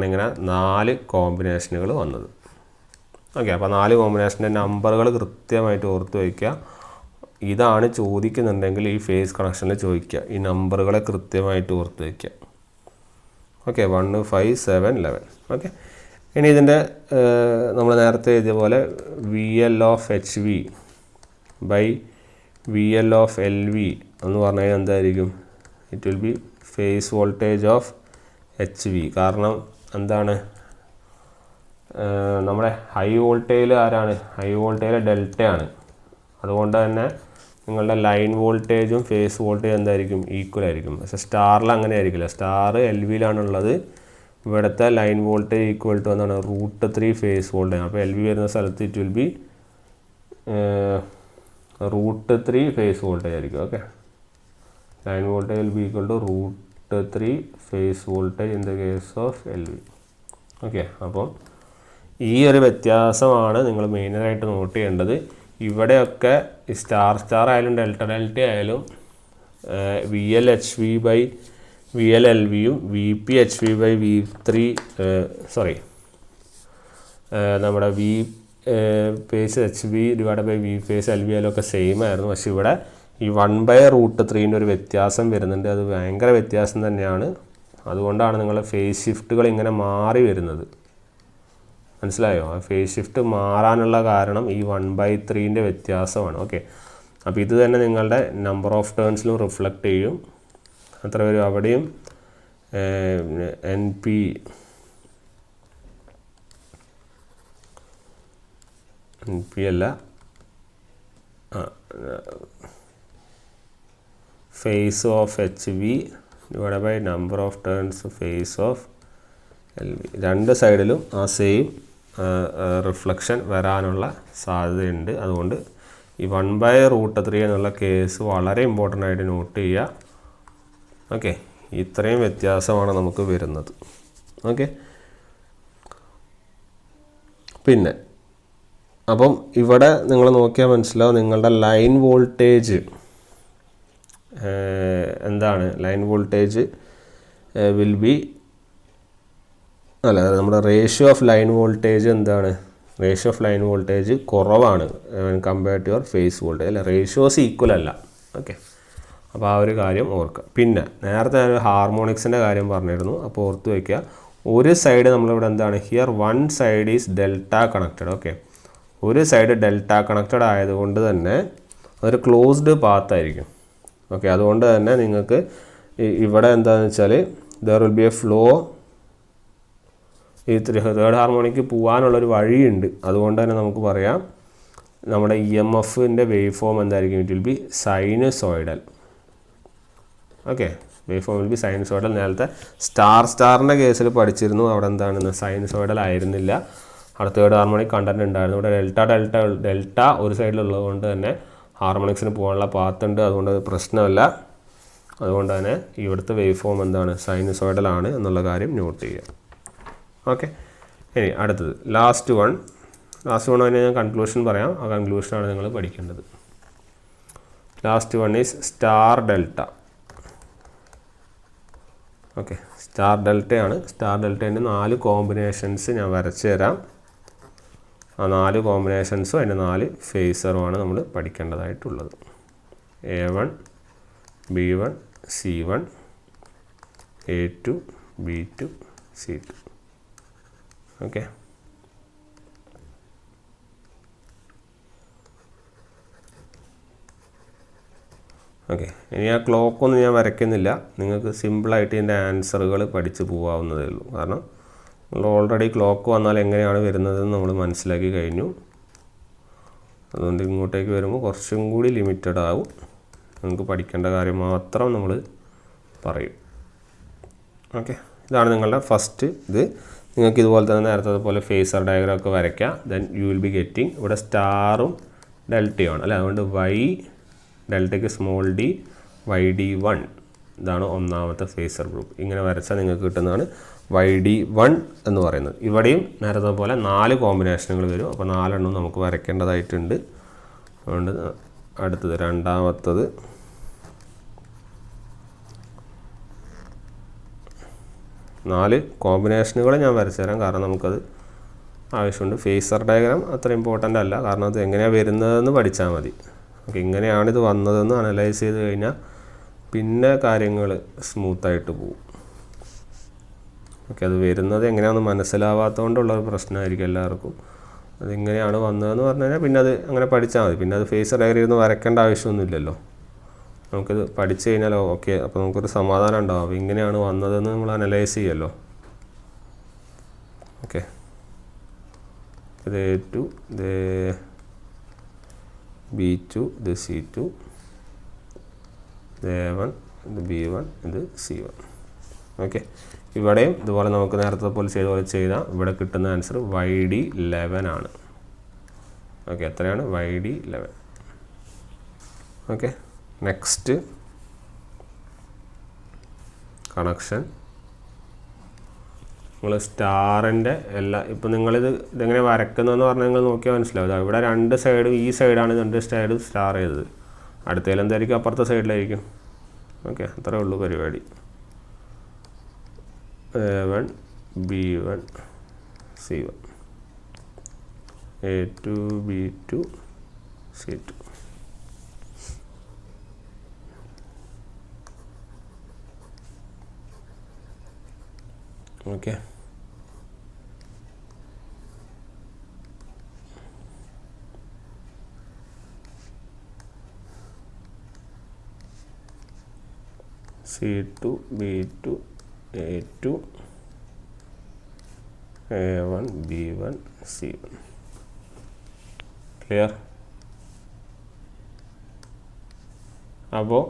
ഇങ്ങനെ 4 കോമ്പിനേഷനുകൾ വന്നത്. ഓക്കെ, അപ്പോൾ 4 കോമ്പിനേഷൻ്റെ നമ്പറുകൾ കൃത്യമായിട്ട് ഓർത്ത് വയ്ക്കുക. ഇതാണ് ചോദിക്കുന്നുണ്ടെങ്കിൽ ഈ ഫേസ് കണക്ഷനിൽ ചോദിക്കുക. ഈ നമ്പറുകളെ കൃത്യമായിട്ട് ഓർത്ത് വയ്ക്കുക. ഓക്കെ, 1 5 7 11. ഓക്കെ, ഇനി ഇതിൻ്റെ നമ്മൾ നേരത്തെ എഴുതിയ പോലെ VL of HV by VL of LV എന്ന് പറഞ്ഞു കഴിഞ്ഞാൽ എന്തായിരിക്കും? It will be phase voltage of HV. കാരണം എന്താണ്? നമ്മുടെ ഹൈ വോൾട്ടേജിൽ ആരാണ്? ഹൈ വോൾട്ടേജിൽ ഡെൽറ്റയാണ്. അതുകൊണ്ട് തന്നെ നിങ്ങളുടെ ലൈൻ വോൾട്ടേജും ഫേസ് വോൾട്ടേജും എന്തായിരിക്കും? ഈക്വൽ ആയിരിക്കും. പക്ഷേ സ്റ്റാറിൽ അങ്ങനെ ആയിരിക്കില്ല. സ്റ്റാർ LVയിലാണുള്ളത്. ഇവിടുത്തെ ലൈൻ വോൾട്ടേജ് ഈക്വൽ ടു എന്താണ്? √3 ഫേസ് വോൾട്ടേജ്. അപ്പോൾ LV വരുന്ന സ്ഥലത്ത് it will be √3 phase voltage ആയിരിക്കും. Okay, line voltage will be equal to √3 phase voltage in the case of LV. Okay, അപ്പം ഈ ഒരു വ്യത്യാസമാണ് നിങ്ങൾ മെയിനായിട്ട് നോട്ട് ചെയ്യേണ്ടത്. ഇവിടെയൊക്കെ സ്റ്റാർ ആയാലും ഡെൽറ്റ ആയാലും VLHV ബൈ VLLVയും VPHV ബൈ നമ്മുടെ V phase HV divide by V phase LV ആയാലൊക്കെ സെയിം ആയിരുന്നു. പക്ഷെ ഇവിടെ ഈ 1/√3 ഒരു വ്യത്യാസം വരുന്നുണ്ട്. അത് ഭയങ്കര വ്യത്യാസം തന്നെയാണ്. അതുകൊണ്ടാണ് നിങ്ങളുടെ ഫേസ് ഷിഫ്റ്റുകൾ ഇങ്ങനെ മാറി വരുന്നത്. മനസ്സിലായോ? ആ ഫേസ് ഷിഫ്റ്റ് മാറാനുള്ള കാരണം ഈ 1/3 വ്യത്യാസമാണ്. ഓക്കെ, അപ്പോൾ ഇത് തന്നെ നിങ്ങളുടെ നമ്പർ ഓഫ് ടേൺസിലും റിഫ്ലക്റ്റ് ചെയ്യും. എത്ര വരും? അവിടെയും NP അല്ല, phase of HV divide by number of turns phase of LV. രണ്ട് സൈഡിലും ആ സെയിം റിഫ്ലക്ഷൻ വരാനുള്ള സാധ്യതയുണ്ട്. അതുകൊണ്ട് ഈ 1/√3 എന്നുള്ള കേസ് വളരെ ഇമ്പോർട്ടൻ്റ് ആയിട്ട് നോട്ട് ചെയ്യുക. ഓക്കെ, ഇത്രയും വ്യത്യാസമാണ് നമുക്ക് വരുന്നത്. ഓക്കെ, പിന്നെ അപ്പം ഇവിടെ നിങ്ങൾ നോക്കിയാൽ മനസ്സിലാവും നിങ്ങളുടെ ലൈൻ വോൾട്ടേജ് എന്താണ്? ലൈൻ വോൾട്ടേജ് വിൽ ബി നമ്മുടെ റേഷ്യോ ഓഫ് ലൈൻ വോൾട്ടേജ് എന്താണ്? റേഷ്യോ ഓഫ് ലൈൻ വോൾട്ടേജ് കുറവാണ് compared to your phase voltage. അല്ല, റേഷ്യോസ് ഈക്വൽ അല്ല. ഓക്കെ, അപ്പോൾ ആ ഒരു കാര്യം ഓർക്കുക. പിന്നെ നേരത്തെ ഞാൻ ഹാർമോണിക്സിൻ്റെ കാര്യം പറഞ്ഞിരുന്നു. അപ്പോൾ ഓർത്ത് വയ്ക്കുക, ഒരു സൈഡ് നമ്മളിവിടെ എന്താണ്? Here one side is delta connected. Okay, ഒരു സൈഡ് ഡെൽറ്റ കണക്റ്റഡ് ആയതുകൊണ്ട് തന്നെ അതൊരു ക്ലോസ്ഡ് പാത്ത് ആയിരിക്കും. ഓക്കെ, അതുകൊണ്ട് തന്നെ നിങ്ങൾക്ക് ഇവിടെ എന്താണെന്ന് വെച്ചാൽ there will be A flow. ഈ തേർഡ് ഹാർമോണിക്ക് പോകാനുള്ളൊരു വഴിയുണ്ട്. അതുകൊണ്ട് തന്നെ നമുക്ക് പറയാം നമ്മുടെ EMFൻ്റെ വേവ് ഫോം എന്തായിരിക്കും? It will B sinusoidal. Okay, wave form will be sinusoidal. നേരത്തെ സ്റ്റാറിൻ്റെ കേസിൽ പഠിച്ചിരുന്നു. അവിടെ എന്താണ്? സൈനുസോയിഡൽ ആയിരുന്നില്ല. അവിടെ തേർഡ് ഹാർമോണിക് കണ്ടന്റ് ഉണ്ടായിരുന്നു. ഇവിടെ ഡെൽറ്റ ഒരു സൈഡിലുള്ളത് കൊണ്ട് തന്നെ ഹാർമോണിക്സിന് പോകാനുള്ള പാത്തുണ്ട്. അതുകൊണ്ട് പ്രശ്നമല്ല. അതുകൊണ്ട് തന്നെ ഇവിടുത്തെ വേവ് ഫോം എന്താണ്? സൈനുസോയിഡൽ ആണ് എന്നുള്ള കാര്യം നോട്ട് ചെയ്യുക. ഓക്കെ, ഇനി അടുത്തത് ലാസ്റ്റ് വൺ തന്നെ ഞാൻ കൺക്ലൂഷൻ പറയാം. ആ കൺക്ലൂഷനാണ് നിങ്ങൾ പഠിക്കേണ്ടത്. Last one is star delta. Okay, star ഡെൽറ്റയാണ്. സ്റ്റാർ ഡെൽറ്റേൻ്റെ 4 കോമ്പിനേഷൻസ് ഞാൻ വരച്ച് തരാം. ആ 4 കോമ്പിനേഷൻസും അതിൻ്റെ 4 ഫേസറുമാണ് നമ്മൾ പഠിക്കേണ്ടതായിട്ടുള്ളത്. A1 B1 C1 A2 B2 C2. Okay, okay, ഇനി ആ ക്ലോക്കൊന്നും ഞാൻ വരയ്ക്കുന്നില്ല. നിങ്ങൾക്ക് സിമ്പിളായിട്ട് ഇതിൻ്റെ ആൻസറുകൾ പഠിച്ച് പോകാവുന്നതേ ഉള്ളൂ. കാരണം നമ്മൾ ഓൾറെഡി ക്ലോക്ക് വന്നാൽ എങ്ങനെയാണ് വരുന്നതെന്ന് നമ്മൾ മനസ്സിലാക്കി കഴിഞ്ഞു. അതുകൊണ്ട് ഇങ്ങോട്ടേക്ക് വരുമ്പോൾ കുറച്ചും കൂടി ലിമിറ്റഡ് ആവും. നിങ്ങൾക്ക് പഠിക്കേണ്ട കാര്യം മാത്രം നമ്മൾ പറയും. ഓക്കെ, ഇതാണ് നിങ്ങളുടെ ഫസ്റ്റ് ഇത്. നിങ്ങൾക്ക് ഇതുപോലെ തന്നെ നേരത്തെ പോലെ ഫേസർ ഡയഗ്രാം ഒക്കെ വരയ്ക്കാം. Then you will be getting ഇവിടെ സ്റ്റാറും ഡെൽറ്റയാണ് അല്ലേ. അതുകൊണ്ട് വൈ ഡെൽറ്റയ്ക്ക് സ്മോൾ ഡി YD1 ഇതാണ് ഒന്നാമത്തെ ഫേസർ ഗ്രൂപ്പ്. ഇങ്ങനെ വരച്ചാൽ നിങ്ങൾക്ക് കിട്ടുന്നതാണ് YD1 എന്ന് പറയുന്നത്. ഇവിടെയും നേരത്തെ പോലെ 4 കോമ്പിനേഷനുകൾ വരും. അപ്പോൾ 4 എണ്ണം നമുക്ക് വരയ്ക്കേണ്ടതായിട്ടുണ്ട്. അതുകൊണ്ട് അടുത്തത് രണ്ടാമത്തത് നാല് കോമ്പിനേഷനുകൾ ഞാൻ വരച്ചു തരാം. കാരണം നമുക്കത് ആവശ്യമുണ്ട്. ഫേസർ ഡയഗ്രാം അത്ര ഇമ്പോർട്ടൻ്റ് അല്ല, കാരണം അത് എങ്ങനെയാണ് വരുന്നതെന്ന് പഠിച്ചാൽ മതി. ഓക്കെ, ഇങ്ങനെയാണിത് വന്നതെന്ന് അനലൈസ് ചെയ്ത് കഴിഞ്ഞാൽ പിന്നെ കാര്യങ്ങൾ സ്മൂത്തായിട്ട് പോകും. ഓക്കെ, അത് വരുന്നത് എങ്ങനെയാണെന്ന് മനസ്സിലാവാത്തതുകൊണ്ടുള്ളൊരു പ്രശ്നമായിരിക്കും എല്ലാവർക്കും. അതിങ്ങനെയാണ് വന്നതെന്ന് പറഞ്ഞു കഴിഞ്ഞാൽ പിന്നെ അത് അങ്ങനെ പഠിച്ചാൽ മതി. പിന്നെ അത് ഫേസർ ഡയഗ്രാം ഇരുന്ന് വരയ്ക്കേണ്ട ആവശ്യമൊന്നുമില്ലല്ലോ. നമുക്കിത് പഠിച്ചു കഴിഞ്ഞാലോ ഓക്കെ, അപ്പോൾ നമുക്കൊരു സമാധാനം ഉണ്ടാവും. അപ്പോൾ ഇങ്ങനെയാണ് വന്നതെന്ന് നമ്മൾ അനലൈസ് ചെയ്യുമല്ലോ. ഓക്കെ, ഇത് A2, ഇത് B2, ഇത് C2, ഇത് A1, ഇത് B1, ഇത് C1. ഓക്കെ, ഇവിടെയും ഇതുപോലെ നമുക്ക് നേരത്തെ പോലെ ചെയ്ത പോലെ ചെയ്താൽ ഇവിടെ കിട്ടുന്ന ആൻസർ YD11 ആണ്. ഓക്കെ, എത്രയാണ്? YD11. Okay, next connection. നിങ്ങൾ സ്റ്റാറിൻ്റെ ഇപ്പം ഇതെങ്ങനെ വരക്കുന്നതെന്ന് പറഞ്ഞാൽ നിങ്ങൾ നോക്കിയാൽ മനസ്സിലാവും. ഇവിടെ 2 സൈഡും ഈ സൈഡാണ് 2 സൈഡും സ്റ്റാർ ചെയ്തത്. അടുത്തതിൽ എന്തായിരിക്കും? അപ്പുറത്തെ സൈഡിലായിരിക്കും. ഓക്കെ, അത്രേ ഉള്ളൂ പരിപാടി. A1, B1, C1, A2, B2, C2. Okay, C2, B2, A2, A1, B1, C1. Clear? അപ്പോൾ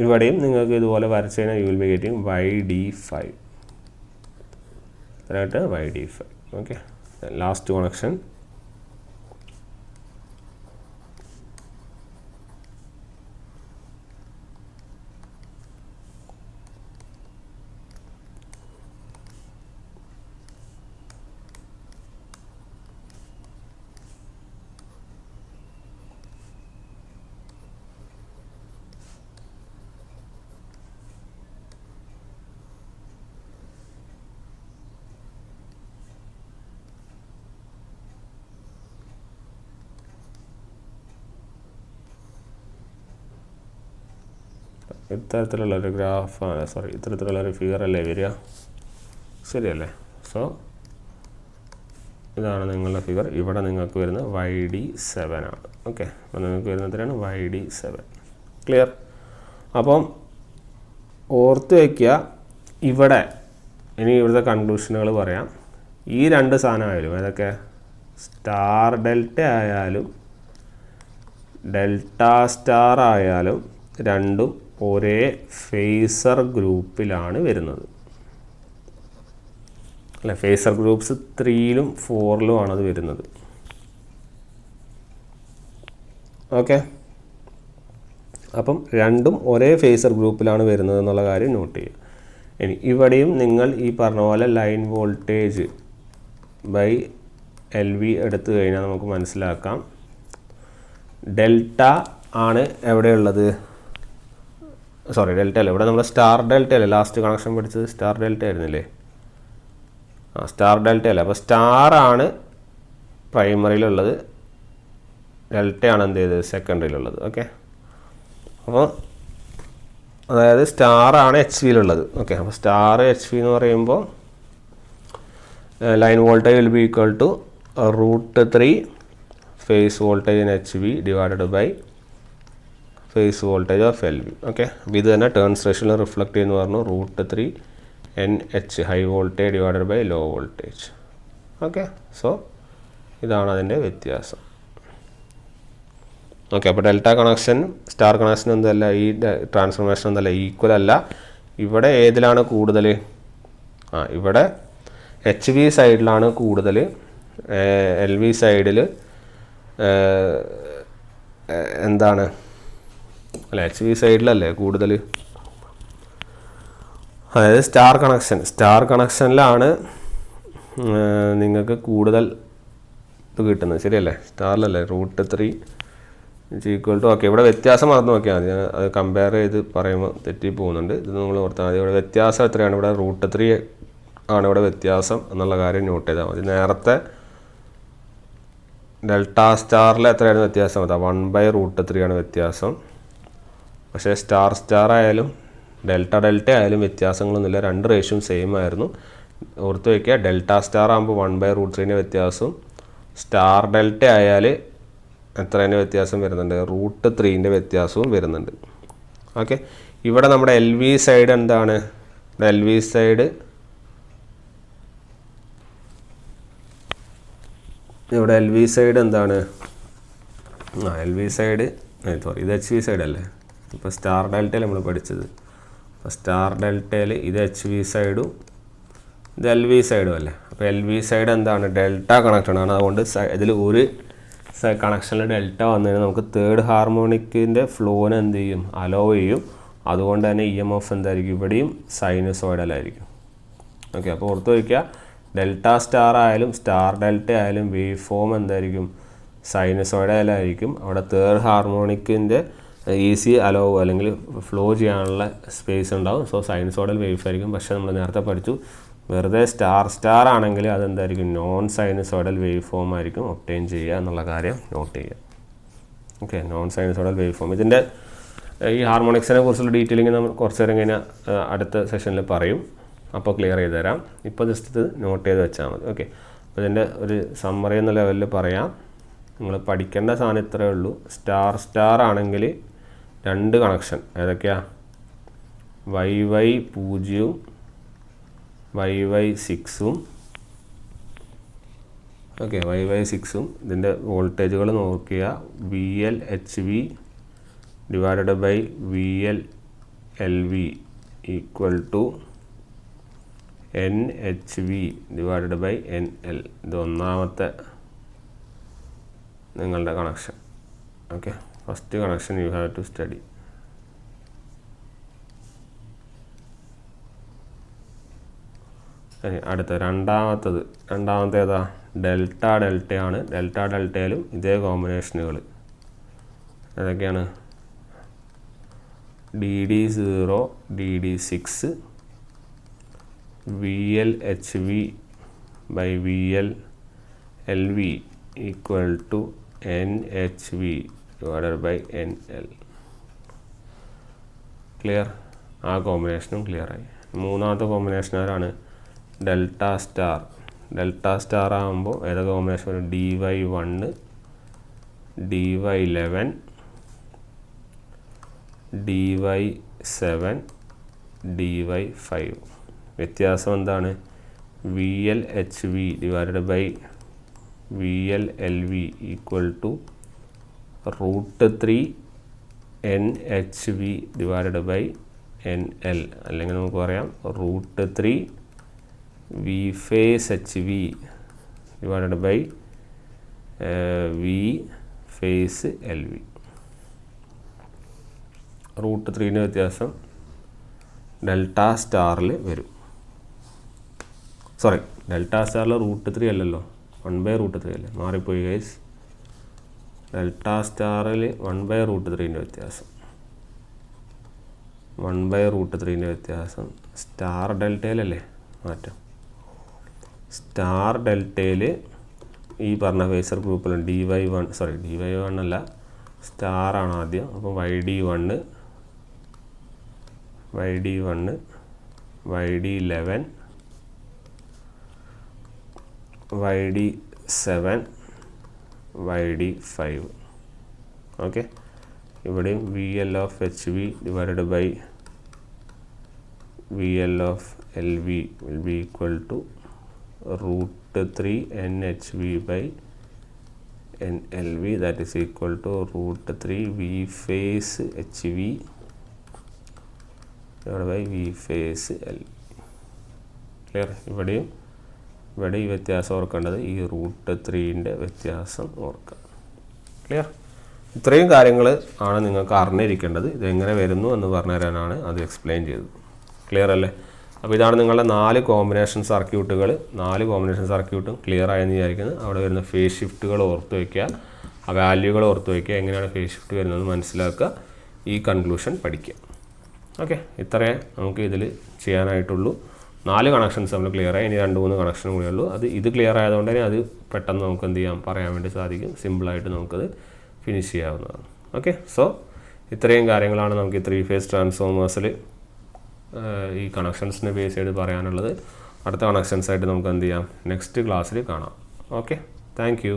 ഇവിടെയും നിങ്ങൾക്ക് ഇതുപോലെ വരച്ച് കഴിഞ്ഞാൽ you will be getting YD5. അതായിട്ട് YD5. Okay, last connection. ഇത്തരത്തിലുള്ളൊരു ഗ്രാഫാണ്, ഇത്തരത്തിലുള്ളൊരു ഫിഗർ അല്ലേ വരിക? ശരിയല്ലേ? സോ ഇതാണ് നിങ്ങളുടെ ഫിഗർ. ഇവിടെ നിങ്ങൾക്ക് വരുന്നത് YD7 ആണ്. ഓക്കെ, അപ്പോൾ നിങ്ങൾക്ക് വരുന്നതിനാണ് YD7. ക്ലിയർ? അപ്പം ഓർത്ത് വയ്ക്കുക. ഇവിടെ ഇനി ഇവിടുത്തെ കൺക്ലൂഷനുകൾ പറയാം. ഈ 2 സാധനമായാലും ഏതൊക്കെ? സ്റ്റാർ ഡെൽറ്റ ആയാലും ഡെൽറ്റ സ്റ്റാർ ആയാലും രണ്ടും ഒരേ ഫേസർ ഗ്രൂപ്പിലാണ് വരുന്നത് അല്ലേ. ഫേസർ ഗ്രൂപ്പ്സ് 3ലും 4ലും ആണത് വരുന്നത്. ഓക്കെ, അപ്പം രണ്ടും ഒരേ ഫേസർ ഗ്രൂപ്പിലാണ് വരുന്നത് എന്നുള്ള കാര്യം നോട്ട് ചെയ്യുക. ഇനി ഇവിടെയും നിങ്ങൾ ഈ പറഞ്ഞ പോലെ ലൈൻ വോൾട്ടേജ് ബൈ LV എടുത്തു കഴിഞ്ഞാൽ നമുക്ക് മനസ്സിലാക്കാം ഡെൽറ്റ ആണ് എവിടെയുള്ളത്. ഡെൽറ്റ അല്ല, ഇവിടെ നമ്മൾ സ്റ്റാർ ഡെൽറ്റ അല്ലേ ലാസ്റ്റ് കണക്ഷൻ പഠിച്ചത്? സ്റ്റാർ ഡെൽറ്റ ആയിരുന്നില്ലേ? സ്റ്റാർ ഡെൽറ്റ അല്ലേ. അപ്പോൾ സ്റ്റാറാണ് പ്രൈമറിയിലുള്ളത്, ഡെൽറ്റയാണ് എന്ത് ചെയ്തത്? സെക്കൻഡറിയിലുള്ളത്. ഓക്കെ, അപ്പോൾ അതായത് സ്റ്റാറാണ് HVയിലുള്ളത്. ഓക്കെ, അപ്പോൾ സ്റ്റാർ HV എന്ന് പറയുമ്പോൾ line voltage will be equal to √3 phase voltage in HV divided by phase voltage of L V. Okay, അപ്പോൾ ഇത് തന്നെ ടേൺസ് റേഷ്യോയിൽ റിഫ്ലക്ട് ചെയ്യുന്നു പറഞ്ഞു √3 NH high voltage divided by low voltage. Okay, so ഇതാണ് അതിൻ്റെ വ്യത്യാസം. ഓക്കെ, അപ്പോൾ ഡെൽറ്റ കണക്ഷൻ സ്റ്റാർ കണക്ഷൻ എന്തല്ല, ഈ ട്രാൻസ്ഫോർമേഷൻ എന്തല്ല ഈക്വൽ അല്ല. ഇവിടെ ഏതിലാണ് കൂടുതൽ? ഇവിടെ HV സൈഡിലാണ് കൂടുതൽ, LV സൈഡിൽ എന്താണ് അല്ല HV സൈഡിലല്ലേ കൂടുതൽ. അതായത് സ്റ്റാർ കണക്ഷനിലാണ് നിങ്ങൾക്ക് കൂടുതൽ ഇത് കിട്ടുന്നത്, ശരിയല്ലേ? സ്റ്റാറിലല്ലേ √3 ഈക്വൽ ടു. ഓക്കെ, ഇവിടെ വ്യത്യാസം മറന്നു നോക്കിയാൽ മതി, അത് കമ്പയർ ചെയ്ത് പറയുമ്പോൾ തെറ്റി പോകുന്നുണ്ട്. ഇത് നമ്മൾ ഓർത്താൽ മതി. ഇവിടെ വ്യത്യാസം എത്രയാണ്? ഇവിടെ √3 ആണ് ഇവിടെ വ്യത്യാസം എന്നുള്ള കാര്യം നോട്ട് ചെയ്താൽ മതി. നേരത്തെ ഡെൽറ്റ സ്റ്റാറിൽ എത്രയാണ് വ്യത്യാസം? അതാ 1/√3 ആണ് വ്യത്യാസം. പക്ഷേ സ്റ്റാർ ആയാലും ഡെൽറ്റ ആയാലും വ്യത്യാസങ്ങളൊന്നുമില്ല, രണ്ട് റേഷ്യം സെയിം ആയിരുന്നു. ഓർത്ത് വയ്ക്കുക, ഡെൽറ്റ സ്റ്റാർ ആകുമ്പോൾ 1/√3 വ്യത്യാസവും, സ്റ്റാർ ഡെൽറ്റ ആയാൽ എത്രേൻ്റെ വ്യത്യാസം വരുന്നുണ്ട്? √3 വ്യത്യാസവും വരുന്നുണ്ട്. ഓക്കെ, ഇവിടെ നമ്മുടെ LV സൈഡ് എന്താണ്? LV സൈഡ് ഇവിടെ LV സൈഡ് എന്താണ്? LV സൈഡ് സോറി, ഇത് HV സൈഡ് അല്ലേ? ഇപ്പോൾ സ്റ്റാർ ഡെൽറ്റയിൽ നമ്മൾ പഠിച്ചത്. അപ്പോൾ സ്റ്റാർ ഡെൽറ്റയിൽ ഇത് HV സൈഡും ഇത് LV സൈഡും അല്ലേ? അപ്പോൾ LV സൈഡ് എന്താണ്? ഡെൽറ്റ കണക്ഷൻ ആണ്. അതുകൊണ്ട് ഇതിൽ ഒരു കണക്ഷനിൽ ഡെൽറ്റ വന്നു കഴിഞ്ഞാൽ നമുക്ക് തേർഡ് ഹാർമോണിക്കിൻ്റെ ഫ്ലോനെ എന്ത് ചെയ്യും? അലോ ചെയ്യും. അതുകൊണ്ട് തന്നെ EMF എന്തായിരിക്കും? ഇവിടെയും സൈനുസോയിഡലായിരിക്കും. ഓക്കെ, അപ്പോൾ ഓർത്ത് വയ്ക്കുക, ഡെൽറ്റ സ്റ്റാർ ആയാലും സ്റ്റാർ ഡെൽറ്റ ആയാലും വേവ് ഫോം എന്തായിരിക്കും? സൈനുസോയിഡലായിരിക്കും. അവിടെ തേർഡ് ഹാർമോണിക്കിൻ്റെ ഈസി അലോ അല്ലെങ്കിൽ ഫ്ലോ ചെയ്യാനുള്ള സ്പേസ് ഉണ്ടാവും. സോ സൈനുസോയിഡൽ വേവ്സ് ആയിരിക്കും. പക്ഷേ നമ്മൾ നേരത്തെ പഠിച്ചു, വെറുതെ സ്റ്റാർ ആണെങ്കിൽ അതെന്തായിരിക്കും? നോൺ സൈനുസോയിഡൽ വേവ് ഫോം ആയിരിക്കും ഒബ്റ്റെയിൻ ചെയ്യുക എന്നുള്ള കാര്യം നോട്ട് ചെയ്യുക. Okay, non sinusoidal wave form. ഇതിൻ്റെ ഈ ഹാർമോണിക്സിനെ കുറിച്ചുള്ള ഡീറ്റെയിലിംഗ് നമ്മൾ കുറച്ച് നേരം കഴിഞ്ഞാൽ അടുത്ത സെഷനിൽ പറയും. അപ്പോൾ ക്ലിയർ ചെയ്ത് തരാം. ഇപ്പോൾ ജസ്റ്റ് ഇത് നോട്ട് ചെയ്ത് വെച്ചാൽ മതി. ഓക്കെ, അപ്പോൾ ഇതിൻ്റെ ഒരു സമ്മറി എന്ന ലെവലിൽ പറയാം. നിങ്ങൾ പഠിക്കേണ്ട സാധനം ഇത്രയേ ഉള്ളൂ. സ്റ്റാർ ആണെങ്കിൽ രണ്ട് കണക്ഷൻ ഏതൊക്കെയാണ്? YY0 YY6 ഓക്കെ, YY6 ഇതിൻ്റെ വോൾട്ടേജുകൾ നോക്കുക. VL/HV divided by VL/LV equal to NHV divided by NL. ഇത് ഒന്നാമത്തെ നിങ്ങളുടെ connection. Okay, first connection you have to study. അടുത്ത രണ്ടാമത്തെ ഏതാ? ഡെൽറ്റയാണ്. ഡെൽറ്റയിലും ഇതേ കോമ്പിനേഷനുകൾ ഏതൊക്കെയാണ്? DD0 DD6 VL/HV by VL/LV equal to NHV divided by NL. Clear? ആ കോമ്പിനേഷനും ക്ലിയറായി. മൂന്നാമത്തെ കോമ്പിനേഷൻ ആരാണ്? ഡെൽറ്റ സ്റ്റാർ ആകുമ്പോൾ ഏതൊക്കെ കോമ്പിനേഷൻ വരും? DY1 DY11 DY7 DY5. വ്യത്യാസം എന്താണ്? VL/HV divided by VL/LV equal to √3 NHV divided by NL. അല്ലെങ്കിൽ നമുക്ക് പറയാം √3 V phase HV divided by V phase LV. √3 വ്യത്യാസം ഡെൽറ്റ സ്റ്റാറിൽ വരും. സോറി, ഡെൽറ്റ സ്റ്റാറിൽ √3 അല്ലല്ലോ, 1/√3 അല്ലേ? മാറിപ്പോയി ഗൈസ്. ഡെൽറ്റ സ്റ്റാറിൽ 1/√3 വ്യത്യാസം. 1/√3 വ്യത്യാസം. സ്റ്റാർ ഡെൽറ്റയിലല്ലേ മാറ്റം? സ്റ്റാർ ഡെൽറ്റയിൽ ഈ പറഞ്ഞ ഫേസർ ഗ്രൂപ്പിലും DY1 അല്ല, സ്റ്റാറാണ് ആദ്യം. അപ്പോൾ YD1 YD11 YD7 YD5. Okay, ഇവിടെയും V L of H V divided by V L of L V will be equal to √3 NHV by NLV, that is equal to √3 V phase HV divided by V phase L. Clear? ഇവിടെ ഈ വ്യത്യാസം ഓർക്കേണ്ടത് ഈ √3ൻ്റെ വ്യത്യാസം ഓർക്കുക. Clear? ഇത്രയും കാര്യങ്ങൾ ആണ് നിങ്ങൾക്ക് അറിഞ്ഞിരിക്കേണ്ടത്. ഇതെങ്ങനെ വരുന്നു എന്ന് പറഞ്ഞു തരാനാണ് അത് എക്സ്പ്ലെയിൻ ചെയ്തത്. ക്ലിയർ അല്ലേ? അപ്പോൾ ഇതാണ് നിങ്ങളുടെ 4 കോമ്പിനേഷൻ സർക്യൂട്ടുകൾ. 4 കോമ്പിനേഷൻ സർക്യൂട്ടും ക്ലിയർ ആയെന്ന് വിചാരിക്കുന്നത്. അവിടെ വരുന്ന ഫേസ് ഷിഫ്റ്റുകൾ ഓർത്ത് വയ്ക്കുക, ആ വാല്യൂകൾ ഓർത്ത് വയ്ക്കുക, എങ്ങനെയാണ് ഫേസ് ഷിഫ്റ്റ് വരുന്നത് മനസ്സിലാക്കുക, ഈ കൺക്ലൂഷൻ പഠിക്കുക. ഓക്കെ, ഇത്രയേ നമുക്ക് ഇതിൽ ചെയ്യാനായിട്ടുള്ളൂ. 4 കണക്ഷൻസ് നമ്മൾ ക്ലിയർ ആയി. ഇനി 2-3 കണക്ഷൻ കൂടെ ഉള്ളൂ. ഇത് ക്ലിയർ ആയതുകൊണ്ട് തന്നെ അത് പെട്ടെന്ന് നമുക്ക് എന്ത് ചെയ്യാം, പറയാൻ വേണ്ടി സാധിക്കും. സിമ്പിളായിട്ട് നമുക്കത് ഫിനിഷ് ചെയ്യാവുന്നതാണ്. ഓക്കെ, സോ ഇത്രയും കാര്യങ്ങളാണ് നമുക്ക് 3 ഫേസ് ട്രാൻസ്ഫോമേഴ്സിൽ ഈ കണക്ഷൻസിനെ ബേസ് ചെയ്ത് പറയാനുള്ളത്. അടുത്ത കണക്ഷൻസായിട്ട് നമുക്ക് എന്ത് ചെയ്യാം, നെക്സ്റ്റ് ക്ലാസ്സിൽ കാണാം. Okay, thank you.